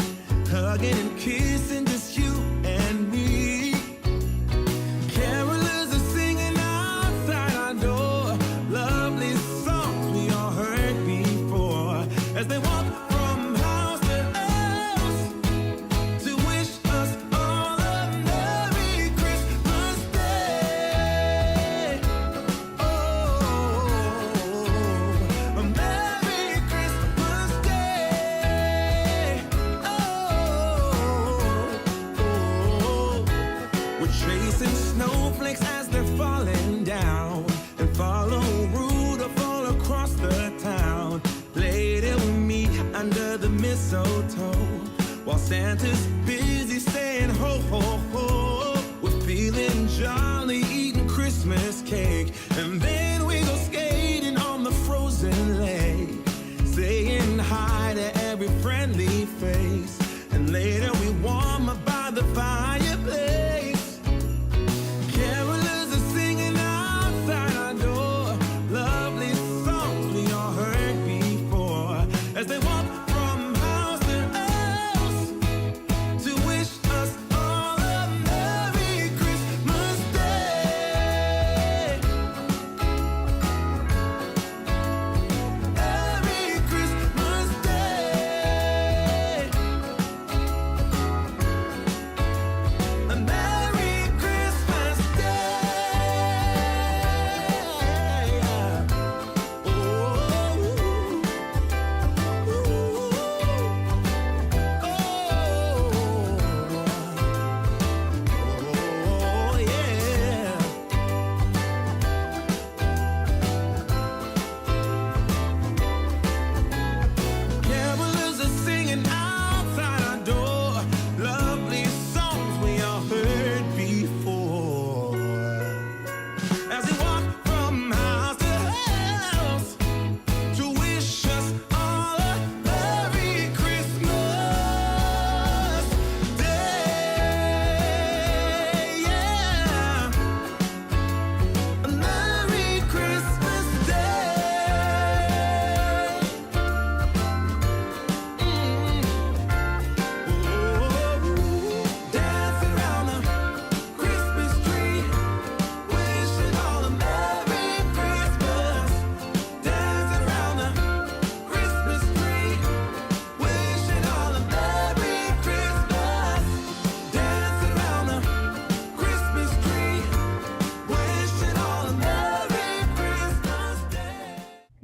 hugging and kissing, just you and me. Carolers are singing outside our door, lovely songs we all heard before, as they walk from house to house to wish us all a Merry Christmas Day. Oh, a Merry Christmas Day. Oh, we're chasing snowflakes as they're falling down, and follow Rudolph all across the town. Later we meet under the mistletoe, while Santa's busy saying ho ho ho. We're feeling jolly, eating Christmas cake, and then we go skating on the frozen lake, saying hi to every friendly face, and later we warm up by the fireplace. Carolers are singing outside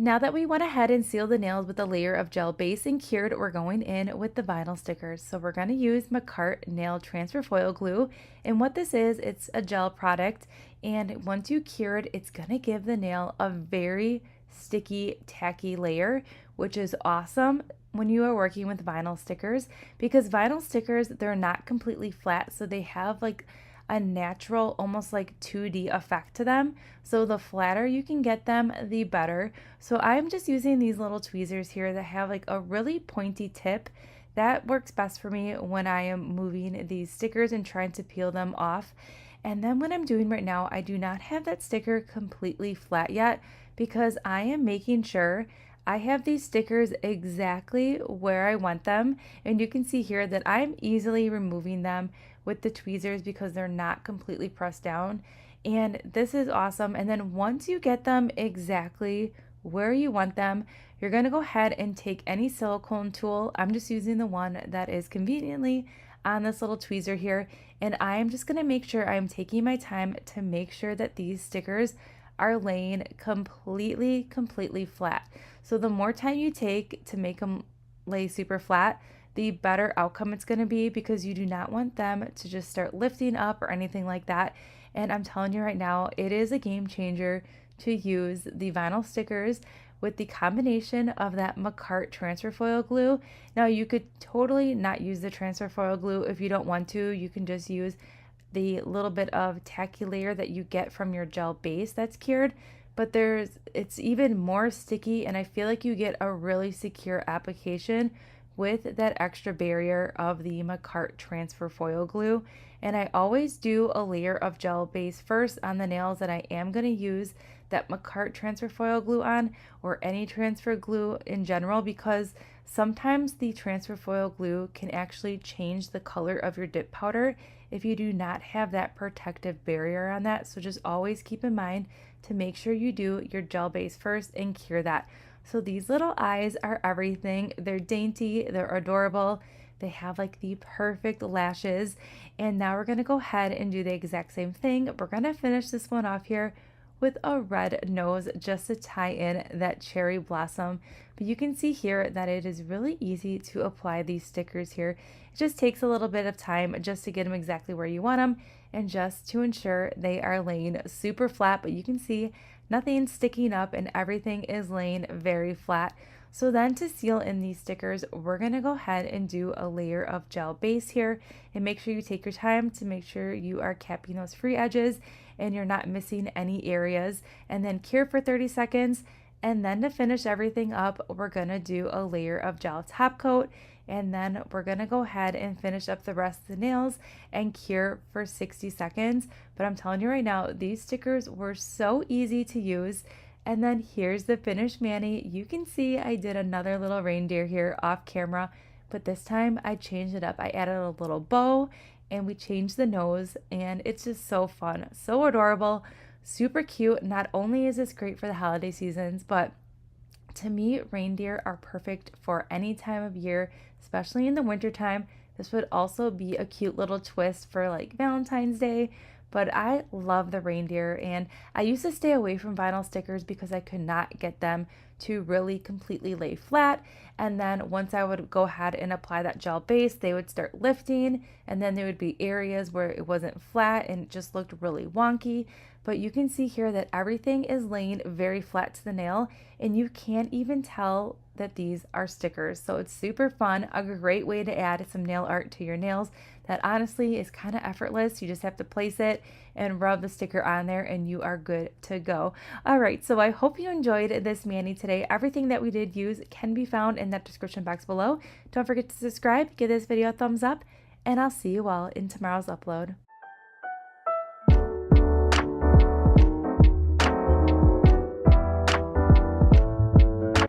Now that we went ahead and sealed the nails with a layer of gel base and cured, we're going in with the vinyl stickers. So we're going to use Manicure nail transfer foil glue. And what this is, it's a gel product. And once you cure it, it's going to give the nail a very sticky, tacky layer, which is awesome when you are working with vinyl stickers, because vinyl stickers, they're not completely flat. So they have like a natural, almost like 2D effect to them. So the flatter you can get them, the better. So I'm just using these little tweezers here that have like a really pointy tip. That works best for me when I am moving these stickers and trying to peel them off. And then what I'm doing right now, I do not have that sticker completely flat yet because I am making sure I have these stickers exactly where I want them. And you can see here that I'm easily removing them with the tweezers because they're not completely pressed down. And this is awesome. And then once you get them exactly where you want them, you're going to go ahead and take any silicone tool. I'm just using the one that is conveniently on this little tweezer here. And I am just going to make sure I'm taking my time to make sure that these stickers are laying completely flat. So the more time you take to make them lay super flat, the better outcome it's going to be, because you do not want them to just start lifting up or anything like that. And I'm telling you right now, it is a game changer to use the vinyl stickers with the combination of that Manicure transfer foil glue. Now you could totally not use the transfer foil glue if you don't want to. You can just use the little bit of tacky layer that you get from your gel base that's cured, but it's even more sticky, and I feel like you get a really secure application with that extra barrier of the Manicure transfer foil glue. And I always do a layer of gel base first on the nails that I am going to use that Manicure transfer foil glue on, or any transfer glue in general, because sometimes the transfer foil glue can actually change the color of your dip powder if you do not have that protective barrier on that. So just always keep in mind to make sure you do your gel base first and cure that. So these little eyes are everything. They're dainty, they're adorable. They have like the perfect lashes. And now we're gonna go ahead and do the exact same thing. We're gonna finish this one off here with a red nose just to tie in that cherry blossom. But you can see here that it is really easy to apply these stickers here. It just takes a little bit of time just to get them exactly where you want them, and just to ensure they are laying super flat. But you can see nothing's sticking up and everything is laying very flat. So then to seal in these stickers, we're gonna go ahead and do a layer of gel base here, and make sure you take your time to make sure you are capping those free edges and you're not missing any areas, and then cure for 30 seconds. And then to finish everything up, we're gonna do a layer of gel top coat, and then we're gonna go ahead and finish up the rest of the nails and cure for 60 seconds. But I'm telling you right now, these stickers were so easy to use. And then here's the finished Manny. You can see I did another little reindeer here off camera, but this time I changed it up. I added a little bow and we changed the nose, and it's just so fun, so adorable, super cute. Not only is this great for the holiday seasons, but to me, reindeer are perfect for any time of year, especially in the wintertime. This would also be a cute little twist for like Valentine's Day. But I love the reindeer, and I used to stay away from vinyl stickers because I could not get them to really completely lay flat. And then once I would go ahead and apply that gel base, they would start lifting, and then there would be areas where it wasn't flat and it just looked really wonky. But you can see here that everything is laying very flat to the nail, and you can't even tell that these are stickers. So it's super fun, a great way to add some nail art to your nails that honestly is kind of effortless. You just have to place it and rub the sticker on there and you are good to go. All right, so I hope you enjoyed this Manny today. Everything that we did use can be found in that description box below. Don't forget to subscribe, give this video a thumbs up, and I'll see you all in tomorrow's upload.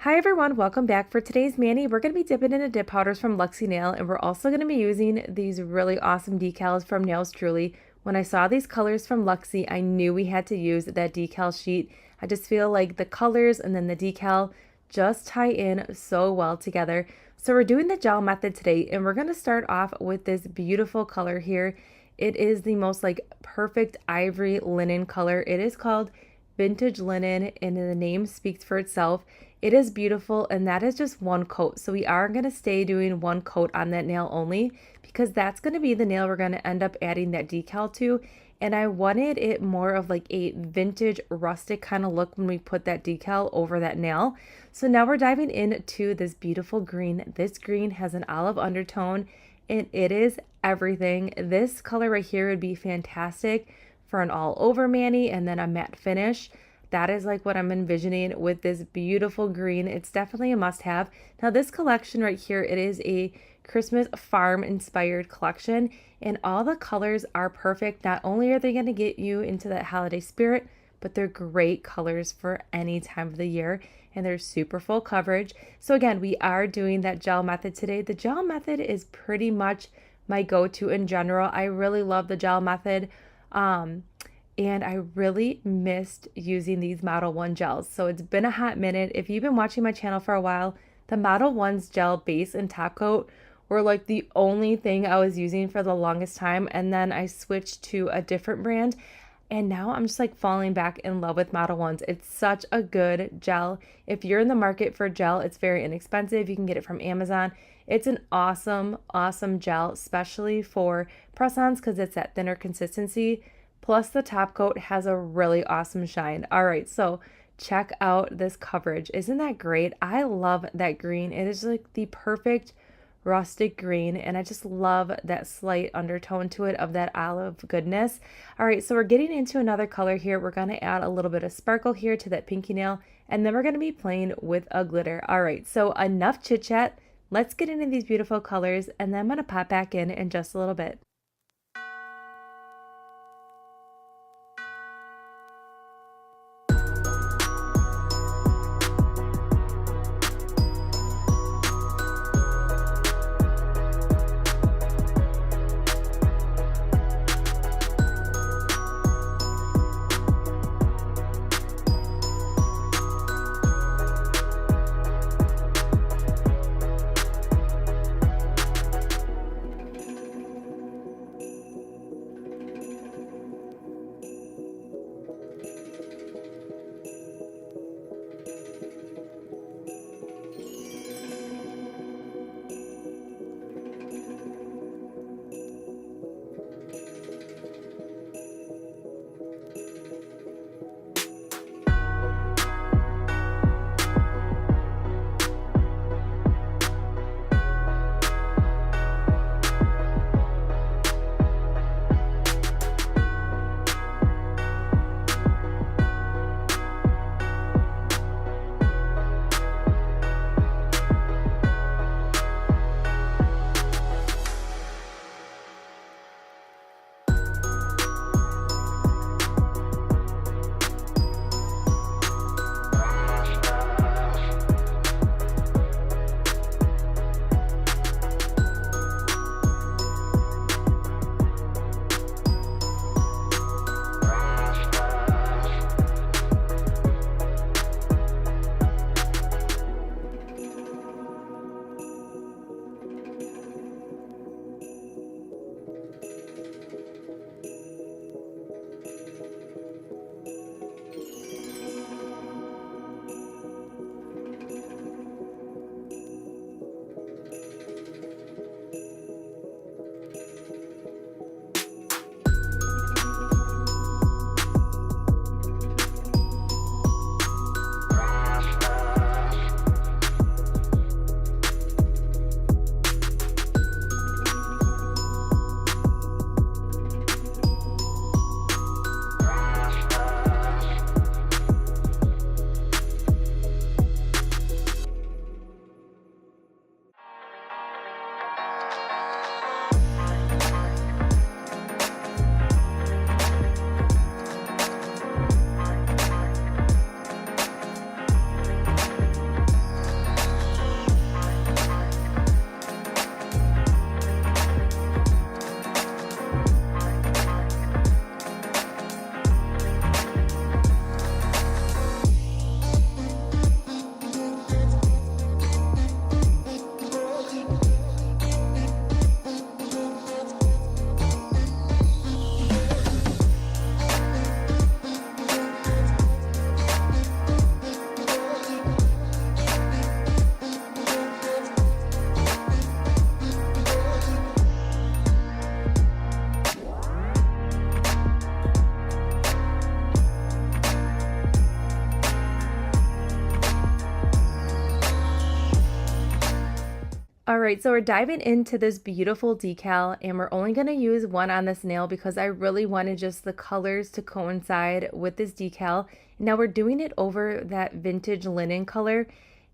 Hi everyone, welcome back. For today's Manny, we're going to be dipping into dip powders from Luxy Nail, and we're also going to be using these really awesome decals from Nails Truly. When I saw these colors from Luxy, I knew we had to use that decal sheet. I just feel like the colors and then the decal just tie in so well together. So we're doing the gel method today, and we're going to start off with this beautiful color here. It is the most like perfect ivory linen color. It is called vintage linen, and the name speaks for itself. It is beautiful, and that is just one coat. So we are going to stay doing one coat on that nail only, because that's going to be the nail we're going to end up adding that decal to. And I wanted it more of like a vintage rustic kind of look when we put that decal over that nail. So now we're diving into this beautiful green. This green has an olive undertone, and it is everything. This color right here would be fantastic for an all over Manny and then a matte finish. That is like what I'm envisioning with this beautiful green. It's definitely a must have. Now this collection right here, it is a Christmas farm inspired collection, and all the colors are perfect. Not only are they going to get you into that holiday spirit, but they're great colors for any time of the year, and they're super full coverage. So again, we are doing that gel method today. The gel method is pretty much my go-to in general. I really love the gel method. And I really missed using these Model 1 gels. So it's been a hot minute. If you've been watching my channel for a while, the Model 1's gel base and top coat were like the only thing I was using for the longest time. And then I switched to a different brand. And now I'm just like falling back in love with Model 1s. It's such a good gel. If you're in the market for gel, it's very inexpensive. You can get it from Amazon. It's an awesome, awesome gel, especially for press-ons because it's that thinner consistency. Plus the top coat has a really awesome shine. All right, so check out this coverage. Isn't that great? I love that green. It is like the perfect rustic green, and I just love that slight undertone to it of that olive goodness. All right, so we're getting into another color here. We're going to add a little bit of sparkle here to that pinky nail, and then we're going to be playing with a glitter. All right, so enough chit chat. Let's get into these beautiful colors, and then I'm going to pop back in just a little bit. All right, so we're diving into this beautiful decal, and we're only going to use one on this nail because I really wanted just the colors to coincide with this decal. Now we're doing it over that vintage linen color,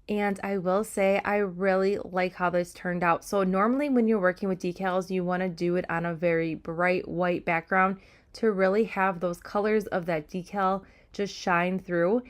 and I will say I really like how this turned out. So normally when you're working with decals, you want to do it on a very bright white background to really have those colors of that decal just shine through.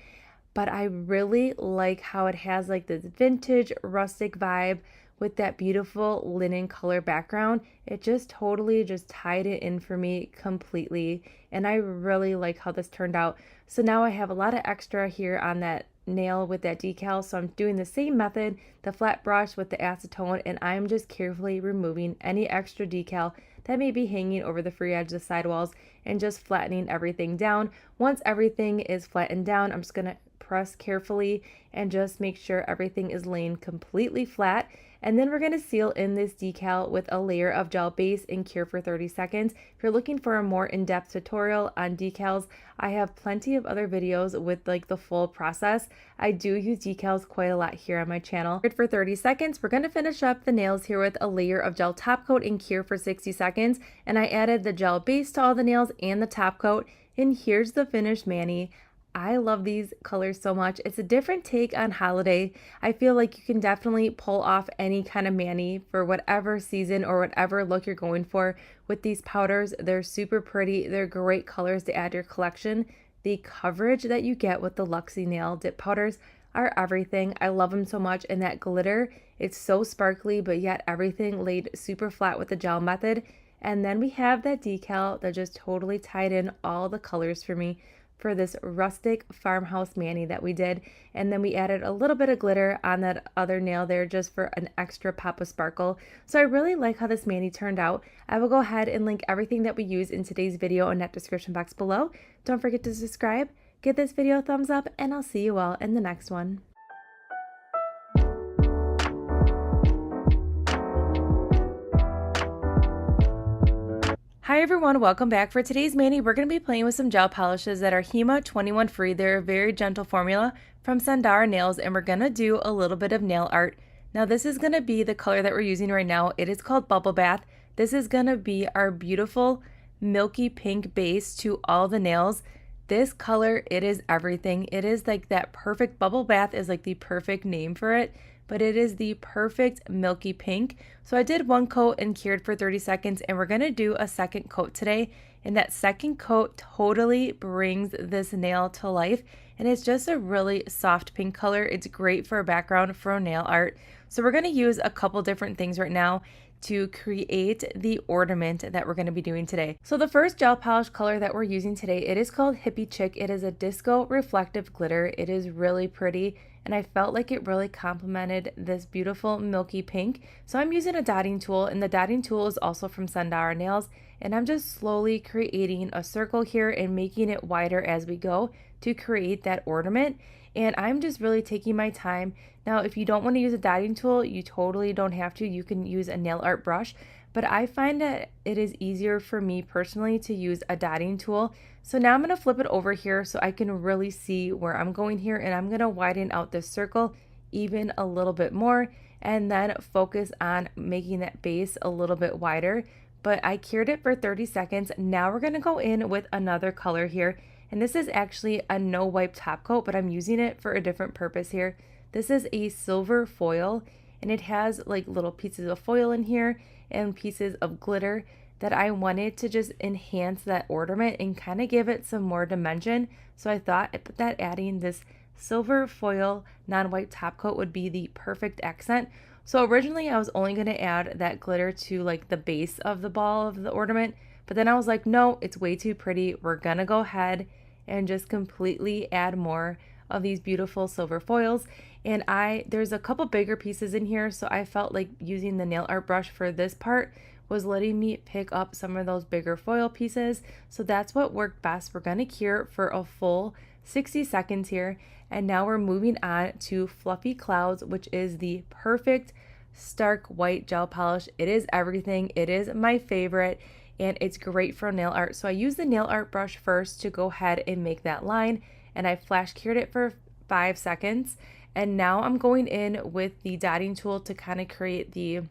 But I really like how it has like this vintage rustic vibe with that beautiful linen color background. It just totally just tied it in for me completely, and I really like how this turned out. So now I have a lot of extra here on that nail with that decal, so I'm doing the same method, the flat brush with the acetone, and I'm just carefully removing any extra decal that may be hanging over the free edge of the sidewalls and just flattening everything down. Once everything is flattened down, I'm just going to press carefully and just make sure everything is laying completely flat. And then we're going to seal in this decal with a layer of gel base and cure for 30 seconds. If you're looking for a more in-depth tutorial on decals, I have plenty of other videos with like the full process. I do use decals quite a lot here on my channel. For 30 seconds, we're going to finish up the nails here with a layer of gel top coat and cure for 60 seconds. And I added the gel base to all the nails and the top coat. And here's the finished Manny. I love these colors so much. It's a different take on holiday. I feel like you can definitely pull off any kind of Manny for whatever season or whatever look you're going for with these powders. They're super pretty. They're great colors to add to your collection. The coverage that you get with the Luxie nail dip powders are everything. I love them so much. And that glitter, it's so sparkly, but yet everything laid super flat with the gel method. And then we have that decal that just totally tied in all the colors for me for this rustic farmhouse Manny that we did. And then we added a little bit of glitter on that other nail there just for an extra pop of sparkle. So I really like how this Manny turned out. I will go ahead and link everything that we use in today's video in that description box below. Don't forget to subscribe, give this video a thumbs up, and I'll see you all in the next one. Hi everyone, welcome back. For today's Manny, we're going to be playing with some gel polishes that are HEMA 21 free. They're a very gentle formula from Sandara Nails, and we're going to do a little bit of nail art. Now this is going to be the color that we're using right now. It is called Bubble Bath. This is going to be our beautiful milky pink base to all the nails. This color, it is everything. It is like that perfect, Bubble Bath is like the perfect name for it, but it is the perfect milky pink. So I did one coat and cured for 30 seconds, and we're going to do a second coat today. And that second coat totally brings this nail to life. And it's just a really soft pink color. It's great for a background for nail art. So we're going to use a couple different things right now to create the ornament that we're going to be doing today. So the first gel polish color that we're using today, it is called Hippie Chick. It is a disco reflective glitter. It is really pretty, and I felt like it really complemented this beautiful milky pink. So I'm using a dotting tool, and the dotting tool is also from Sandara Nails, and I'm just slowly creating a circle here and making it wider as we go to create that ornament. And I'm just really taking my time. Now, if you don't want to use a dotting tool, you totally don't have to. You can use a nail art brush, but I find that it is easier for me personally to use a dotting tool. So now I'm going to flip it over here so I can really see where I'm going here, and I'm going to widen out this circle even a little bit more and then focus on making that base a little bit wider. But I cured it for 30 seconds. Now we're going to go in with another color here. And this is actually a no wipe top coat, but I'm using it for a different purpose here. This is a silver foil, and it has like little pieces of foil in here and pieces of glitter that I wanted to just enhance that ornament and kind of give it some more dimension. So I thought that adding this silver foil non-wipe top coat would be the perfect accent. So originally I was only going to add that glitter to like the base of the ball of the ornament, but then I was like, no, it's way too pretty. We're going to go ahead and just completely add more of these beautiful silver foils. And there's a couple bigger pieces in here, so I felt like using the nail art brush for this part was letting me pick up some of those bigger foil pieces. So that's what worked best. We're going to cure for a full 60 seconds here. And now we're moving on to Fluffy Clouds, which is the perfect stark white gel polish. It is everything. It is my favorite, and it's great for nail art. So I use the nail art brush first to go ahead and make that line, and I flash cured it for 5 seconds. And now I'm going in with the dotting tool to kind of create the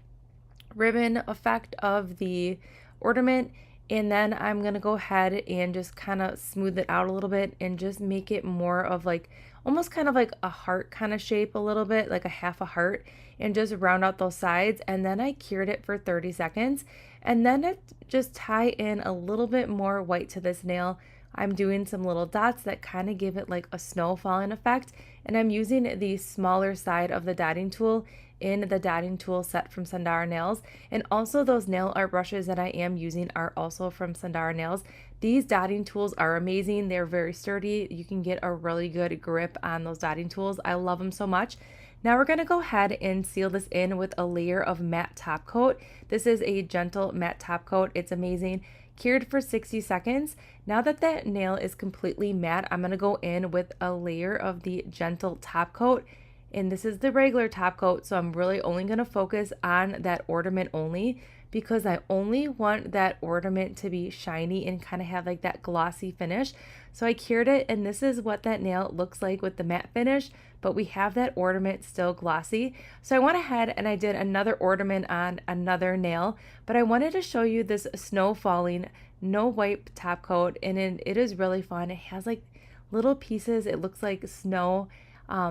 ribbon effect of the ornament. And then I'm going to go ahead and just kind of smooth it out a little bit and just make it more of like almost kind of like a heart kind of shape, a little bit like a half a heart, and just round out those sides. And then I cured it for 30 seconds. And then I just tie in a little bit more white to this nail. I'm doing some little dots that kind of give it like a snow falling effect. And I'm using the smaller side of the dotting tool in the dotting tool set from Sandara Nails. And also those nail art brushes that I am using are also from Sandara Nails. These dotting tools are amazing. They're very sturdy. You can get a really good grip on those dotting tools. I love them so much. Now we're going to go ahead and seal this in with a layer of matte top coat. This is a gentle matte top coat. It's amazing. Cured for 60 seconds. Now that that nail is completely matte, I'm going to go in with a layer of the gentle top coat. And this is the regular top coat, so I'm really only going to focus on that ornament only, because I only want that ornament to be shiny and kind of have like that glossy finish. So I cured it, and this is what that nail looks like with the matte finish, but we have that ornament still glossy. So I went ahead and I did another ornament on another nail, but I wanted to show you this snow falling no wipe top coat, and it is really fun. It has like little pieces, it looks like snow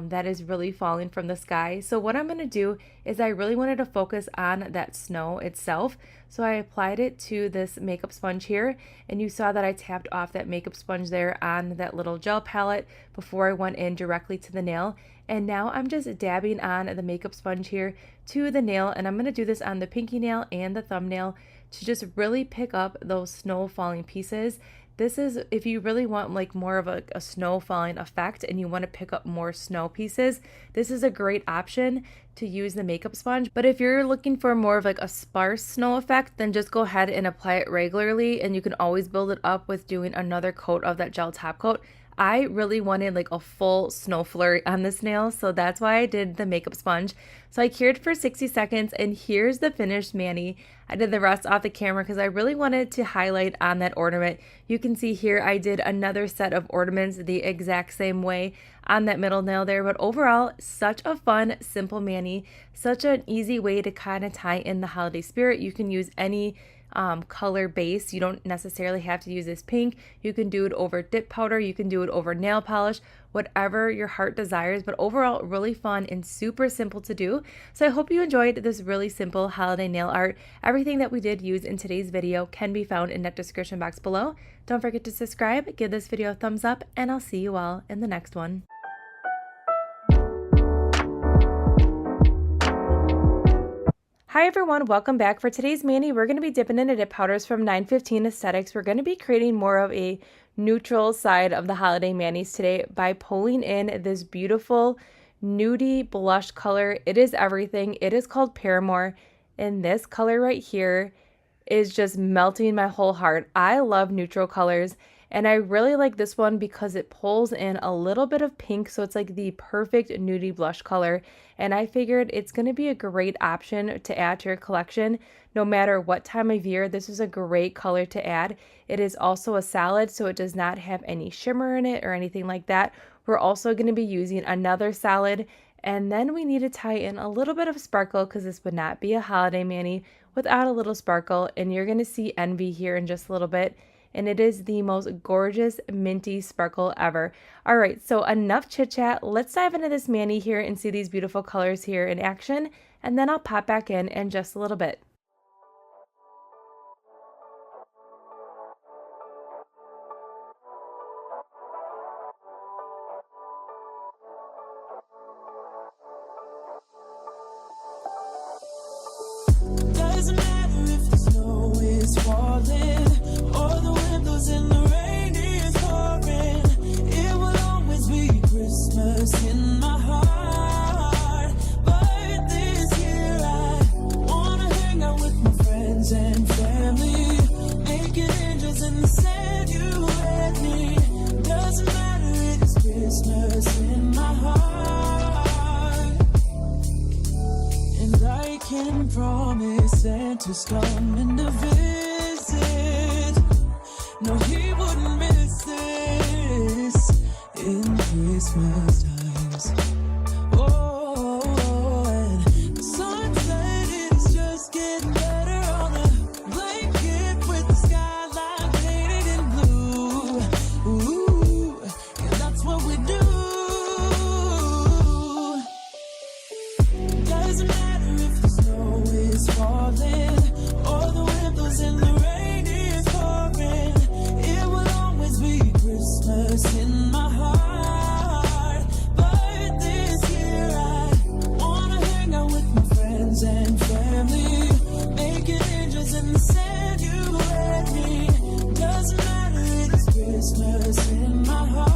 that is really falling from the sky. So what I'm going to do is I really wanted to focus on that snow itself. So I applied it to this makeup sponge here, and you saw that I tapped off that makeup sponge there on that little gel palette before I went in directly to the nail. And now I'm just dabbing on the makeup sponge here to the nail, and I'm going to do this on the pinky nail and the thumbnail to just really pick up those snow falling pieces. This is if you really want like more of a snow falling effect and you want to pick up more snow pieces, this is a great option to use the makeup sponge. But if you're looking for more of like a sparse snow effect, then just go ahead and apply it regularly, and you can always build it up with doing another coat of that gel top coat. I really wanted like a full snow flurry on this nail, so that's why I did the makeup sponge. So I cured for 60 seconds, and here's the finished Manny. I did the rest off the camera because I really wanted to highlight on that ornament. You can see here I did another set of ornaments the exact same way on that middle nail there, but overall, such a fun, simple Manny. Such an easy way to kind of tie in the holiday spirit. You can use any color base. You don't necessarily have to use this pink. You can do it over dip powder, you can do it over nail polish, whatever your heart desires. But overall, really fun and super simple to do. So I hope you enjoyed this really simple holiday nail art. Everything that we did use in today's video can be found in that description box below. Don't forget to subscribe, give this video a thumbs up, and I'll see you all in the next one. Hi everyone, welcome back. For today's Manny, we're going to be dipping into dip powders from 915 Aesthetics. We're going to be creating more of a neutral side of the holiday Manny's today by pulling in this beautiful nudie blush color. It is everything. It is called Paramore, and this color right here is just melting my whole heart. I love neutral colors, and I really like this one because it pulls in a little bit of pink, so it's like the perfect nudie blush color. And I figured it's going to be a great option to add to your collection no matter what time of year. This is a great color to add. It is also a solid, so it does not have any shimmer in it or anything like that. We're also going to be using another solid, and then we need to tie in a little bit of sparkle because this would not be a holiday Manny without a little sparkle. And you're going to see Envy here in just a little bit. And it is the most gorgeous minty sparkle ever. All right, so enough chit chat. Let's dive into this Manny here and see these beautiful colors here in action, and then I'll pop back in just a little bit. Doesn't matter if the snow is falling or the windows in the rain is pouring. It will always be Christmas in my heart. But this year I wanna hang out with my friends and family, making angels in the sand, you and me. Doesn't matter, it's Christmas in my heart. And I can promise Santa's coming to visit. No, he wouldn't miss this in Christmas times. Oh, Doesn't matter if the snow is falling or the wind blows and the rain is pouring. It will always be Christmas in my heart. But this year I wanna hang out with my friends and family, making angels in the sand. You let me. Doesn't matter, it's Christmas in my heart.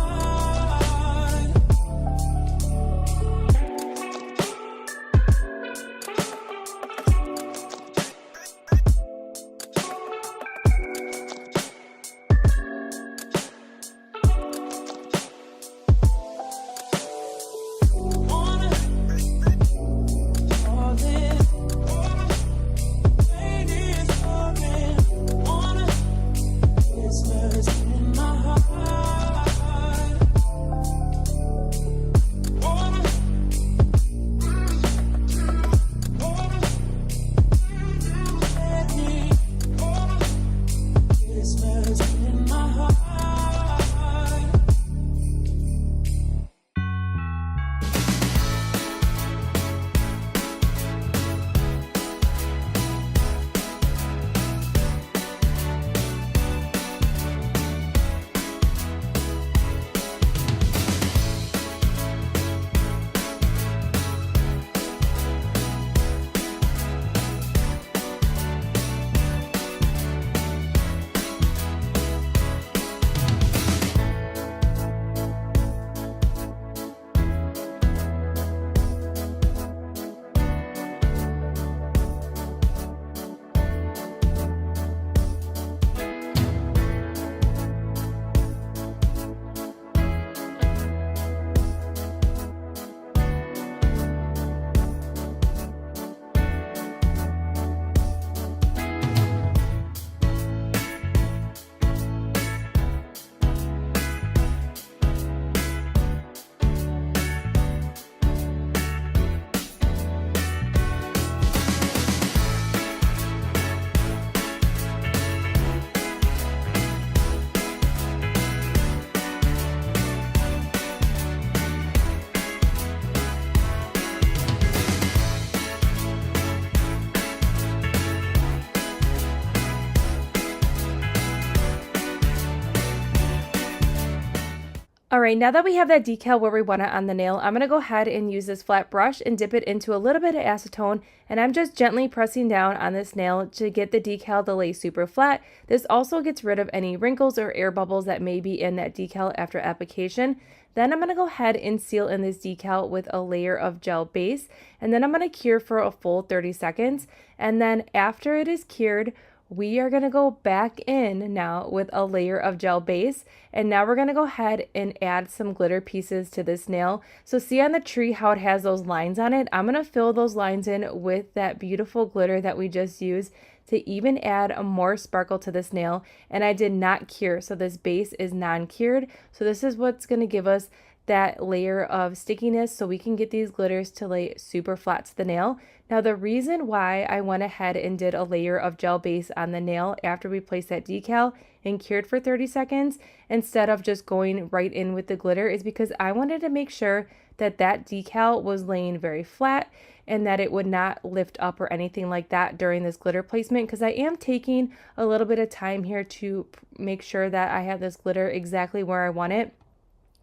All right, now that we have that decal where we want it on the nail, I'm going to go ahead and use this flat brush and dip it into a little bit of acetone, and I'm just gently pressing down on this nail to get the decal to lay super flat. This also gets rid of any wrinkles or air bubbles that may be in that decal after application. Then I'm going to go ahead and seal in this decal with a layer of gel base, and then I'm going to cure for a full 30 seconds. And then after it is cured, we are going to go back in now with a layer of gel base, and now we're going to go ahead and add some glitter pieces to this nail. So see on the tree how it has those lines on it? I'm going to fill those lines in with that beautiful glitter that we just used to even add more sparkle to this nail. And I did not cure, so this base is non-cured. So this is what's going to give us that layer of stickiness so we can get these glitters to lay super flat to the nail. Now the reason why I went ahead and did a layer of gel base on the nail after we placed that decal and cured for 30 seconds instead of just going right in with the glitter is because I wanted to make sure that that decal was laying very flat and that it would not lift up or anything like that during this glitter placement, because I am taking a little bit of time here to make sure that I have this glitter exactly where I want it.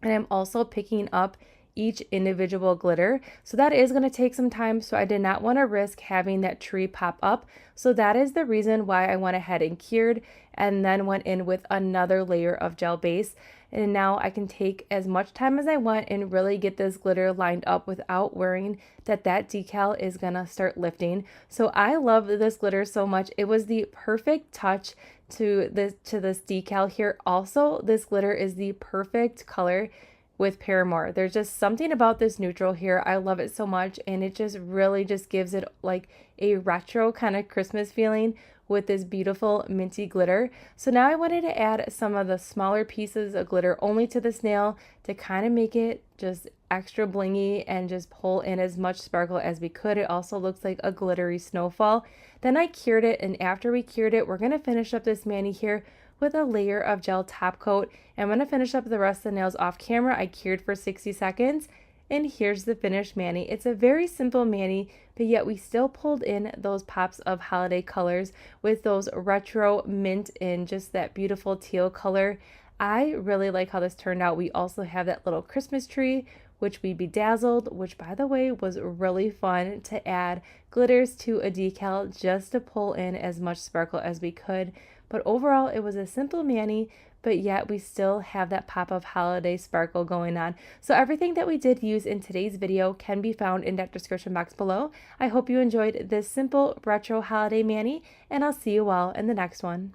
And I'm also picking up each individual glitter. So that is going to take some time. So I did not want to risk having that tree pop up. So that is the reason why I went ahead and cured and then went in with another layer of gel base. And now I can take as much time as I want and really get this glitter lined up without worrying that that decal is going to start lifting. So I love this glitter so much. It was the perfect touch to this decal here. Also, this glitter is the perfect color with Paramore. There's just something about this neutral here. I love it so much, and it just really just gives it like a retro kind of Christmas feeling with this beautiful minty glitter. So now I wanted to add some of the smaller pieces of glitter only to this nail to kind of make it just extra blingy and just pull in as much sparkle as we could. It also looks like a glittery snowfall. Then I cured it, and after we cured it, we're going to finish up this Manny here with a layer of gel top coat. And I'm going to finish up the rest of the nails off camera. I cured for 60 seconds. And here's the finished Manny. It's a very simple Manny, but yet we still pulled in those pops of holiday colors with those retro mint and just that beautiful teal color. I really like how this turned out. We also have that little Christmas tree, which we bedazzled, which by the way was really fun to add glitters to a decal just to pull in as much sparkle as we could. But overall, it was a simple Manny, but yet we still have that pop of holiday sparkle going on. So everything that we did use in today's video can be found in that description box below. I hope you enjoyed this simple retro holiday Manny, and I'll see you all in the next one.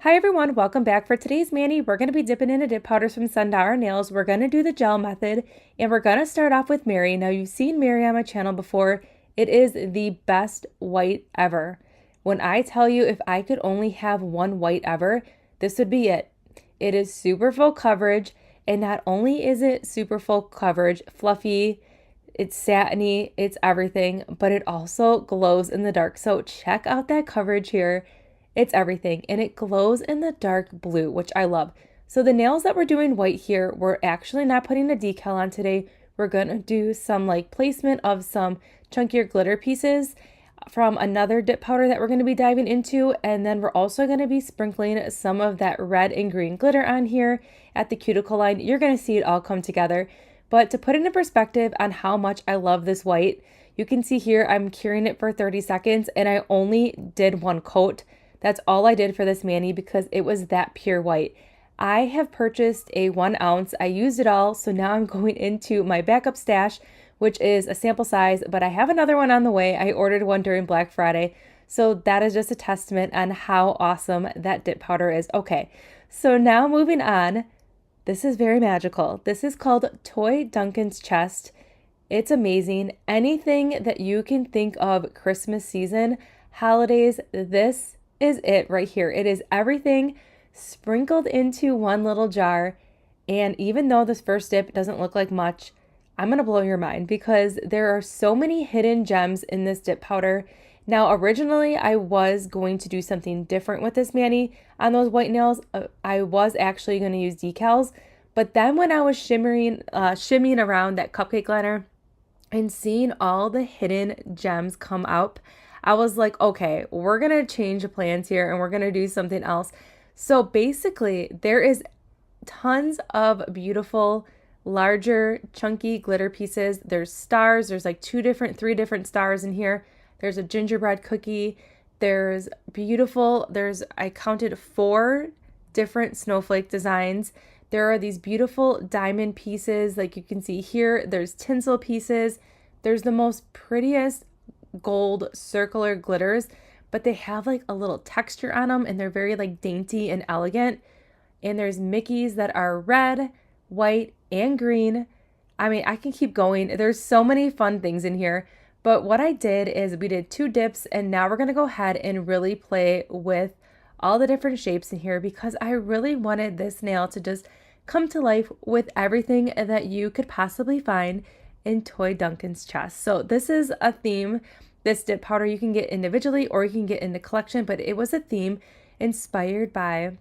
Hi everyone, welcome back. For today's Manny, we're going to be dipping into dip powders from Sundower Nails. We're going to do the gel method, and we're going to start off with Mary. Now, you've seen Mary on my channel before. It is the best white ever. When I tell you if I could only have one white ever, this would be it. It is super full coverage, and not only is it super full coverage, fluffy, it's satiny, it's everything, but it also glows in the dark. So check out that coverage here. It's everything, and it glows in the dark blue, which I love. So the nails that we're doing white here, we're actually not putting a decal on today. We're going to do some like placement of some chunkier glitter pieces from another dip powder that we're going to be diving into, and then we're also going to be sprinkling some of that red and green glitter on here at the cuticle line. You're going to see it all come together. But to put it in perspective on how much I love this white, you can see here I'm curing it for 30 seconds, and I only did one coat. That's all I did for this Manny because it was that pure white. I have purchased a 1 ounce. I used it all, so now I'm going into my backup stash, which is a sample size, but I have another one on the way. I ordered one during Black Friday, so that is just a testament on how awesome that dip powder is. Okay, so now moving on. This is very magical. This is called Toy Duncan's Chest. It's amazing. Anything that you can think of Christmas season, holidays, this is it right here. It is everything sprinkled into one little jar. And even though this first dip doesn't look like much, I'm going to blow your mind because there are so many hidden gems in this dip powder. Now, originally, I was going to do something different with this Manny on those white nails. I was actually going to use decals. But then when I was shimmying around that cupcake liner and seeing all the hidden gems come up, I was like, okay, we're going to change the plans here and we're going to do something else. So basically, there is tons of beautiful, larger, chunky glitter pieces. There's stars. There's like 3 different stars in here. There's a gingerbread cookie. There's I counted 4 different snowflake designs. There are these beautiful diamond pieces like you can see here. There's tinsel pieces. There's the most prettiest gold circular glitters, but they have like a little texture on them and they're very like dainty and elegant. And there's Mickeys that are red, white, and green. I mean, I can keep going. There's so many fun things in here. But what I did is we did 2 dips, and now we're going to go ahead and really play with all the different shapes in here because I really wanted this nail to just come to life with everything that you could possibly find in Toy Duncan's Chest. So this is a theme. This dip powder you can get individually or you can get in the collection, but it was a theme inspired by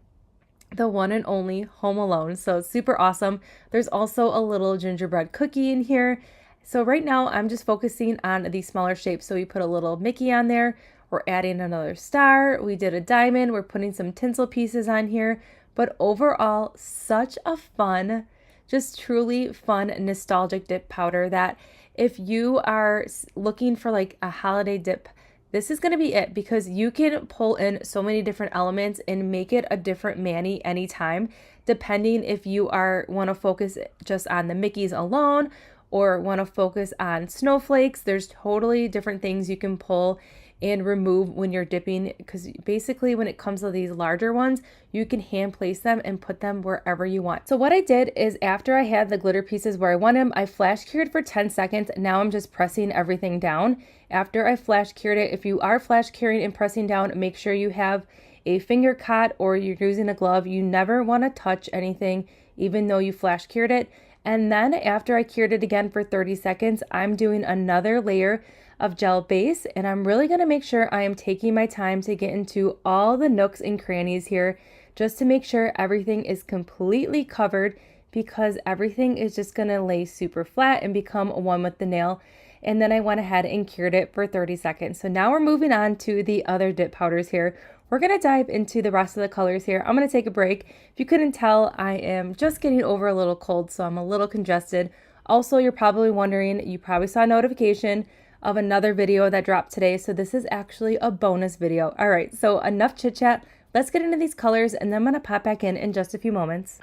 the one and only Home Alone. So it's super awesome. There's also a little gingerbread cookie in here. So right now I'm just focusing on these smaller shapes. So we put a little Mickey on there. We're adding another star. We did a diamond. We're putting some tinsel pieces on here. But overall, such a fun, just truly fun, nostalgic dip powder that if you are looking for like a holiday dip, this is going to be it because you can pull in so many different elements and make it a different Manny anytime, depending if you want to focus just on the Mickeys alone or want to focus on snowflakes. There's totally different things you can pull and remove when you're dipping, because basically when it comes to these larger ones, you can hand place them and put them wherever you want. So what I did is after I had the glitter pieces where I want them, I flash cured for 10 seconds. Now I'm just pressing everything down. After I flash cured it, if you are flash curing and pressing down, make sure you have a finger cot or you're using a glove. You never want to touch anything even though you flash cured it. And then after I cured it again for 30 seconds, I'm doing another layer of gel base, and I'm really going to make sure I am taking my time to get into all the nooks and crannies here just to make sure everything is completely covered, because everything is just going to lay super flat and become one with the nail. And then I went ahead and cured it for 30 seconds. So now we're moving on to the other dip powders here. We're going to dive into the rest of the colors here. I'm going to take a break. If you couldn't tell, I am just getting over a little cold, so I'm a little congested. Also, you're probably wondering, you probably saw a notification of another video that dropped today. So this is actually a bonus video. All right, so enough chit chat. Let's get into these colors, and then I'm going to pop back in just a few moments.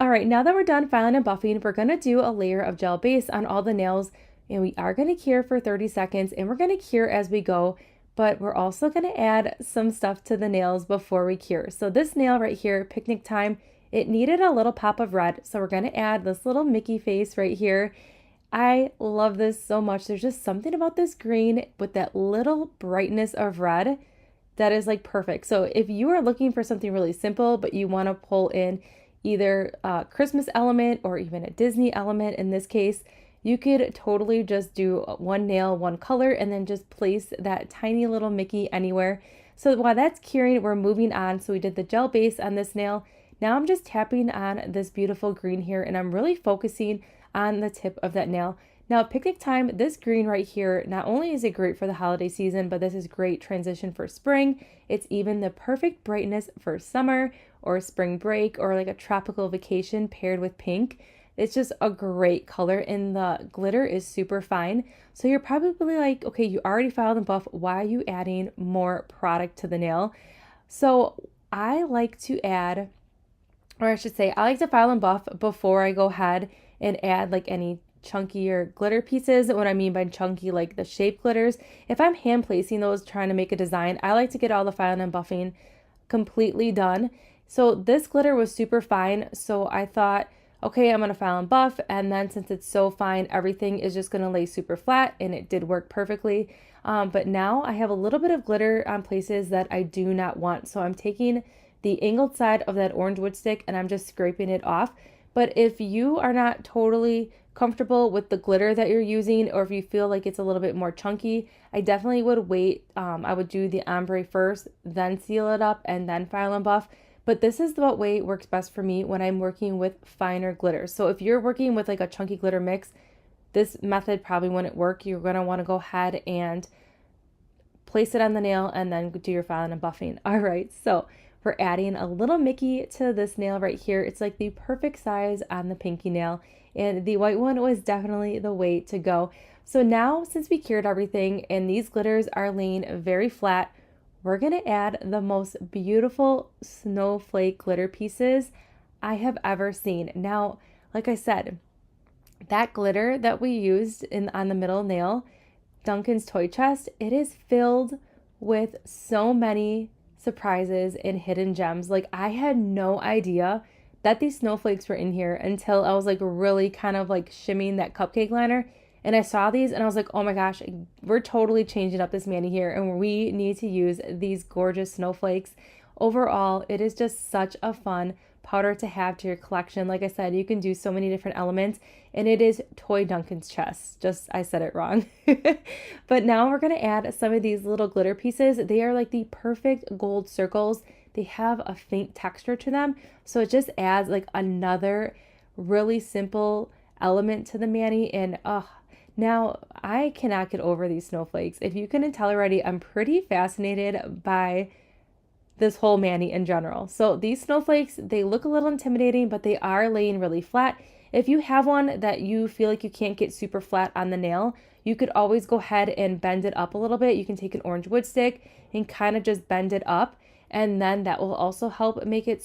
All right, now that we're done filing and buffing, we're going to do a layer of gel base on all the nails, and we are going to cure for 30 seconds, and we're going to cure as we go, but we're also going to add some stuff to the nails before we cure. So this nail right here, Picnic Time, it needed a little pop of red, so we're going to add this little Mickey face right here. I love this so much. There's just something about this green with that little brightness of red that is like perfect. So if you are looking for something really simple, but you want to pull in either a Christmas element or even a Disney element in this case, you could totally just do one nail, one color, and then just place that tiny little Mickey anywhere. So while that's curing, we're moving on. So we did the gel base on this nail. Now I'm just tapping on this beautiful green here, and I'm really focusing on the tip of that nail. Now, Picnic Time, this green right here, not only is it great for the holiday season, but this is great transition for spring. It's even the perfect brightness for summer or spring break or like a tropical vacation paired with pink. It's just a great color, and the glitter is super fine. So you're probably like, okay, you already filed and buff. Why are you adding more product to the nail? So I like to add, or I should say, I like to file and buff before I go ahead and add like any chunkier glitter pieces. What I mean by chunky, like the shape glitters. If I'm hand placing those, trying to make a design, I like to get all the filing and buffing completely done. So this glitter was super fine. So I thought, okay, I'm gonna file and buff, and then since it's so fine, everything is just gonna lay super flat, and it did work perfectly. But now I have a little bit of glitter on places that I do not want. So I'm taking the angled side of that orange wood stick and I'm just scraping it off. But if you are not totally comfortable with the glitter that you're using, or if you feel like it's a little bit more chunky, I definitely would wait. I would do the ombre first, then seal it up, and then file and buff. But this is the way it works best for me when I'm working with finer glitter. So if you're working with like a chunky glitter mix, this method probably wouldn't work. You're going to want to go ahead and place it on the nail, and then do your filing and buffing. All right, so we're adding a little Mickey to this nail right here. It's like the perfect size on the pinky nail, and the white one was definitely the way to go. So now, since we cured everything and these glitters are laying very flat, we're gonna add the most beautiful snowflake glitter pieces I have ever seen. Now, like I said, that glitter that we used on the middle nail, Duncan's toy chest, it is filled with so many surprises and hidden gems. Like, I had no idea that these snowflakes were in here until I was like really kind of like shimmying that cupcake liner, and I saw these and I was like, oh my gosh, we're totally changing up this Manny here, and we need to use these gorgeous snowflakes. Overall, it is just such a fun powder to have to your collection. Like I said, you can do so many different elements, and it is Toy Duncan's chest. Just, I said it wrong. But now we're going to add some of these little glitter pieces. They are like the perfect gold circles. They have a faint texture to them, so it just adds like another really simple element to the Manny. And now I cannot get over these snowflakes. If you couldn't tell already, I'm pretty fascinated by this whole Manny in general. So these snowflakes, they look a little intimidating, but they are laying really flat. If you have one that you feel like you can't get super flat on the nail, you could always go ahead and bend it up a little bit. You can take an orange wood stick and kind of just bend it up, and then that will also help make it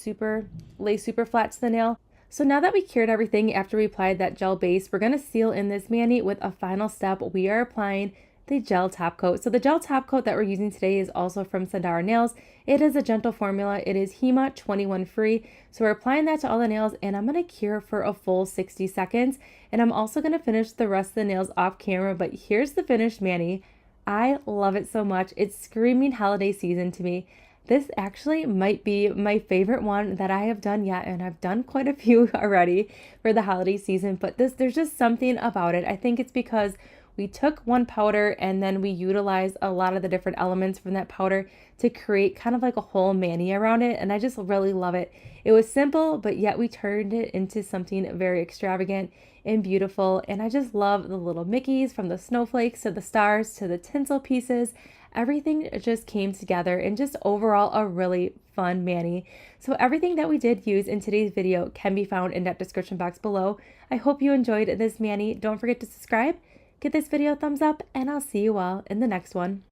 lay super flat to the nail. So now that we cured everything after we applied that gel base, we're going to seal in this Manny with a final step. We are applying the gel top coat. So the gel top coat that we're using today is also from Sandara Nails. It is a gentle formula. It is HEMA 21 free. So we're applying that to all the nails, and I'm going to cure for a full 60 seconds. And I'm also going to finish the rest of the nails off camera, but here's the finished Manny. I love it so much. It's screaming holiday season to me. This actually might be my favorite one that I have done yet, and I've done quite a few already for the holiday season, but there's just something about it. I think it's because we took one powder and then we utilized a lot of the different elements from that powder to create kind of like a whole Manny around it, and I just really love it. It was simple, but yet we turned it into something very extravagant and beautiful, and I just love the little Mickeys, from the snowflakes to the stars to the tinsel pieces. Everything just came together, and just overall a really fun Manny. So everything that we did use in today's video can be found in that description box below. I hope you enjoyed this Manny. Don't forget to subscribe, give this video a thumbs up, and I'll see you all in the next one.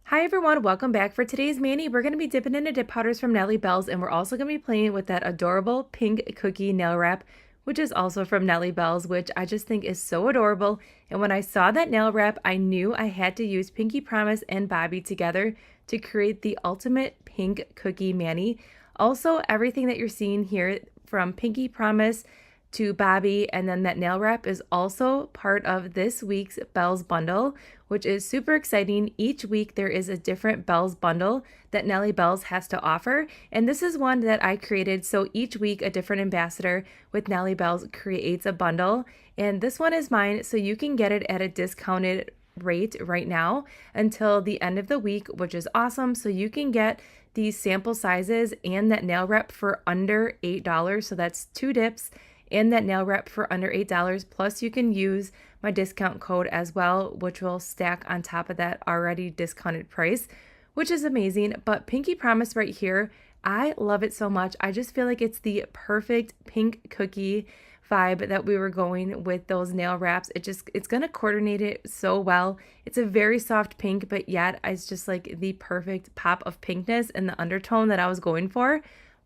Hi everyone, welcome back. For today's Manny, we're going to be dipping into dip powders from Nelly Bells, and we're also going to be playing with that adorable pink cookie nail wrap, which is also from Nelly Bells, which I just think is so adorable. And when I saw that nail wrap, I knew I had to use Pinky Promise and Bobby together to create the ultimate pink cookie Manny. Also, everything that you're seeing here, from Pinky Promise to Bobby and then that nail wrap, is also part of this week's Bells bundle, which is super exciting. Each week there is a different Bells bundle that Nelly Bells has to offer, and this is one that I created. So each week a different ambassador with Nelly Bells creates a bundle, and this one is mine, so you can get it at a discounted rate right now until the end of the week, which is awesome. So you can get these sample sizes and that nail wrap for under $8. So that's 2 dips and that nail wrap for under $8. Plus you can use my discount code as well, which will stack on top of that already discounted price, which is amazing. But Pinky Promise right here, I love it so much. I just feel like it's the perfect pink cookie vibe that we were going with those nail wraps. It's going to coordinate it so well. It's a very soft pink, but yet it's just like the perfect pop of pinkness and the undertone that I was going for.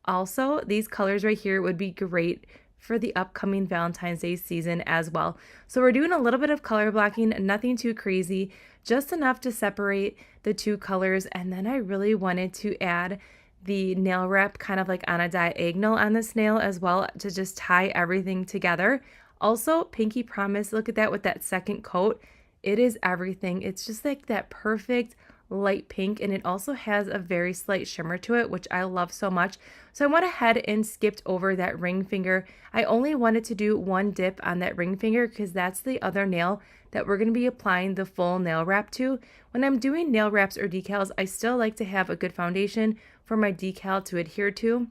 Also, these colors right here would be great for the upcoming Valentine's Day season as well. So we're doing a little bit of color blocking, nothing too crazy, just enough to separate the 2 colors. And then I really wanted to add the nail wrap kind of like on a diagonal on this nail as well, to just tie everything together. Also, Pinky Promise, look at that with that second coat. It is everything. It's just like that perfect light pink, and it also has a very slight shimmer to it, which I love so much. So I went ahead and skipped over that ring finger. I only wanted to do 1 dip on that ring finger because that's the other nail that we're going to be applying the full nail wrap to. When I'm doing nail wraps or decals, I still like to have a good foundation for my decal to adhere to.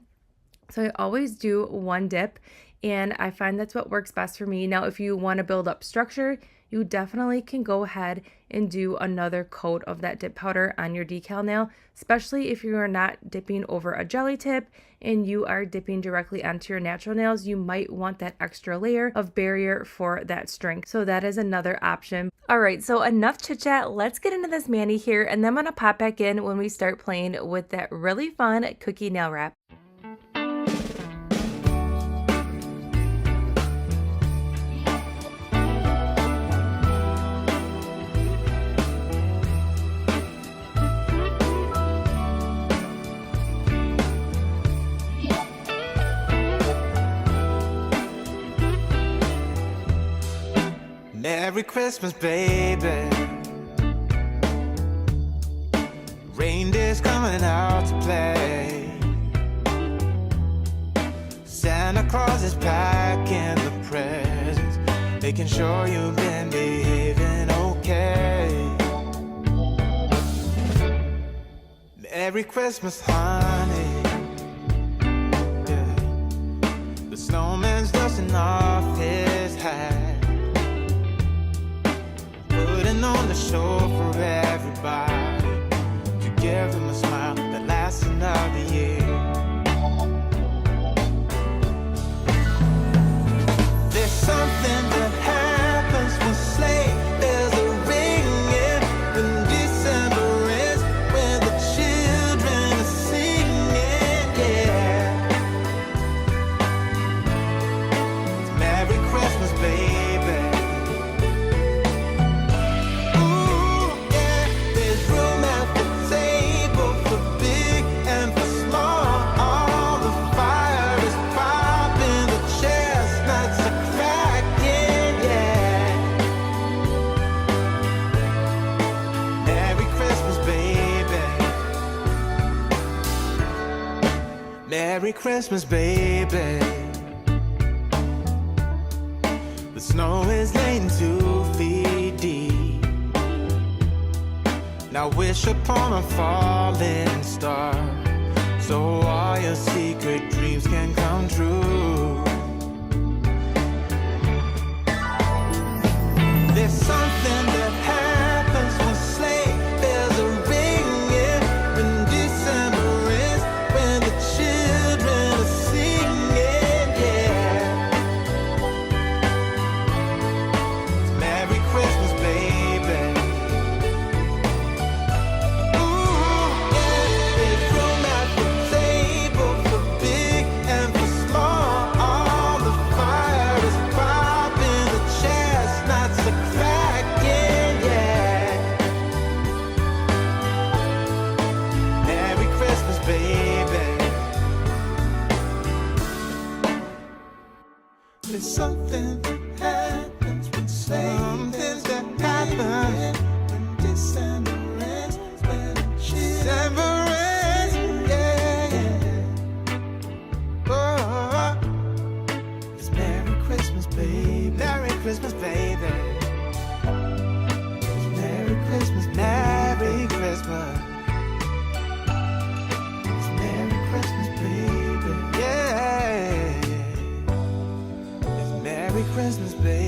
So I always do one dip, and I find that's what works best for me. Now, if you want to build up structure, you definitely can go ahead and do another coat of that dip powder on your decal nail, especially if you are not dipping over a jelly tip and you are dipping directly onto your natural nails. You might want that extra layer of barrier for that strength. So that is another option. All right, so enough chit chat. Let's get into this Manny here, and then I'm gonna pop back in when we start playing with that really fun cookie nail wrap. Merry Christmas, baby. Reindeer's coming out to play. Santa Claus is packing the presents, making sure you've been behaving okay. Merry Christmas, honey. Yeah. The snowman's dusting off his hat, putting on the show for everybody, to give them a smile that lasts another year. There's something that happens when sleigh bells are ringing, when December ends, when the children are singing, yeah. It's Merry Christmas, baby. Merry Christmas, baby. The snow is laying 2 feet deep. Now wish upon a falling star, so all your secret dreams can come true. There's something that happens when sleigh bells are ringing, when December ends, when the children are singing, yeah. It's Merry Christmas, baby. Ooh, yeah. There's room at the table for big and for small. All the fire is popping, the chestnuts are cracking, yeah. Merry Christmas, baby. There's something that happens when something that happens when December ends, when December ends, yeah, yeah. Oh, it's Merry Christmas, baby. Merry Christmas, baby. It's Merry Christmas, Merry Christmas. It's Merry Christmas, baby. Yeah. It's Merry Christmas, baby.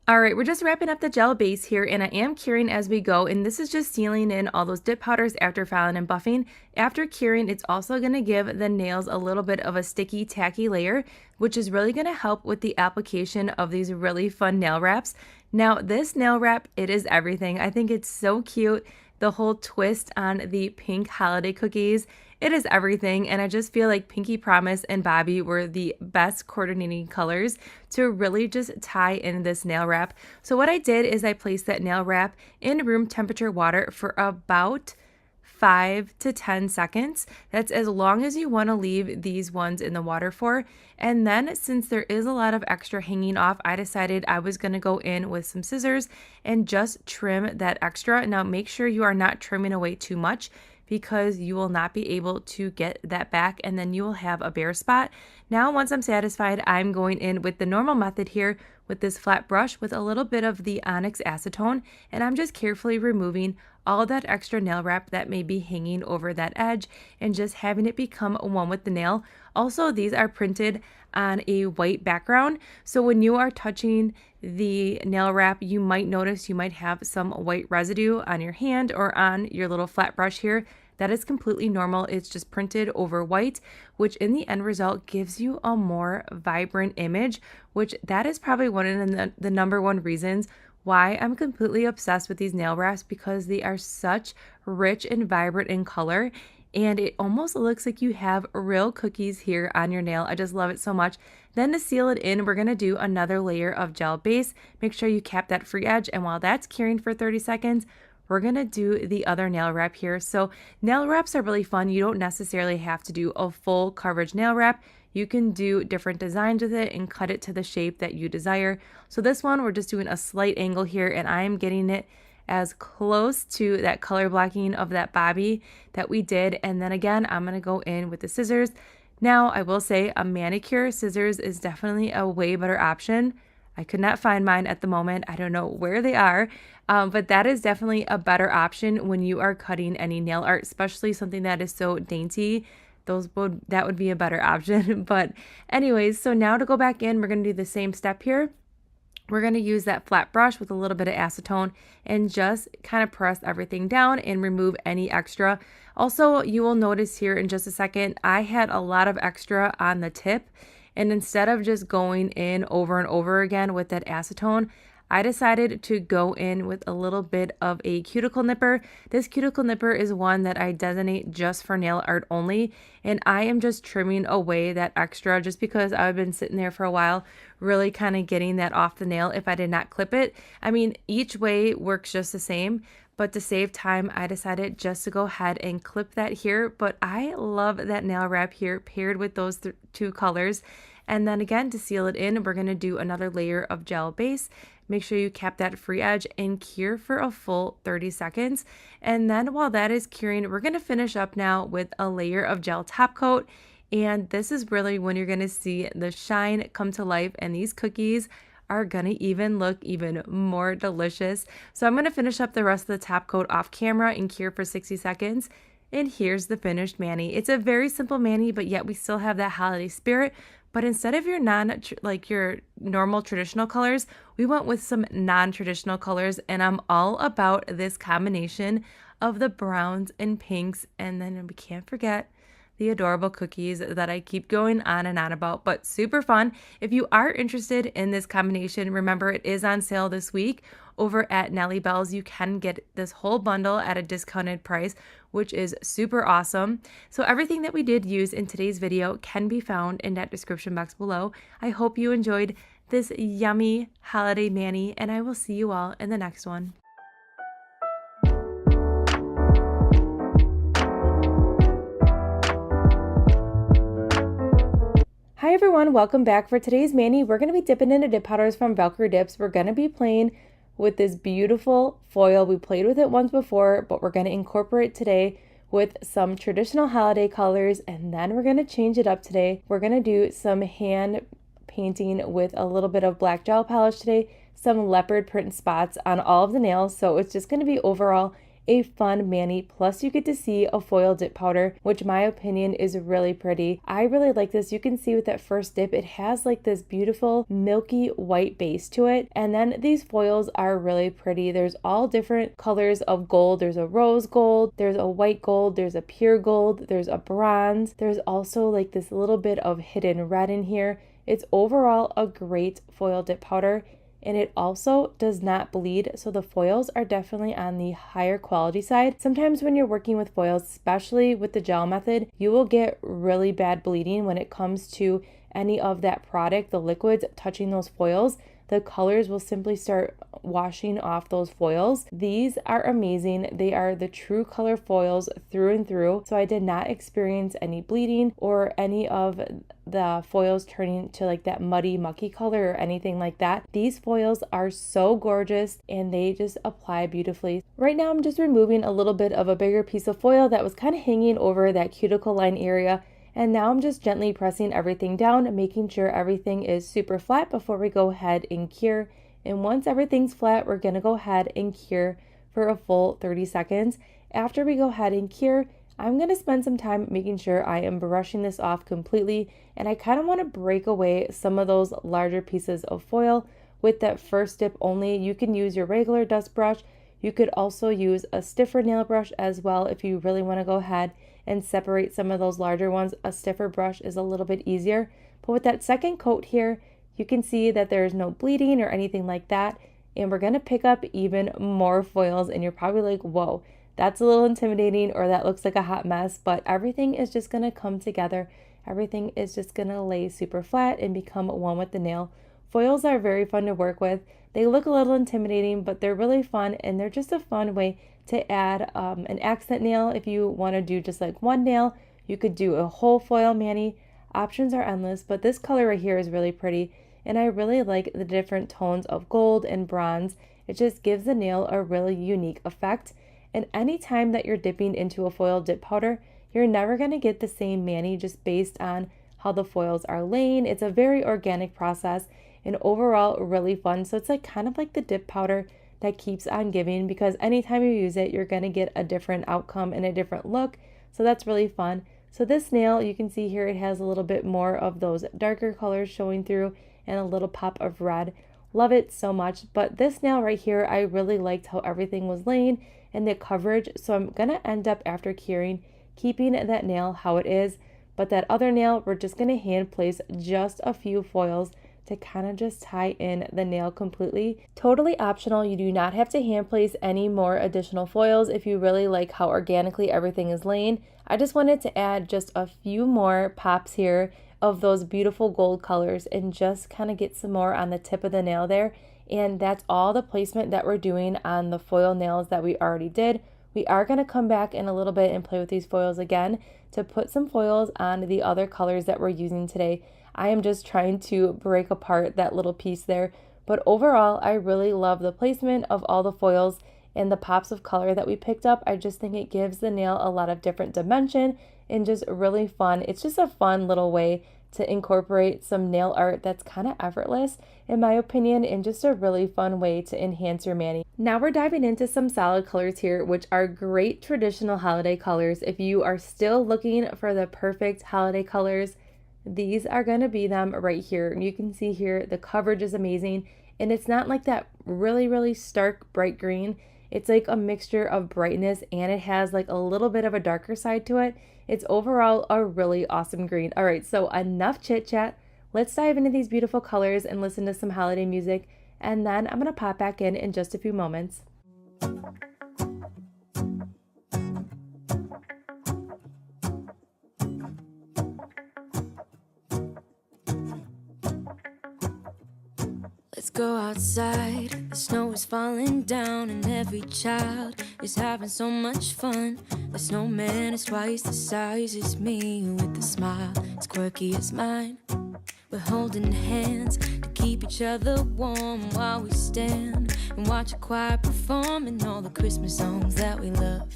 All right, we're just wrapping up the gel base here, and I am curing as we go, and this is just sealing in all those dip powders after filing and buffing. After curing, it's also going to give the nails a little bit of a sticky, tacky layer, which is really going to help with the application of these really fun nail wraps. Now, this nail wrap, it is everything. I think it's so cute. The whole twist on the pink holiday cookies, it is everything, and I just feel like Pinky Promise and Bobby were the best coordinating colors to really just tie in this nail wrap. So what I did is I placed that nail wrap in room temperature water for about 5 to 10 seconds. That's as long as you want to leave these ones in the water for. And then since there is a lot of extra hanging off, I decided I was going to go in with some scissors and just trim that extra. Now make sure you are not trimming away too much, because you will not be able to get that back, and then you will have a bare spot. Now, once I'm satisfied, I'm going in with the normal method here with this flat brush with a little bit of the Onyx acetone, and I'm just carefully removing all that extra nail wrap that may be hanging over that edge and just having it become one with the nail. Also, these are printed on a white background, so when you are touching the nail wrap, you might notice you might have some white residue on your hand or on your little flat brush here. That is completely normal. It's just printed over white, which in the end result gives you a more vibrant image, which that is probably one of the number one reasons why I'm completely obsessed with these nail wraps, because they are such rich and vibrant in color. And it almost looks like you have real cookies here on your nail. I just love it so much. Then to seal it in, we're going to do another layer of gel base. Make sure you cap that free edge. And while that's curing for 30 seconds, we're going to do the other nail wrap here. So nail wraps are really fun. You don't necessarily have to do a full coverage nail wrap. You can do different designs with it and cut it to the shape that you desire. So this one, we're just doing a slight angle here, and I am getting it as close to that color blocking of that bobby that we did. And then again, I'm going to go in with the scissors. Now, I will say a manicure scissors is definitely a way better option. I could not find mine at the moment. I don't know where they are, but that is definitely a better option when you are cutting any nail art, especially something that is so dainty. That would be a better option. But anyways, so now to go back in, we're going to do the same step here. We're going to use that flat brush with a little bit of acetone and just kind of press everything down and remove any extra. Also, you will notice here in just a second, I had a lot of extra on the tip, and instead of just going in over and over again with that acetone, I decided to go in with a little bit of a cuticle nipper. This cuticle nipper is one that I designate just for nail art only, and I am just trimming away that extra just because I've been sitting there for a while really kind of getting that off the nail if I did not clip it. I mean, each way works just the same, but to save time, I decided just to go ahead and clip that here. But I love that nail wrap here paired with those two colors. And then again, to seal it in, we're going to do another layer of gel base. Make sure you cap that free edge and cure for a full 30 seconds. And then while that is curing, we're going to finish up now with a layer of gel top coat. And this is really when you're going to see the shine come to life, and these cookies are going to even look even more delicious. So I'm going to finish up the rest of the top coat off camera and cure for 60 seconds. And here's the finished Manny. It's a very simple Manny, but yet we still have that holiday spirit. But instead of your your normal traditional colors, we went with some non-traditional colors, and I'm all about this combination of the browns and pinks, and then we can't forget the adorable cookies that I keep going on and on about, but super fun. If you are interested in this combination, remember it is on sale this week over at Nelly Bells. You can get this whole bundle at a discounted price, which is super awesome. So everything that we did use in today's video can be found in that description box below. I hope you enjoyed this yummy holiday Manny, and I will see you all in the next one. Hi everyone, welcome back. For today's Manny, we're going to be dipping into dip powders from Valkyrie Dips. We're going to be playing with this beautiful foil. We played with it once before, but we're going to incorporate today with some traditional holiday colors, and then we're going to change it up today. We're going to do some hand painting with a little bit of black gel polish today, some leopard print spots on all of the nails. So it's just going to be overall a fun Manny, plus you get to see a foil dip powder, which my opinion is really pretty. I really like this. You can see with that first dip, it has like this beautiful milky white base to it, and then these foils are really pretty. There's all different colors of gold. There's a rose gold, there's a white gold, there's a pure gold, there's a bronze, there's also like this little bit of hidden red in here. It's overall a great foil dip powder, and it also does not bleed, so the foils are definitely on the higher quality side. Sometimes when you're working with foils, especially with the gel method, you will get really bad bleeding when it comes to any of that product, the liquids touching those foils. The colors will simply start washing off those foils. These are amazing. They are the true color foils through and through. So I did not experience any bleeding or any of the foils turning to like that muddy, mucky color or anything like that. These foils are so gorgeous and they just apply beautifully. Right now I'm just removing a little bit of a bigger piece of foil that was kind of hanging over that cuticle line area. And now I'm just gently pressing everything down, making sure everything is super flat before we go ahead and cure. And once everything's flat, we're gonna go ahead and cure for a full 30 seconds. After we go ahead and cure, I'm going to spend some time making sure I am brushing this off completely, and I kind of want to break away some of those larger pieces of foil with that first dip only. You can use your regular dust brush. You could also use a stiffer nail brush as well if you really want to go ahead and separate some of those larger ones. A stiffer brush is a little bit easier. But with that second coat here, you can see that there's no bleeding or anything like that. And we're going to pick up even more foils, and you're probably like, whoa, that's a little intimidating, or that looks like a hot mess, but everything is just going to come together. Everything is just going to lay super flat and become one with the nail. Foils are very fun to work with. They look a little intimidating, but they're really fun, and they're just a fun way to add an accent nail. If you want to do just like one nail, you could do a whole foil mani. Options are endless, but this color right here is really pretty, and I really like the different tones of gold and bronze. It just gives the nail a really unique effect. And anytime that you're dipping into a foil dip powder, you're never going to get the same mani just based on how the foils are laying. It's a very organic process and overall really fun. So it's like kind of like the dip powder that keeps on giving, because anytime you use it, you're going to get a different outcome and a different look. So that's really fun. So this nail, you can see here, it has a little bit more of those darker colors showing through and a little pop of red. Love it so much. But this nail right here, I really liked how everything was laying and the coverage. So I'm going to end up, after curing, keeping that nail how it is. But that other nail, we're just going to hand place just a few foils to kind of just tie in the nail completely. Totally optional. You do not have to hand place any more additional foils if you really like how organically everything is laying. I just wanted to add just a few more pops here of those beautiful gold colors and just kind of get some more on the tip of the nail there. And that's all the placement that we're doing on the foil nails that we already did. We are going to come back in a little bit and play with these foils again to put some foils on the other colors that we're using today. I am just trying to break apart that little piece there. But overall, I really love the placement of all the foils and the pops of color that we picked up. I just think it gives the nail a lot of different dimension and just really fun. It's just a fun little way to incorporate some nail art that's kind of effortless, in my opinion, and just a really fun way to enhance your mani. Now we're diving into some solid colors here, which are great traditional holiday colors. If you are still looking for the perfect holiday colors, these are going to be them right here. You can see here the coverage is amazing, and it's not like that really stark bright green. It's like a mixture of brightness, and it has like a little bit of a darker side to it. It's overall a really awesome green. All right, so enough chit chat. Let's dive into these beautiful colors and listen to some holiday music, and then I'm going to pop back in just a few moments. Let's go outside, the snow is falling down and every child is having so much fun. The snowman is twice the size as me, with a smile as quirky as mine. We're holding hands to keep each other warm while we stand and watch a choir performing all the Christmas songs that we love.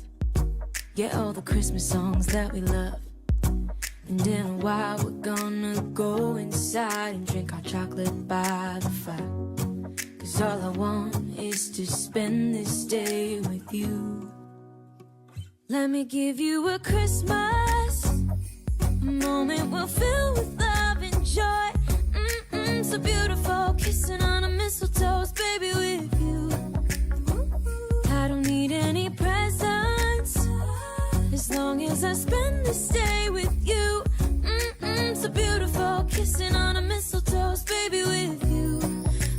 Yeah, all the Christmas songs that we love. And in a while we're gonna go inside and drink our chocolate by the fire. 'Cause all I want is to spend this day with you. Let me give you a Christmas, a moment we'll fill with love and joy. So beautiful, kissing on a mistletoe, baby, with you. I don't need any presents, as long as I spend this day with you. So beautiful, kissing on a mistletoe, baby, with you.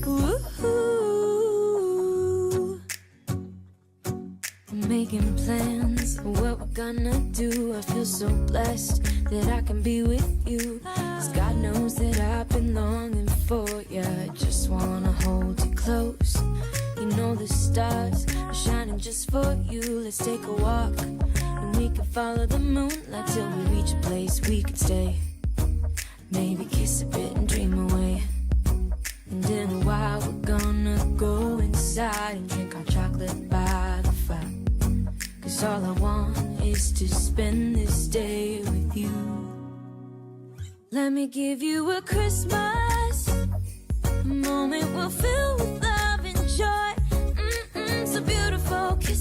Ooh. I'm making plans for what we're gonna do. I feel so blessed that I can be with you. 'Cause God knows that I've been longing for you. I just wanna hold you close. You know the stars are shining just for you. Let's take a walk, and we can follow the moonlight till we reach a place we can stay. Maybe kiss a bit and dream away. And in a while we're gonna go inside and drink our chocolate by the fire. 'Cause all I want is to spend this day with you. Let me give you a Christmas, a moment we'll fill with love and joy. So beautiful, kiss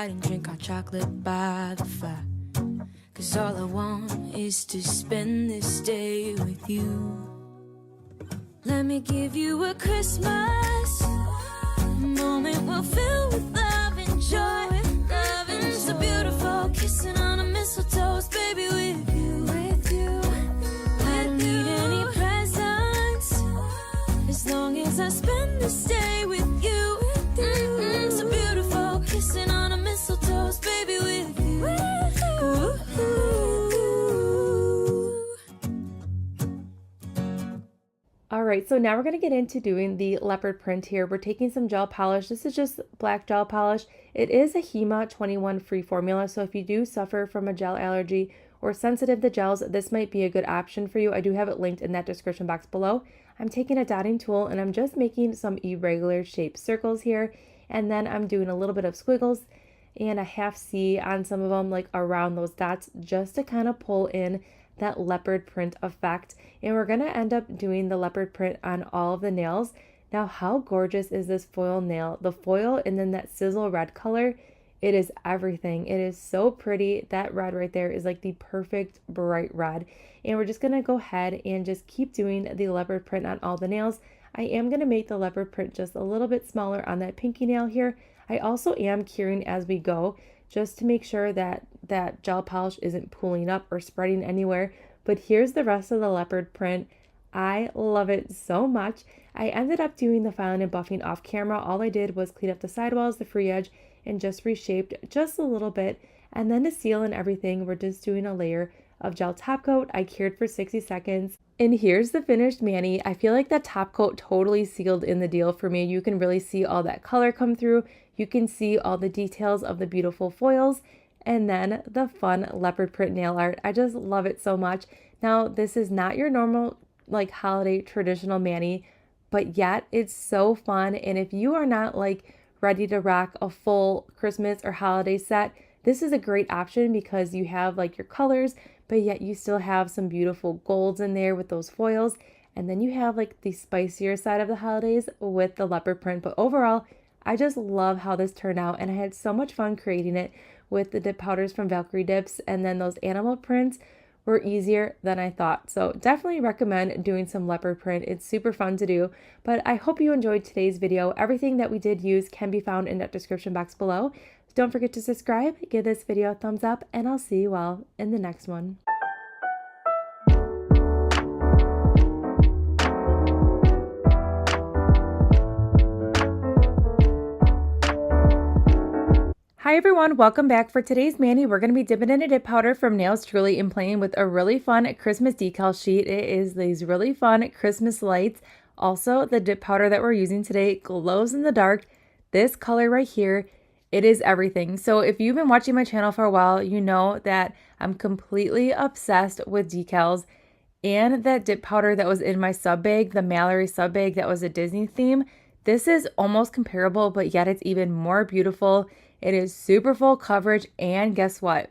outside and drink our chocolate by the fire. 'Cause all I want is to spend this day with you. Let me give you a Christmas moment we'll fill with love and joy. Loving so beautiful, kissing on a mistletoe, baby, with you. I don't need any presents as long as I spend this day with you. So beautiful, kissing on a mistletoe, baby, with you. All right, so now we're going to get into doing the leopard print here. We're taking some gel polish. This is just black gel polish. It is a HEMA 21 free formula, so if you do suffer from a gel allergy or sensitive to gels, this might be a good option for you. I do have it linked in that description box below. I'm taking a dotting tool and I'm just making some irregular shaped circles here, and then I'm doing a little bit of squiggles and a half C on some of them, like around those dots, just to kind of pull in that leopard print effect. And we're going to end up doing the leopard print on all of the nails. Now, how gorgeous is this foil nail? The foil and then that sizzle red color, it is everything. It is so pretty. That red right there is like the perfect bright red. And we're just going to go ahead and just keep doing the leopard print on all the nails. I am going to make the leopard print just a little bit smaller on that pinky nail here. I also am curing as we go, just to make sure that that gel polish isn't pooling up or spreading anywhere. But here's the rest of the leopard print. I love it so much. I ended up doing the filing and buffing off camera. All I did was clean up the sidewalls, the free edge, and just reshaped just a little bit. And then to seal and everything, we're just doing a layer of gel top coat. I cured for 60 seconds. And here's the finished Manny. I feel like that top coat totally sealed in the deal for me. You can really see all that color come through. You can see all the details of the beautiful foils and then the fun leopard print nail art. I just love it so much. Now, this is not your normal like holiday traditional Manny, but yet it's so fun. And if you are not like ready to rock a full Christmas or holiday set, this is a great option because you have like your colors, but yet you still have some beautiful golds in there with those foils. And then you have like the spicier side of the holidays with the leopard print. But overall, I just love how this turned out, and I had so much fun creating it with the dip powders from Valkyrie Dips, and then those animal prints were easier than I thought. So definitely recommend doing some leopard print. It's super fun to do. But I hope you enjoyed today's video. Everything that we did use can be found in that description box below. Don't forget to subscribe, give this video a thumbs up, and I'll see you all in the next one. Hi everyone, welcome back. For today's Manny, we're going to be dipping in a dip powder from Nails Truly and playing with a really fun Christmas decal sheet. It is these really fun Christmas lights. Also, the dip powder that we're using today glows in the dark. This color right here, it is everything. So if you've been watching my channel for a while, you know that I'm completely obsessed with decals, and that dip powder that was in my sub bag, the Mallory sub bag that was a Disney theme. This is almost comparable, but yet it's even more beautiful. It is super full coverage, and guess what?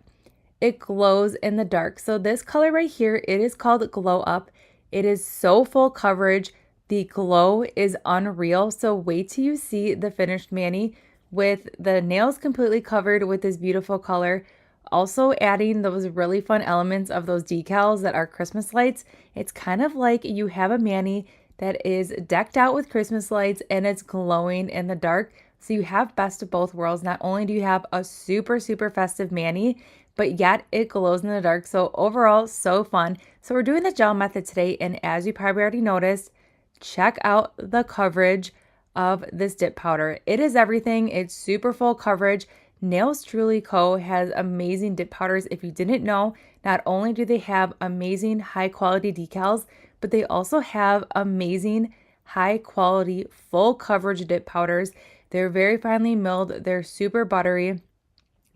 It glows in the dark. So this color right here, it is called Glow Up. It is so full coverage. The glow is unreal. So wait till you see the finished Manny with the nails completely covered with this beautiful color. Also adding those really fun elements of those decals that are Christmas lights. It's kind of like you have a Manny that is decked out with Christmas lights and it's glowing in the dark. So you have best of both worlds. Not only do you have a super, super festive Manny, but yet it glows in the dark. So overall, so fun. So we're doing the gel method today. And as you probably already noticed, check out the coverage of this dip powder. It is everything. It's super full coverage. Nails Truly Co. has amazing dip powders. If you didn't know, not only do they have amazing high quality decals, but they also have amazing high quality full coverage dip powders. They're very finely milled. They're super buttery,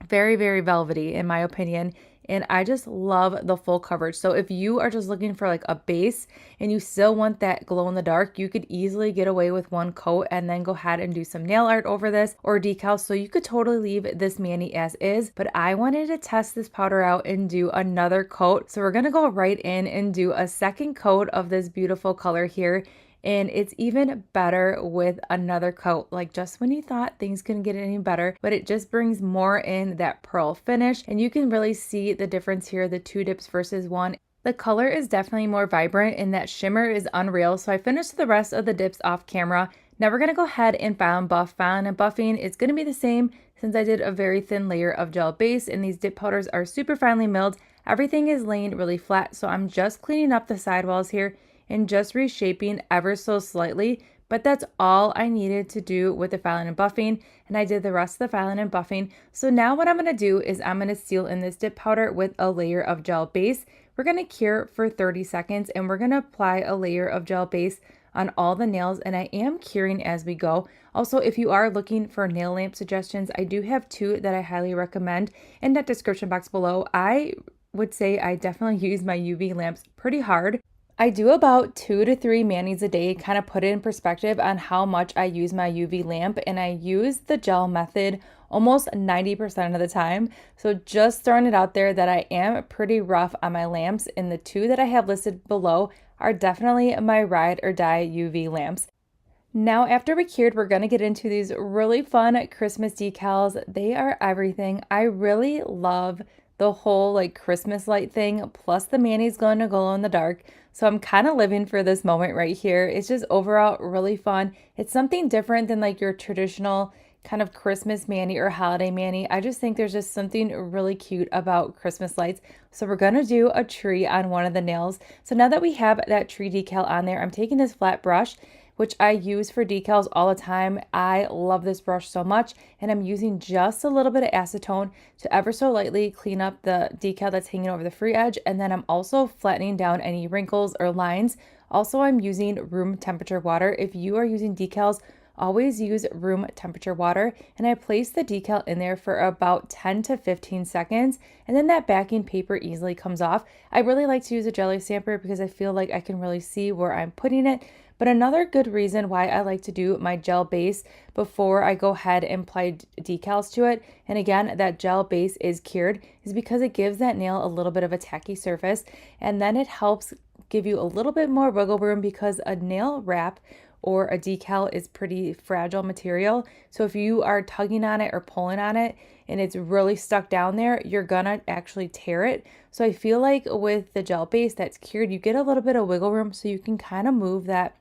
very, very velvety in my opinion. And I just love the full coverage. So if you are just looking for like a base and you still want that glow in the dark, you could easily get away with one coat and then go ahead and do some nail art over this or decals. So you could totally leave this Manny as is, but I wanted to test this powder out and do another coat. So we're going to go right in and do a second coat of this beautiful color here. and it's even better with another coat. Like just when you thought things couldn't get any better, but it just brings more in that pearl finish, and you can really see the difference here, the 2 dips versus 1. The color is definitely more vibrant and that shimmer is unreal. So I finished the rest of the dips off camera. Now we're going to go ahead and file and buff. Filing and buffing is going to be the same since I did a very thin layer of gel base, and these dip powders are super finely milled. Everything is laying really flat, so I'm just cleaning up the sidewalls here and just reshaping ever so slightly. But that's all I needed to do with the filing and buffing, and I did the rest of the filing and buffing. So now what I'm going to do is I'm going to seal in this dip powder with a layer of gel base. We're going to cure for 30 seconds, and we're going to apply a layer of gel base on all the nails, and I am curing as we go. Also, if you are looking for nail lamp suggestions, I do have 2 that I highly recommend in that description box below. I would say I definitely use my UV lamps pretty hard. I do about 2 to 3 manis a day, kind of put it in perspective on how much I use my UV lamp, and I use the gel method almost 90% of the time. So just throwing it out there that I am pretty rough on my lamps, and the 2 that I have listed below are definitely my ride or die UV lamps. Now after we cured, we're going to get into these really fun Christmas decals. They are everything. I really love the whole like Christmas light thing, plus the Manny's going to glow in the dark. So I'm kind of living for this moment right here. It's just overall really fun. It's something different than like your traditional kind of Christmas Manny or holiday Manny. I just think there's just something really cute about Christmas lights. So we're going to do a tree on one of the nails. So now that we have that tree decal on there, I'm taking this flat brush, which I use for decals all the time. I love this brush so much, and I'm using just a little bit of acetone to ever so lightly clean up the decal that's hanging over the free edge, and then I'm also flattening down any wrinkles or lines. Also, I'm using room temperature water. If you are using decals, always use room temperature water, and I place the decal in there for about 10 to 15 seconds, and then that backing paper easily comes off. I really like to use a jelly stamper because I feel like I can really see where I'm putting it. But another good reason why I like to do my gel base before I go ahead and apply decals to it, and again, that gel base is cured, is because it gives that nail a little bit of a tacky surface, and then it helps give you a little bit more wiggle room because a nail wrap or a decal is pretty fragile material. So if you are tugging on it or pulling on it and it's really stuck down there, you're gonna actually tear it. So I feel like with the gel base that's cured, you get a little bit of wiggle room so you can kind of move that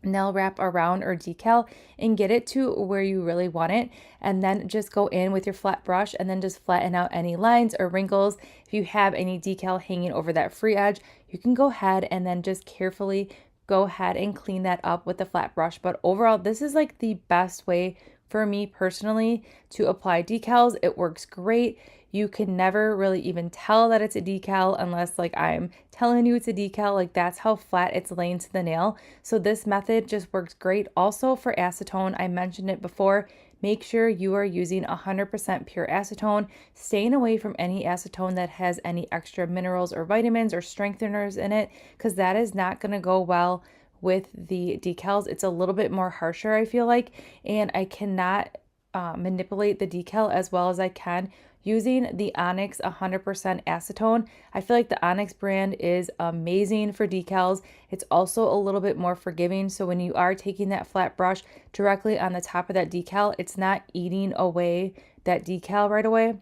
nail wrap around or decal and get it to where you really want it, and then just go in with your flat brush and then just flatten out any lines or wrinkles. If you have any decal hanging over that free edge, you can go ahead and then just carefully go ahead and clean that up with the flat brush. But overall, this is like the best way for me personally to apply decals. It works great. You can never really even tell that it's a decal unless like I'm telling you it's a decal. Like that's how flat it's laying to the nail. So this method just works great. Also for acetone, I mentioned it before, make sure you are using 100% pure acetone, staying away from any acetone that has any extra minerals or vitamins or strengtheners in it, because that is not going to go well with the decals. It's a little bit more harsher, I feel like, and I cannot manipulate the decal as well as I can using the Onyx 100% acetone. I feel like the Onyx brand is amazing for decals. It's also a little bit more forgiving. So when you are taking that flat brush directly on the top of that decal, it's not eating away that decal right away.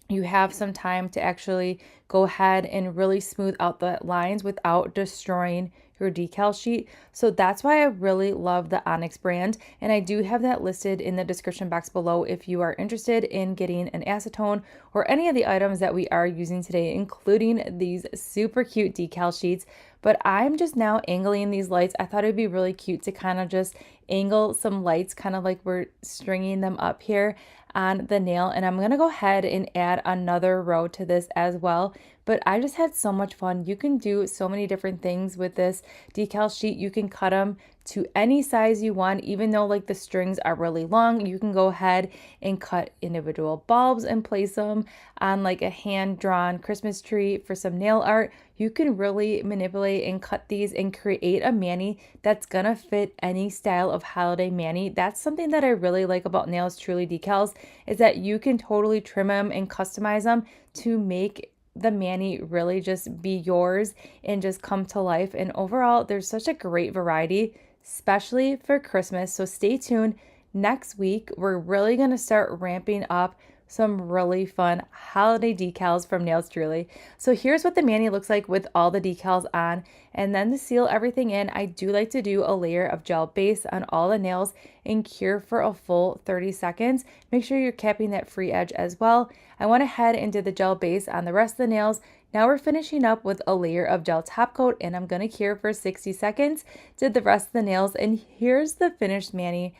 You have some time to actually go ahead and really smooth out the lines without destroying your decal sheet. So that's why I really love the Onyx brand, and I do have that listed in the description box below if you are interested in getting an acetone or any of the items that we are using today, including these super cute decal sheets. But I'm just now angling these lights. I thought it'd be really cute to kind of just angle some lights, kind of like we're stringing them up here on the nail, and I'm gonna go ahead and add another row to this as well. But I just had so much fun. You can do so many different things with this decal sheet. You can cut them to any size you want, even though like the strings are really long. You can go ahead and cut individual bulbs and place them on like a hand-drawn Christmas tree for some nail art. You can really manipulate and cut these and create a mani that's gonna fit any style of holiday mani. That's something that I really like about Nails Truly decals, is that you can totally trim them and customize them to make the Manny really just be yours and just come to life. And overall, there's such a great variety, especially for Christmas. So stay tuned. Next week, we're really going to start ramping up some really fun holiday decals from Nails Truly. So here's what the Manny looks like with all the decals on. And then to seal everything in, I do like to do a layer of gel base on all the nails and cure for a full 30 seconds. Make sure you're capping that free edge as well. I went ahead and did the gel base on the rest of the nails. Now we're finishing up with a layer of gel top coat, and I'm going to cure for 60 seconds. Did the rest of the nails, and here's the finished Manny.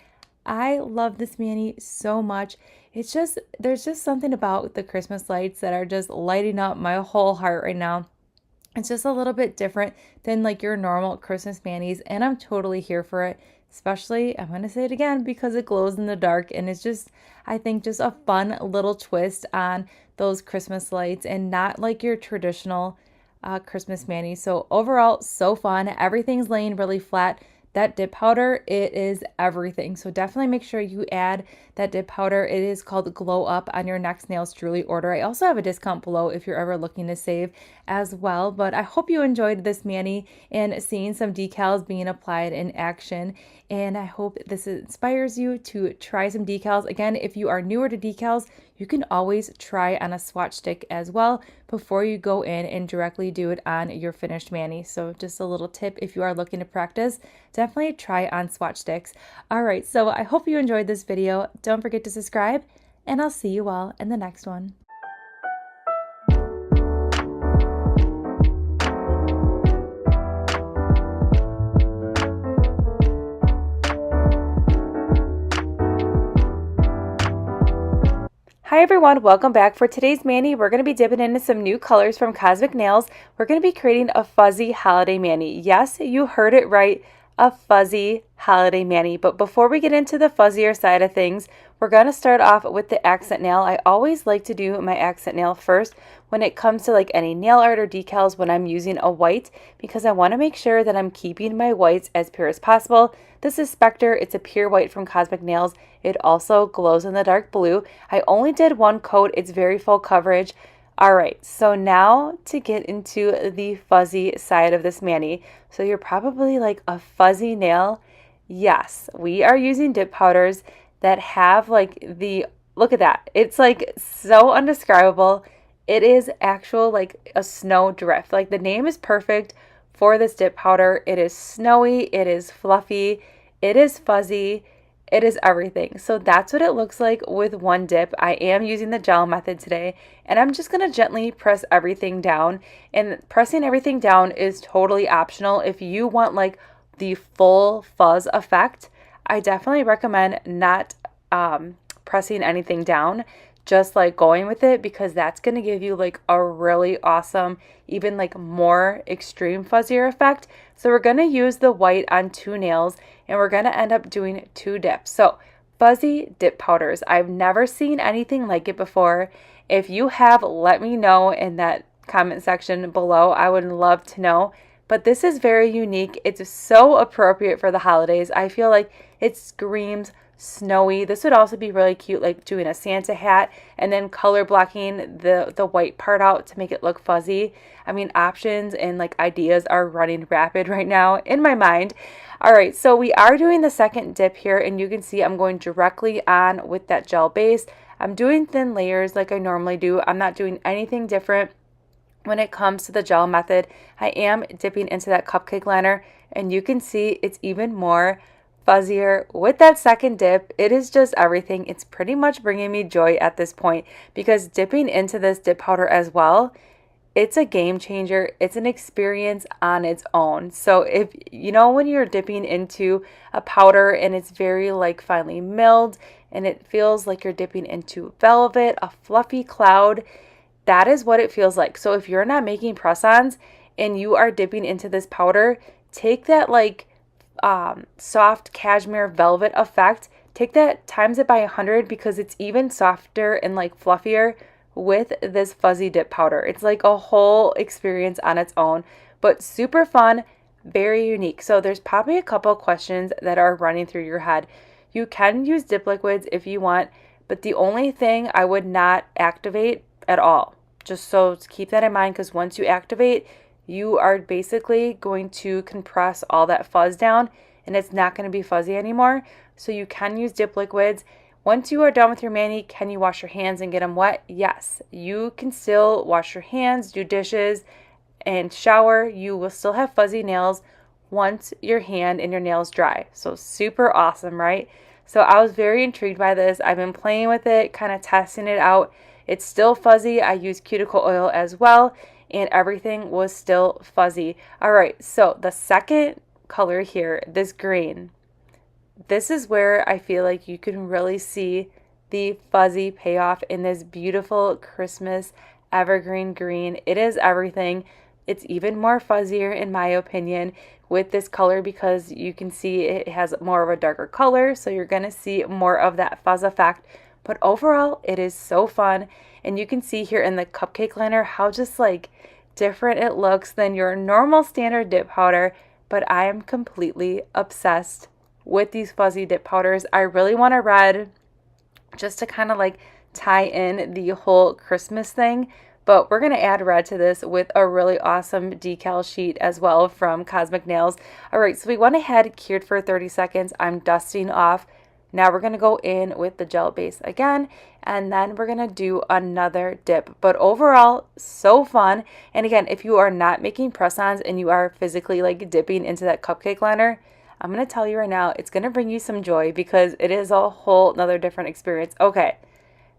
I love this Manny so much. It's just, there's just something about the Christmas lights that are just lighting up my whole heart right now. It's just a little bit different than like your normal Christmas Manny's, and I'm totally here for it. Especially, I'm going to say it again because it glows in the dark, and it's just, I think, just a fun little twist on those Christmas lights and not like your traditional Christmas Manny. So overall, so fun. Everything's laying really flat. That dip powder, it is everything. So definitely make sure you add that dip powder. It is called Glow Up on your next Nails Truly order. I also have a discount below if you're ever looking to save as well. But I hope you enjoyed this Manny and seeing some decals being applied in action. And I hope this inspires you to try some decals. Again, if you are newer to decals, you can always try on a swatch stick as well before you go in and directly do it on your finished Manny. So just a little tip if you are looking to practice, definitely try on swatch sticks. All right, so I hope you enjoyed this video. Don't forget to subscribe, and I'll see you all in the next one. Hi everyone, welcome back. For today's Manny, we're going to be dipping into some new colors from Cosmic Nails. We're going to be creating a fuzzy holiday Manny. Yes, you heard it right, a fuzzy holiday Manny. But before we get into the fuzzier side of things, we're going to start off with the accent nail. I always like to do my accent nail first when it comes to like any nail art or decals when I'm using a white, because I want to make sure that I'm keeping my whites as pure as possible. This is Spectre. It's a pure white from Cosmic Nails. It also glows in the dark blue. I only did one coat. It's very full coverage. All right, so now to get into the fuzzy side of this Manny. So you're probably like, a fuzzy nail? Yes, we are using dip powders that have like the, look at that. It's like so undescribable. It is actual like a snow drift. Like the name is perfect for this dip powder. It is snowy, it is fluffy, it is fuzzy, it is everything. So that's what it looks like with one dip. I am using the gel method today, and I'm just going to gently press everything down. And pressing everything down is totally optional. If you want like the full fuzz effect, I definitely recommend not pressing anything down, just like going with it, because that's going to give you like a really awesome, even like more extreme fuzzier effect. So we're going to use the white on two nails, and we're going to end up doing two dips. So fuzzy dip powders, I've never seen anything like it before. If you have, let me know in that comment section below. I would love to know. But this is very unique. It's so appropriate for the holidays. I feel like it screams snowy. This would also be really cute, like doing a Santa hat and then color blocking the white part out to make it look fuzzy. I mean, options and like ideas are running rapid right now in my mind. All right, so we are doing the second dip here, and you can see I'm going directly on with that gel base. I'm doing thin layers like I normally do. I'm not doing anything different. When it comes to the gel method, I am dipping into that cupcake liner, and you can see it's even more fuzzier with that second dip. It is just everything. It's pretty much bringing me joy at this point, because dipping into this dip powder as well, it's a game changer. It's an experience on its own. So if you know, when you're dipping into a powder and it's very like finely milled and it feels like you're dipping into velvet, a fluffy cloud, that is what it feels like. So if you're not making press-ons and you are dipping into this powder, take that like soft cashmere velvet effect, take that, times it by 100, because it's even softer and like fluffier with this fuzzy dip powder. It's like a whole experience on its own, but super fun, very unique. So there's probably a couple questions that are running through your head. You can use dip liquids if you want, but the only thing I would not activate at all Just so keep that in mind, because once you activate, you are basically going to compress all that fuzz down and it's not going to be fuzzy anymore. So you can use dip liquids. Once you are done with your mani, can you wash your hands and get them wet? Yes, you can still wash your hands, do dishes, and shower. You will still have fuzzy nails once your hand and your nails dry. So super awesome, right? So I was very intrigued by this. I've been playing with it, kind of testing it out. It's still fuzzy. I used cuticle oil as well, and everything was still fuzzy. All right, so the second color here, this green, this is where I feel like you can really see the fuzzy payoff in this beautiful Christmas evergreen green. It is everything. It's even more fuzzier in my opinion with this color because you can see it has more of a darker color, so you're going to see more of that fuzz effect. But overall, it is so fun, and you can see here in the cupcake liner how just like different it looks than your normal standard dip powder. But I am completely obsessed with these fuzzy dip powders. I really want a red just to kind of like tie in the whole Christmas thing. But we're going to add red to this with a really awesome decal sheet as well from Cosmic Nails. All right, so we went ahead, cured for 30 seconds. I'm dusting off. Now we're going to go in with the gel base again, and then we're going to do another dip. But overall, so fun. And again, if you are not making press-ons and you are physically like dipping into that cupcake liner, I'm going to tell you right now, it's going to bring you some joy because it is a whole another different experience. Okay,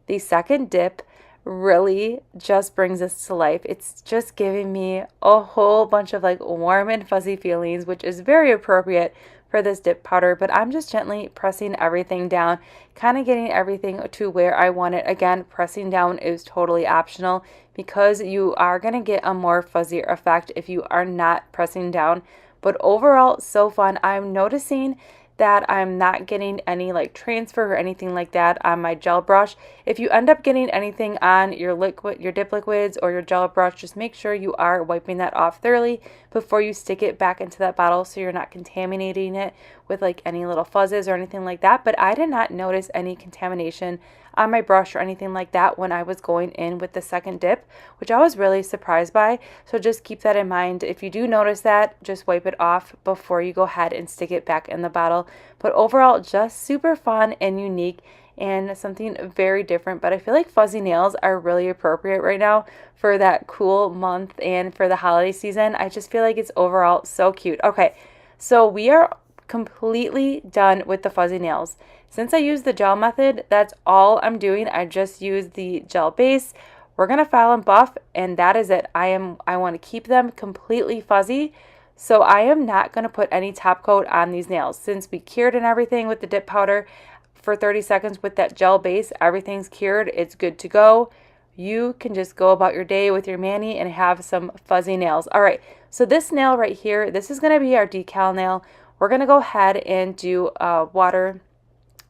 the second dip really just brings this to life. It's just giving me a whole bunch of like warm and fuzzy feelings, which is very appropriate for this dip powder. But I'm just gently pressing everything down, kind of getting everything to where I want it. Again, pressing down is totally optional because you are going to get a more fuzzier effect if you are not pressing down. But overall, so fun. I'm noticing that I'm not getting any like transfer or anything like that on my gel brush. If you end up getting anything on your liquid, your dip liquids or your gel brush, just make sure you are wiping that off thoroughly before you stick it back into that bottle so you're not contaminating it with like any little fuzzes or anything like that. But I did not notice any contamination on my brush or anything like that when I was going in with the second dip, which I was really surprised by. So just keep that in mind. If you do notice that, just wipe it off before you go ahead and stick it back in the bottle. But overall, just super fun and unique and something very different. But I feel like fuzzy nails are really appropriate right now for that cool month and for the holiday season. I just feel like it's overall so cute. Okay, so we are completely done with the fuzzy nails. Since I used the gel method, that's all I'm doing. I just used the gel base. We're going to file and buff, and that is it. I want to keep them completely fuzzy, so I am not going to put any top coat on these nails. Since we cured and everything with the dip powder for 30 seconds with that gel base, everything's cured. It's good to go. You can just go about your day with your mani and have some fuzzy nails. All right, so this nail right here, this is going to be our decal nail. We're going to go ahead and do water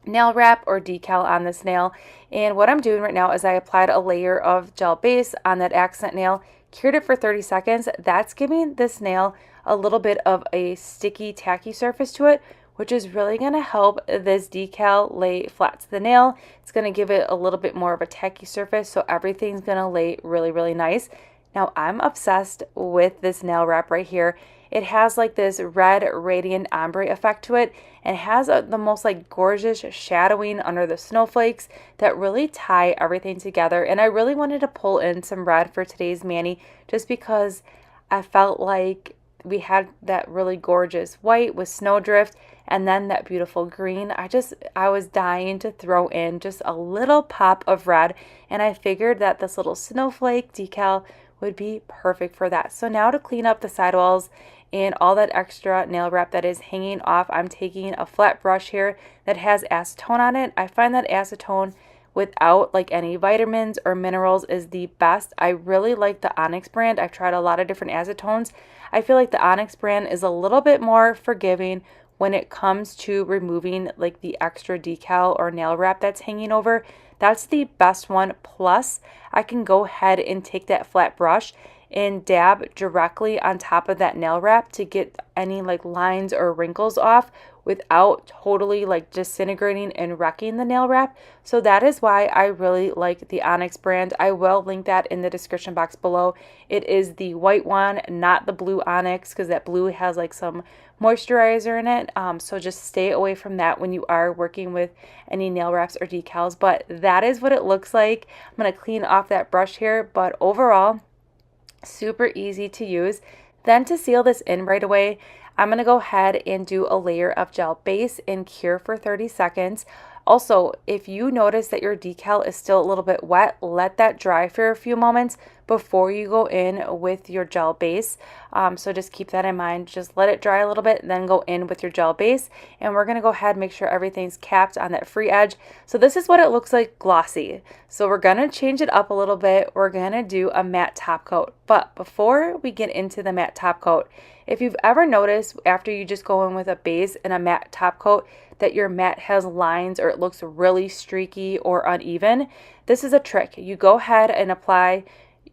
nail wrap or decal on this nail. And what I'm doing right now is I applied a layer of gel base on that accent nail, cured it for 30 seconds. That's giving this nail a little bit of a sticky, tacky surface to it, which is really going to help this decal lay flat to the nail. It's going to give it a little bit more of a tacky surface, so everything's going to lay really, really nice. Now, I'm obsessed with this nail wrap right here. It has like this red radiant ombre effect to it, and has the most like gorgeous shadowing under the snowflakes that really tie everything together. And I really wanted to pull in some red for today's mani just because I felt like we had that really gorgeous white with snowdrift and then that beautiful green. I was dying to throw in just a little pop of red, and I figured that this little snowflake decal would be perfect for that. So now to clean up the sidewalls and all that extra nail wrap that is hanging off, I'm taking a flat brush here that has acetone on it. I find that acetone without like any vitamins or minerals is the best. I really like the Onyx brand. I've tried a lot of different acetones. I feel like the Onyx brand is a little bit more forgiving when it comes to removing like the extra decal or nail wrap that's hanging over. That's the best one. Plus, I can go ahead and take that flat brush and dab directly on top of that nail wrap to get any like lines or wrinkles off without totally like disintegrating and wrecking the nail wrap. So that is why I really like the Onyx brand. I will link that in the description box below. It is the white one, not the blue Onyx, because that blue has like some moisturizer in it. So just stay away from that when you are working with any nail wraps or decals. But that is what it looks like. I'm going to clean off that brush here, but overall, super easy to use. Then to seal this in right away, I'm going to go ahead and do a layer of gel base and cure for 30 seconds. Also, if you notice that your decal is still a little bit wet, let that dry for a few moments before you go in with your gel base. So just keep that in mind. Just let it dry a little bit, then go in with your gel base. And we're going to go ahead and make sure everything's capped on that free edge. So this is what it looks like glossy. So we're going to change it up a little bit. We're going to do a matte top coat. But before we get into the matte top coat, if you've ever noticed after you just go in with a base and a matte top coat that your matte has lines or it looks really streaky or uneven, this is a trick. You go ahead and apply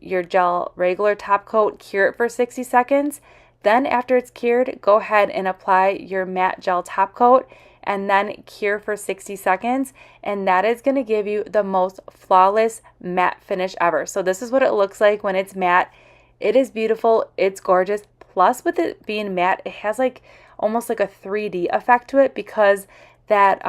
your gel regular top coat, cure it for 60 seconds. Then after it's cured, go ahead and apply your matte gel top coat and then cure for 60 seconds. And that is going to give you the most flawless matte finish ever. So this is what it looks like when it's matte. It is beautiful. It's gorgeous. Plus, with it being matte, it has like almost like a 3D effect to it because that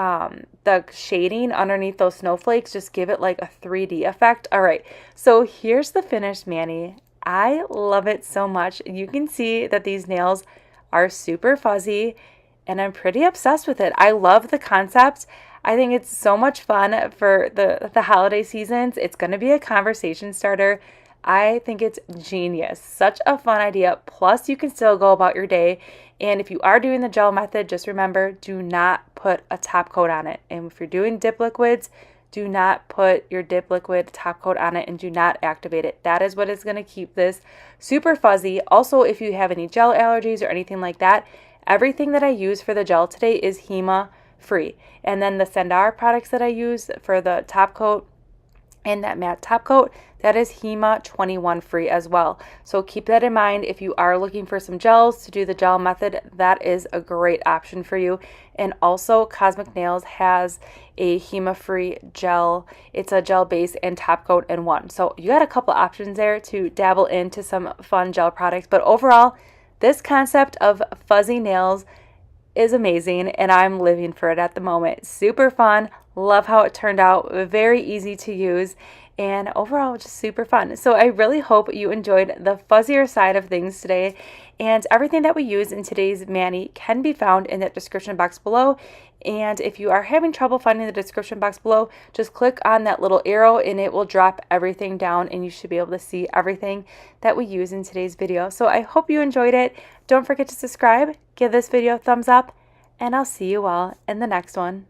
the shading underneath those snowflakes just give it like a 3D effect. All right, so here's the finished Manny. I love it so much. You can see that these nails are super fuzzy and I'm pretty obsessed with it. I love the concept. I think it's so much fun for the holiday seasons. It's going to be a conversation starter. I think it's genius. Such a fun idea. Plus, you can still go about your day. And if you are doing the gel method, just remember, do not put a top coat on it. And if you're doing dip liquids, do not put your dip liquid top coat on it and do not activate it. That is what is going to keep this super fuzzy. Also, if you have any gel allergies or anything like that, everything that I use for the gel today is HEMA free. And then the Sandar products that I use for the top coat and that matte top coat, that is HEMA 21 free as well. So keep that in mind. If you are looking for some gels to do the gel method, that is a great option for you. And also Cosmic Nails has a HEMA free gel. It's a gel base and top coat in one. So you got a couple options there to dabble into some fun gel products. But overall, this concept of fuzzy nails is amazing and I'm living for it at the moment. Super fun. Love how it turned out. Very easy to use and overall just super fun. So I really hope you enjoyed the fuzzier side of things today, and everything that we use in today's Manny can be found in the description box below. And if you are having trouble finding the description box below, just click on that little arrow and it will drop everything down and you should be able to see everything that we use in today's video. So I hope you enjoyed it. Don't forget to subscribe, give this video a thumbs up, and I'll see you all in the next one.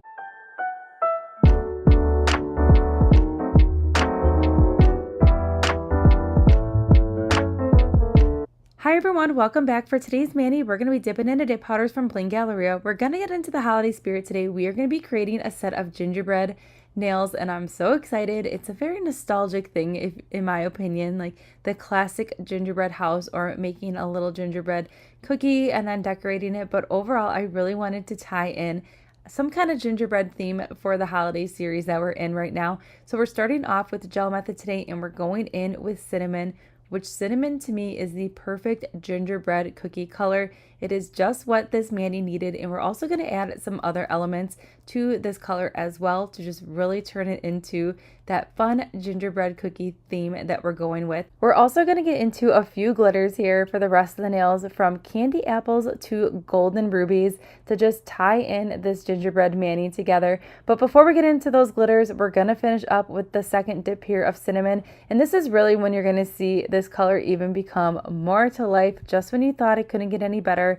Hi everyone, welcome back. For today's Manny, we're going to be dipping into dip powders from Bling Galleria. We're going to get into the holiday spirit today. We are going to be creating a set of gingerbread nails and I'm so excited. It's a very nostalgic thing, in my opinion, like the classic gingerbread house or making a little gingerbread cookie and then decorating it. But overall, I really wanted to tie in some kind of gingerbread theme for the holiday series that we're in right now. So we're starting off with the gel method today and we're going in with cinnamon, which cinnamon to me is the perfect gingerbread cookie color. It is just what this Manny needed, and we're also going to add some other elements to this color as well to just really turn it into that fun gingerbread cookie theme that we're going with. We're also going to get into a few glitters here for the rest of the nails, from candy apples to golden rubies, to just tie in this gingerbread Manny together. But before we get into those glitters, we're going to finish up with the second dip here of cinnamon, and this is really when you're going to see this color even become more to life. Just when you thought it couldn't get any better,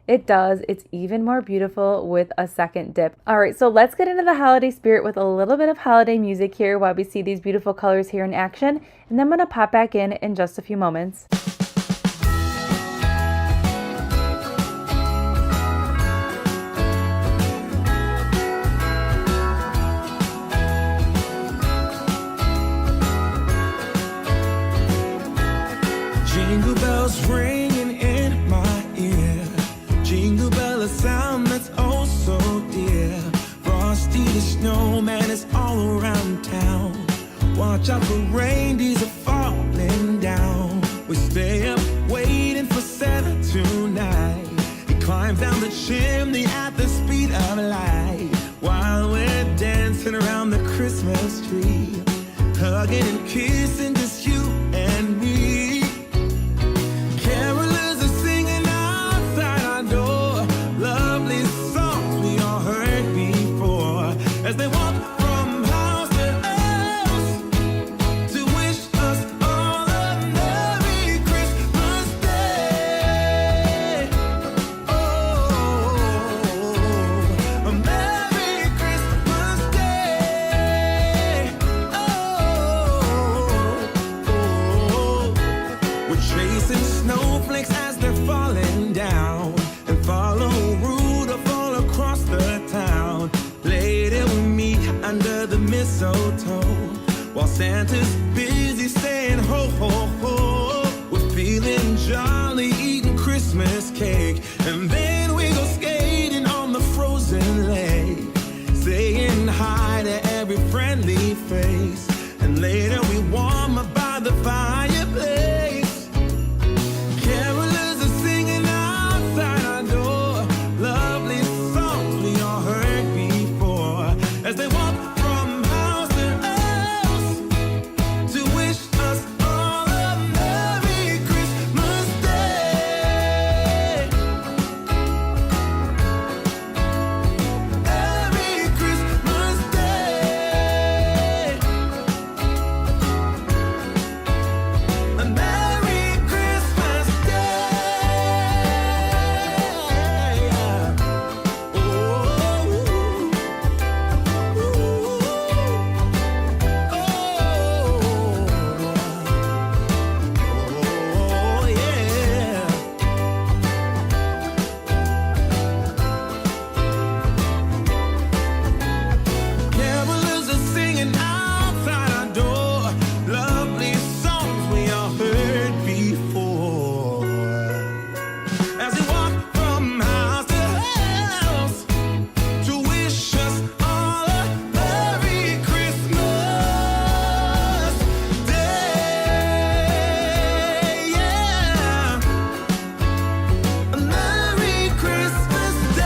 it does. It's even more beautiful with a second dip. All right, so let's get into the holiday spirit with a little bit of holiday music here while we see these beautiful colors here in action, and then I'm gonna pop back in just a few moments. watch out for reindeers are falling down. We stay up waiting for Santa tonight. He climbs down the chimney at the speed of light, while we're dancing around the Christmas tree, hugging and kissing, just you and me. Carolers are singing outside our door, lovely songs we all heard before, as they walk from house to house to wish us all a Merry Christmas Day. Oh, a Merry Christmas Day. Oh, we're chasing snowflakes as they're falling down, and follow Rudolph all across the town. Later we meet under the mistletoe, while Santa's busy saying ho, ho, ho. We're feeling jolly, eating Christmas cake, and then we go skating on the frozen lake, saying hi to every friendly face, and later we warm up by the fireplace. Carolers are singing outside our door, lovely songs we all heard before, as they walk from house to house to wish us all a Merry Christmas Day. Merry Christmas Day. A Merry Christmas Day. Oh, yeah. Carolers are singing outside our door, lovely songs we all heard before, as we walk from house to house to wish us all a Merry Christmas Day. Yeah, a Merry Christmas Day.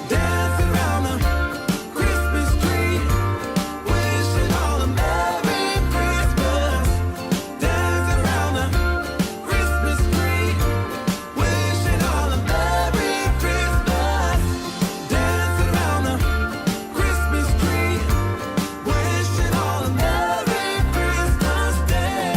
Dancing around the Christmas tree, wishing all a Merry Christmas. Dancing around the Christmas tree, wishing all a Merry Christmas. Dancing around the Christmas tree, wishing all a Merry Christmas Day.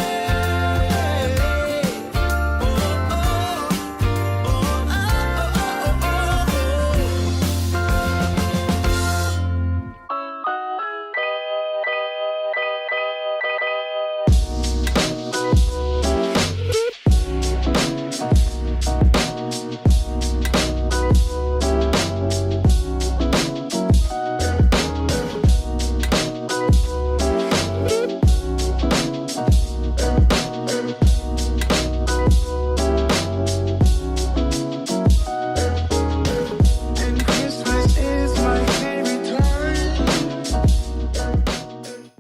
And Christmas is my favorite time.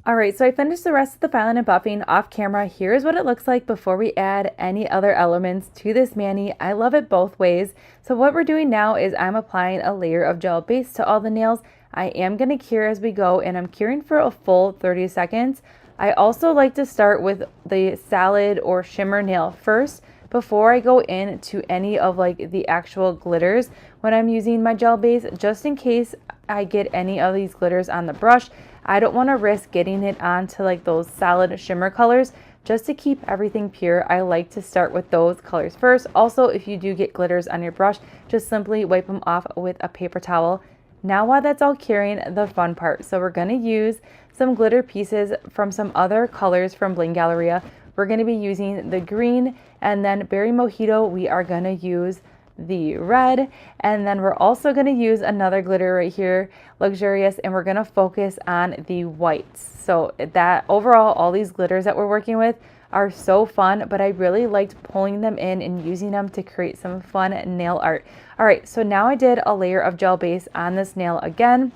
Alright, so I finished the rest of the filing and buffing off camera. Here's what it looks like before we add any other elements to this Manny. I love it both ways. So what we're doing now is I'm applying a layer of gel base to all the nails. I am going to cure as we go, and I'm curing for a full 30 seconds. I also like to start with the salad or shimmer nail first before I go into any of like the actual glitters when I'm using my gel base, just in case I get any of these glitters on the brush. I don't want to risk getting it onto like those solid shimmer colors. Just to keep everything pure, I like to start with those colors first. Also, if you do get glitters on your brush, just simply wipe them off with a paper towel. Now while that's all curing, the fun part. So we're going to use some glitter pieces from some other colors from Bling Galleria. We're going to be using the green, and then Berry Mojito, we are going to use the red, and then we're also going to use another glitter right here, Luxurious, and we're going to focus on the whites. So that overall, all these glitters that we're working with are so fun, but I really liked pulling them in and using them to create some fun nail art. All right, so now I did a layer of gel base on this nail again,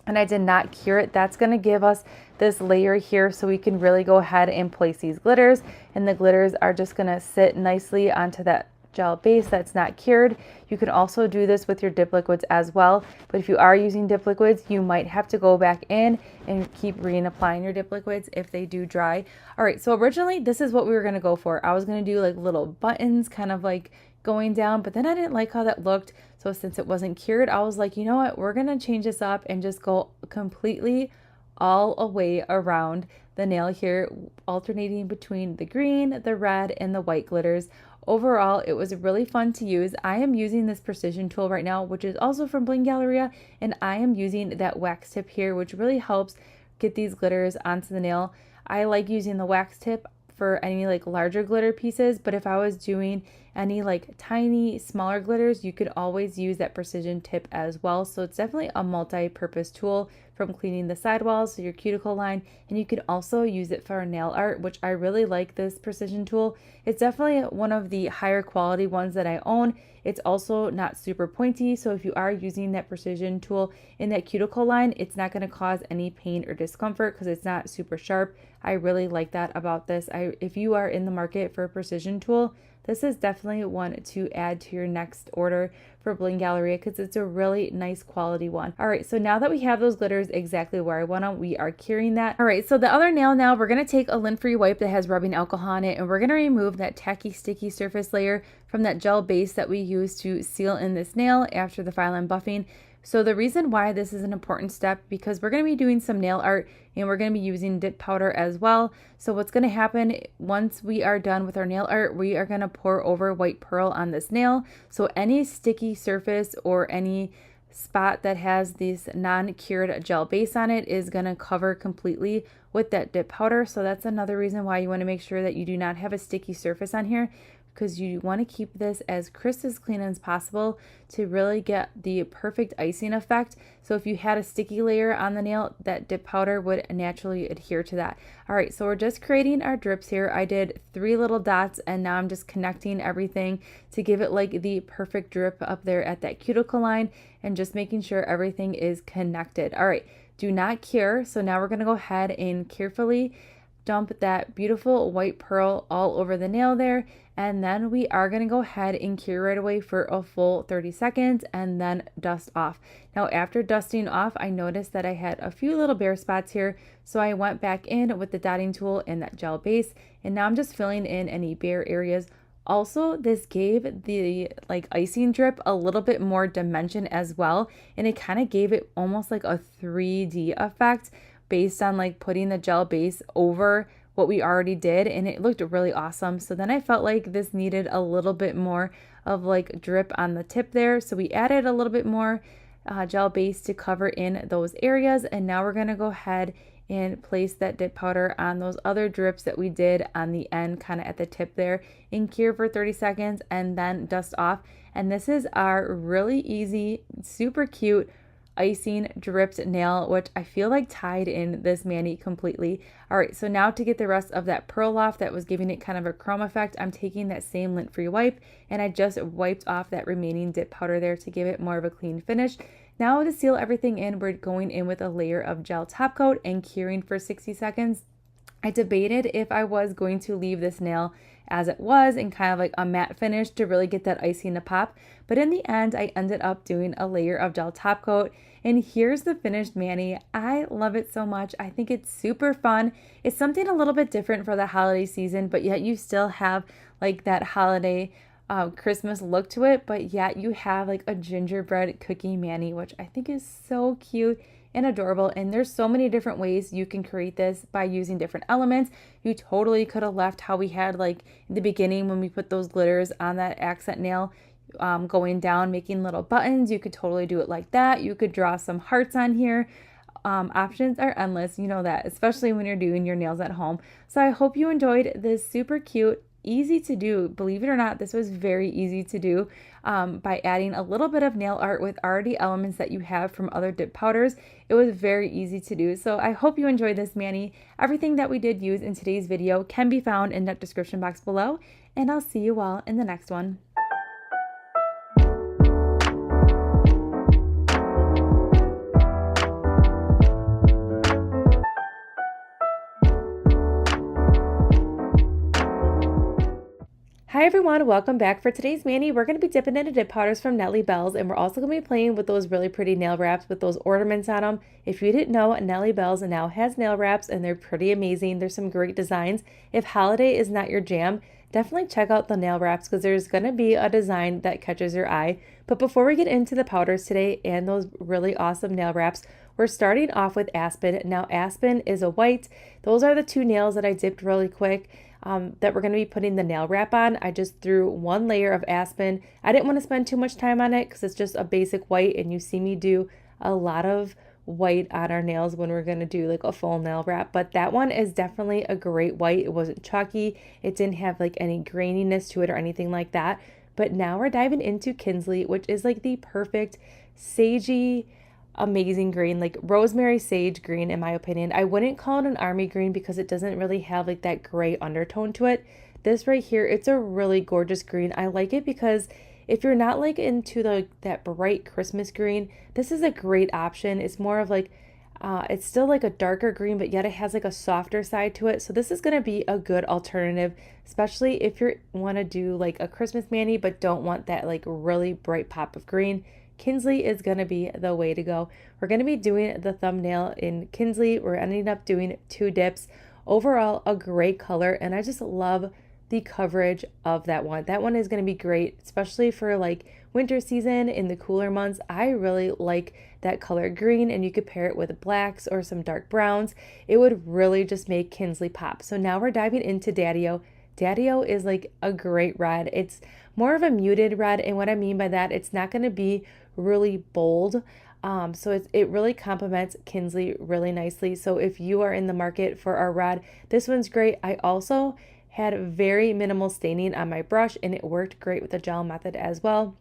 and I did not cure it. That's going to give us this layer here so we can really go ahead and place these glitters, and the glitters are just going to sit nicely onto that gel base that's not cured. You can also do this with your dip liquids as well, but if you are using dip liquids, you might have to go back in and keep reapplying your dip liquids if they do dry. All right, so originally this is what we were going to go for. I was going to do like little buttons kind of like going down, but then I didn't like how that looked. So since it wasn't cured, I was like, you know what, we're going to change this up and just go completely all the way around the nail here, alternating between the green, the red, and the white glitters. Overall, it was really fun to use. I am using this precision tool right now, which is also from Bling Galleria, and I am using that wax tip here, which really helps get these glitters onto the nail. I like using the wax tip for any like larger glitter pieces, but if I was doing any like tiny, smaller glitters, you could always use that precision tip as well. So it's definitely a multi-purpose tool, from cleaning the sidewalls to your cuticle line, and you can also use it for nail art, which I really like this precision tool. It's definitely one of the higher quality ones that I own. It's also not super pointy, so if you are using that precision tool in that cuticle line, it's not going to cause any pain or discomfort because it's not super sharp. I really like that about this. If you are in the market for a precision tool, this is definitely one to add to your next order for Bling Galleria because it's a really nice quality one. All right, so now that we have those glitters exactly where I want them, we are curing that. All right, so the other nail now, we're going to take a lint-free wipe that has rubbing alcohol on it, and we're going to remove that tacky sticky surface layer from that gel base that we use to seal in this nail after the file and buffing. So the reason why this is an important step, because we're going to be doing some nail art and we're going to be using dip powder as well. So what's going to happen once we are done with our nail art, we are going to pour over white pearl on this nail. So any sticky surface or any spot that has this non-cured gel base on it is going to cover completely with that dip powder. So that's another reason why you want to make sure that you do not have a sticky surface on here, because you want to keep this as crisp as clean as possible to really get the perfect icing effect. So if you had a sticky layer on the nail, that dip powder would naturally adhere to that. All right, so we're just creating our drips here. I did 3 little dots, and now I'm just connecting everything to give it like the perfect drip up there at that cuticle line, and just making sure everything is connected. All right, do not cure. So now we're going to go ahead and carefully dump that beautiful white pearl all over the nail there, and then we are going to go ahead and cure right away for a full 30 seconds and then dust off. Now after dusting off, I noticed that I had a few little bare spots here, so I went back in with the dotting tool and that gel base, and now I'm just filling in any bare areas. Also, this gave the like icing drip a little bit more dimension as well, and it kind of gave it almost like a 3D effect based on like putting the gel base over what we already did, and it looked really awesome. So then I felt like this needed a little bit more of like drip on the tip there, so we added a little bit more gel base to cover in those areas, and now we're going to go ahead and place that dip powder on those other drips that we did on the end, kind of at the tip there, and cure for 30 seconds and then dust off. And this is our really easy, super cute icing dripped nail, which I feel like tied in this Manny completely. All right, so now to get the rest of that pearl off that was giving it kind of a chrome effect, I'm taking that same lint-free wipe, and I just wiped off that remaining dip powder there to give it more of a clean finish. Now to seal everything in, we're going in with a layer of gel top coat and curing for 60 seconds. I debated if I was going to leave this nail as it was and kind of like a matte finish to really get that icing to pop, but in the end I ended up doing a layer of gel top coat, and here's the finished Manny. I love it so much. I think it's super fun. It's something a little bit different for the holiday season, but yet you still have like that holiday Christmas look to it, but yet you have like a gingerbread cookie Manny, which I think is so cute and adorable. And there's so many different ways you can create this by using different elements. You totally could have left how we had like in the beginning when we put those glitters on that accent nail, going down, making little buttons. You could totally do it like that. You could draw some hearts on here. Options are endless, you know that, especially when you're doing your nails at home. So I hope you enjoyed this super cute easy to do. Believe it or not, this was very easy to do by adding a little bit of nail art with already elements that you have from other dip powders. It was very easy to do. So I hope you enjoyed this, Manny. Everything that we did use in today's video can be found in that description box below, and I'll see you all in the next one. Hi everyone, welcome back. For today's Manny, we're going to be dipping into dip powders from Nelly Bells, and we're also going to be playing with those really pretty nail wraps with those ornaments on them. If you didn't know, Nelly Bells now has nail wraps and they're pretty amazing. There's some great designs. If holiday is not your jam, definitely check out the nail wraps because there's going to be a design that catches your eye. But before we get into the powders today and those really awesome nail wraps, we're starting off with Aspen. Now Aspen is a white. Those are the two nails that I dipped really quick. That we're going to be putting the nail wrap on. I just threw one layer of Aspen. I didn't want to spend too much time on it because it's just a basic white, and you see me do a lot of white on our nails when we're going to do like a full nail wrap. But that one is definitely a great white. It wasn't chalky. It didn't have like any graininess to it or anything like that. But now we're diving into Kinsley, which is like the perfect sagey, amazing green, like rosemary sage green in my opinion. I wouldn't call it an army green because it doesn't really have like that gray undertone to it. This right here, it's a really gorgeous green. I like it because if you're not like into that bright Christmas green, this is a great option. It's more of like it's still like a darker green, but yet it has like a softer side to it. So this is going to be a good alternative, especially if you want to do like a Christmas Manny but don't want that like really bright pop of green. Kinsley is going to be the way to go. We're going to be doing the thumbnail in Kinsley. We're ending up doing 2 dips. Overall, a great color, and I just love the coverage of that one. That one is going to be great, especially for like winter season in the cooler months. I really like that color green, and you could pair it with blacks or some dark browns. It would really just make Kinsley pop. So now we're diving into Daddy-O. Daddy-O is like a great red. It's more of a muted red, and what I mean by that, it's not going to be really bold. So it really complements Kinsley really nicely. So if you are in the market for a red, this one's great. I also had very minimal staining on my brush, and it worked great with the gel method as well.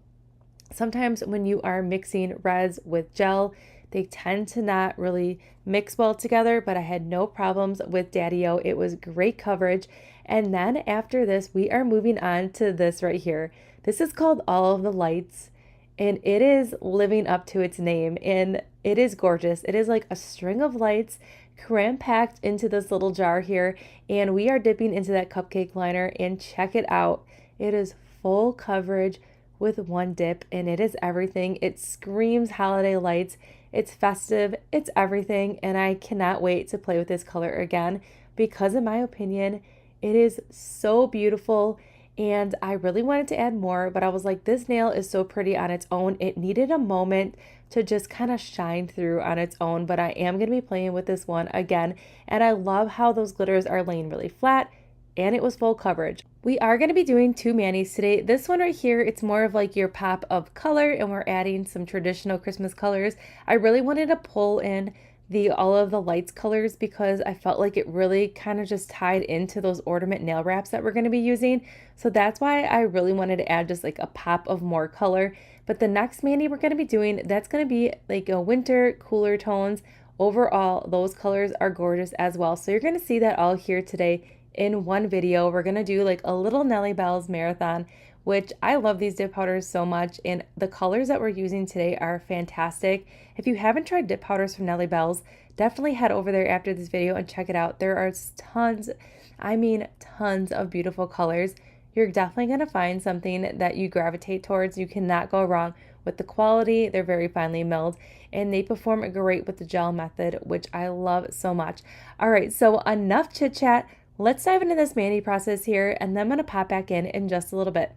Sometimes when you are mixing reds with gel, they tend to not really mix well together, but I had no problems with Daddy-O. It was great coverage. And then after this, we are moving on to this right here. This is called All of the Lights, and it is living up to its name, and it is gorgeous. It is like a string of lights cram-packed into this little jar here, and we are dipping into that cupcake liner, and check it out. It is full coverage with one dip, and it is everything. It screams holiday lights. It's festive. It's everything, and I cannot wait to play with this color again because in my opinion, it is so beautiful. And I really wanted to add more, but I was like, this nail is so pretty on its own. It needed a moment to just kind of shine through on its own, but I am going to be playing with this one again. And I love how those glitters are laying really flat, and it was full coverage. We are going to be doing 2 Mannies today. This one right here, it's more of like your pop of color, and we're adding some traditional Christmas colors. I really wanted to pull in the All of the Lights colors because I felt like it really kind of just tied into those ornament nail wraps that we're going to be using. So that's why I really wanted to add just like a pop of more color. But the next Manny we're going to be doing, that's going to be like a winter cooler tones. Overall, those colors are gorgeous as well. So you're going to see that all here today in one video. We're going to do like a little Nelly Bells marathon, which I love these dip powders so much, and the colors that we're using today are fantastic. If you haven't tried dip powders from Nelly Bells, definitely head over there after this video and check it out. There are tons, I mean tons of beautiful colors. You're definitely going to find something that you gravitate towards. You cannot go wrong with the quality. They're very finely milled, and they perform great with the gel method, which I love so much. All right, so enough chit chat. Let's dive into this Manny process here, and then I'm going to pop back in just a little bit.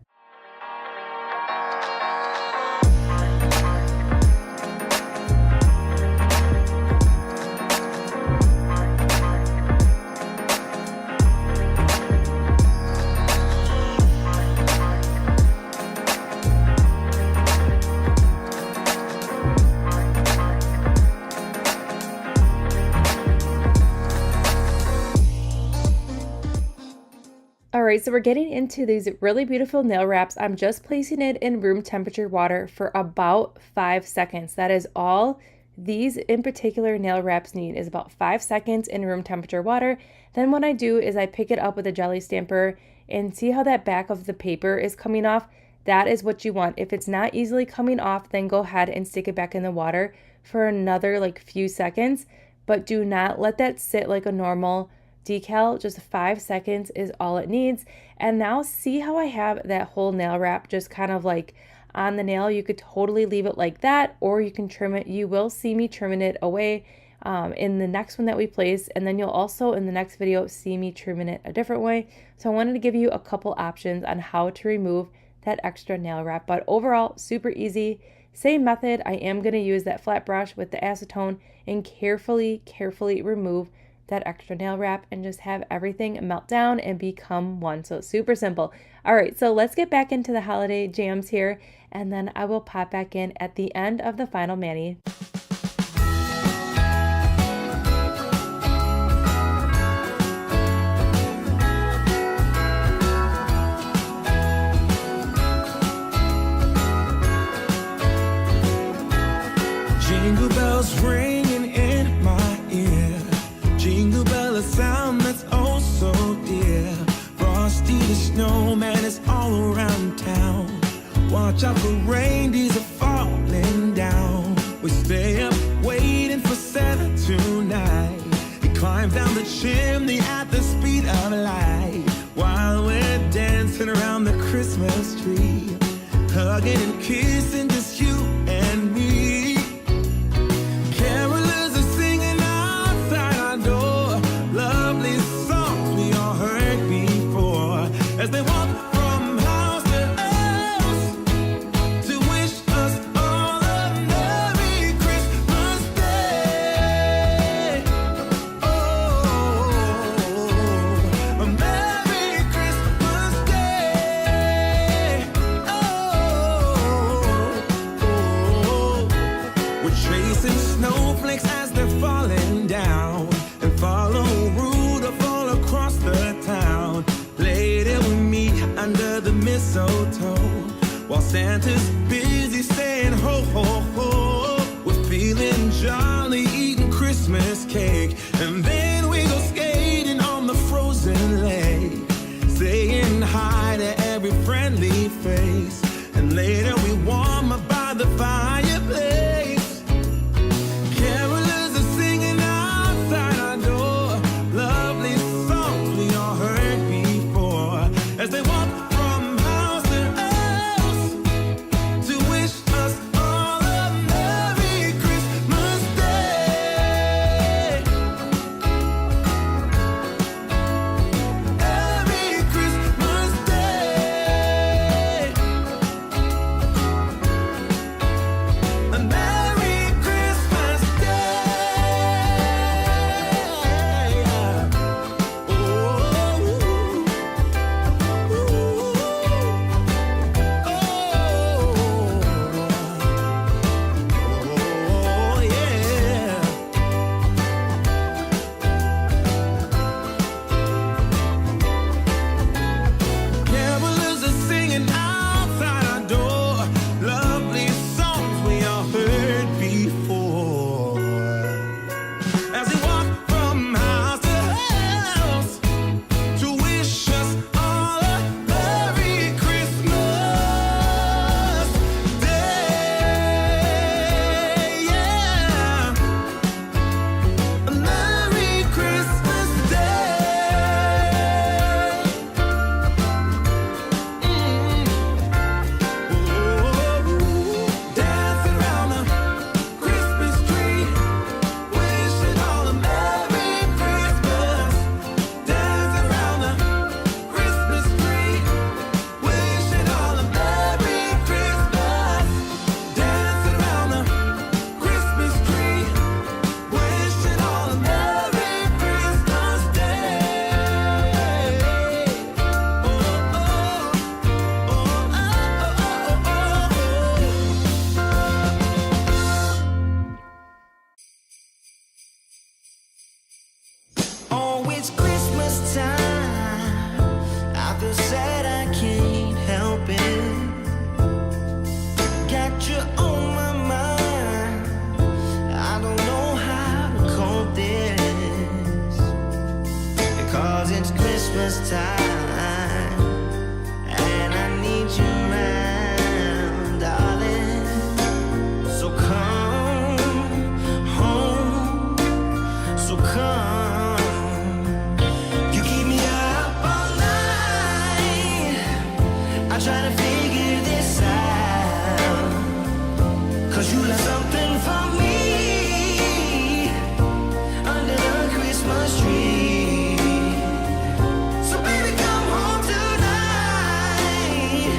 All right, so we're getting into these really beautiful nail wraps. I'm just placing it in room temperature water for about 5 seconds. That is all these in particular nail wraps need, is about 5 seconds in room temperature water. Then what I do is I pick it up with a jelly stamper and see how that back of the paper is coming off. That is what you want. If it's not easily coming off, then go ahead and stick it back in the water for another few seconds, but do not let that sit like a normal decal. Just 5 seconds is all it needs. And now see how I have that whole nail wrap just kind of on the nail. You could totally leave it like that, or you can trim it. You will see me trimming it away in the next one that we place, and then you'll also in the next video see me trimming it a different way. So I wanted to give you a couple options on how to remove that extra nail wrap, but overall super easy. Same method. I am going to use that flat brush with the acetone and carefully remove that extra nail wrap and just have everything melt down and become one. So super simple. All right, so let's get back into the holiday jams here, and then I will pop back in at the end of the final mani. Jingle bells ringing in my ear. Jingle bell, a sound that's oh so dear. Frosty the snowman is all around town. Watch out for reindeers are falling down. We stay up waiting for Santa tonight. He climbs down the chimney at the speed of light, while we're dancing around the Christmas tree, hugging and kissing just you and me. Carolers are singing outside our door, lovely songs we all heard before, as they walk from house to house to wish us all a Merry Christmas Day. Oh, a Merry Christmas Day. Oh, we're chasing snowflakes as they're falling down, and follow Rudolph all across the town. Later we meet under the mistletoe, while Santa's busy saying ho ho ho. We're feeling jolly, eating Christmas cake, and then we go skating on the frozen lake, saying hi to every friendly face, and later we warm up by the fireplace. Carolers are singing outside our door, lovely songs we all heard before, as they walk from house to house to wish us all a Merry Christmas Day. Merry Christmas Day. so sad I can't help it. Got you on my mind. I don't know how to cope this, because it's Christmas time and I need you around, darling. So come home, so come. You keep me up all night. I try to figure this out, 'cause you left something for me under the Christmas tree. So baby, come home tonight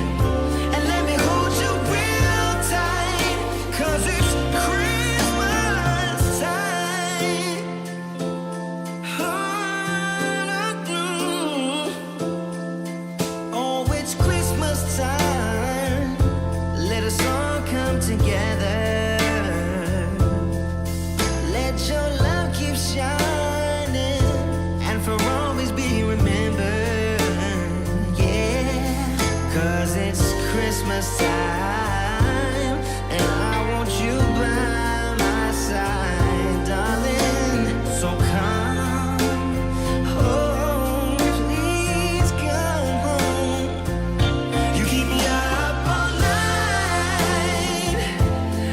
and let me hold you real tight, 'cause it's Christmas time. Oh, it's Christmas time. Let us all come together. Let your love keep shining and for always be remembered. Yeah, 'cause it's Christmas time and I want you by my side, darling. So come home, please come home. You keep me up all night.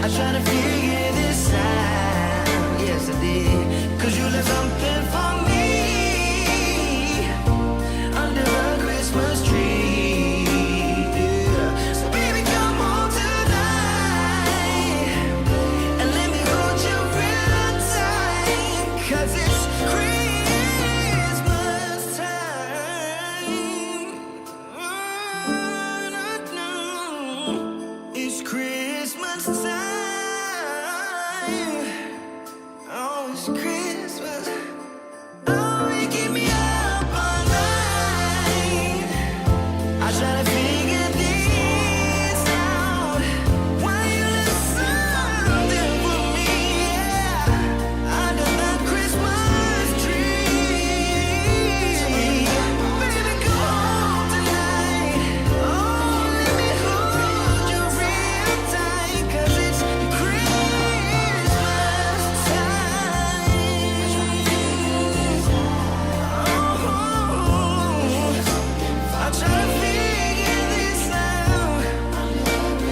I try to figure this out. Yes, I did. 'Cause you left something for me under a Christmas tree. Yeah. So baby, come home tonight and let me hold you real tight, 'cause it's Christmas time. It's Christmas time. Oh, it's Christmas. Oh, you keep me up all night. I try to figure this out. Why you left something for me, yeah, under the Christmas tree. Baby, go home tonight. Oh, let me hold you real tight, 'cause it's Christmas time. I try to figure this out,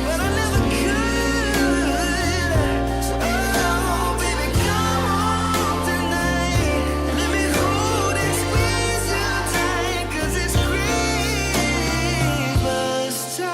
but I never could. Oh, baby, come home tonight. Let me hold and squeeze you tight, 'cause it's Christmas time.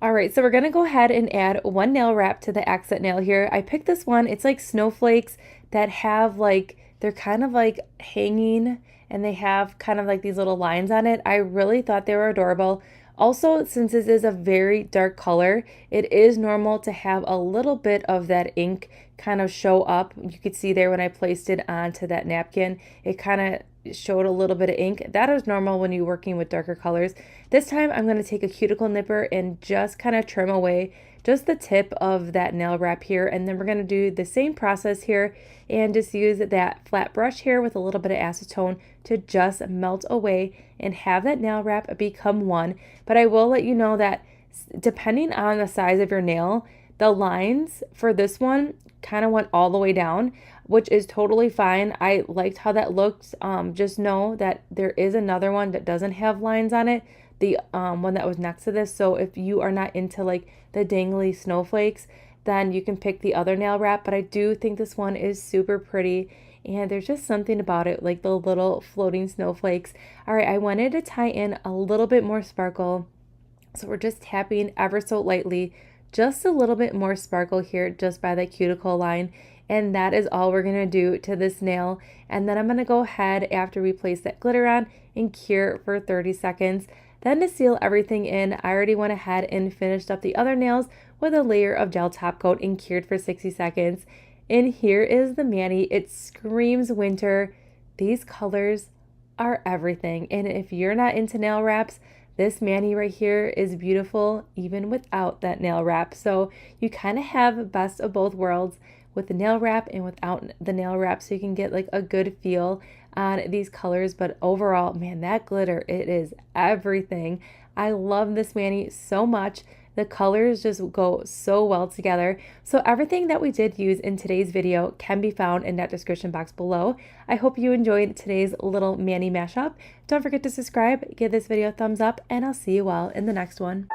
All right, so we're gonna go ahead and add one nail wrap to the accent nail here. I picked this one. It's like snowflakes that have like, they're kind of like hanging and they have kind of like these little lines on it. I really thought they were adorable. Also, since this is a very dark color, it is normal to have a little bit of that ink kind of show up. You could see there when I placed it onto that napkin, it kind of showed a little bit of ink. That is normal when you're working with darker colors. This time I'm going to take a cuticle nipper and just kind of trim away just the tip of that nail wrap here, and then we're going to do the same process here and just use that flat brush here with a little bit of acetone to just melt away and have that nail wrap become one. But I will let you know that depending on the size of your nail, the lines for this one kind of went all the way down, which is totally fine. I liked how that looked. Just know that there is another one that doesn't have lines on it, the one that was next to this. So if you are not into like the dangly snowflakes, then you can pick the other nail wrap. But I do think this one is super pretty, and there's just something about it, like the little floating snowflakes. All right, I wanted to tie in a little bit more sparkle, so we're just tapping ever so lightly, just a little bit more sparkle here just by the cuticle line. And that is all we're going to do to this nail. And then I'm going to go ahead after we place that glitter on and cure for 30 seconds. Then to seal everything in, I already went ahead and finished up the other nails with a layer of gel top coat and cured for 60 seconds. And here is the Manny. It screams winter. These colors are everything. And if you're not into nail wraps, this Manny right here is beautiful even without that nail wrap. So you kind of have best of both worlds with the nail wrap and without the nail wrap, so you can get like a good feel on these colors. But overall, man, that glitter, it is everything. I love this Manny so much. The colors just go so well together. So everything that we did use in today's video can be found in that description box below. I hope you enjoyed today's little Manny mashup. Don't forget to subscribe, give this video a thumbs up, and I'll see you all in the next one.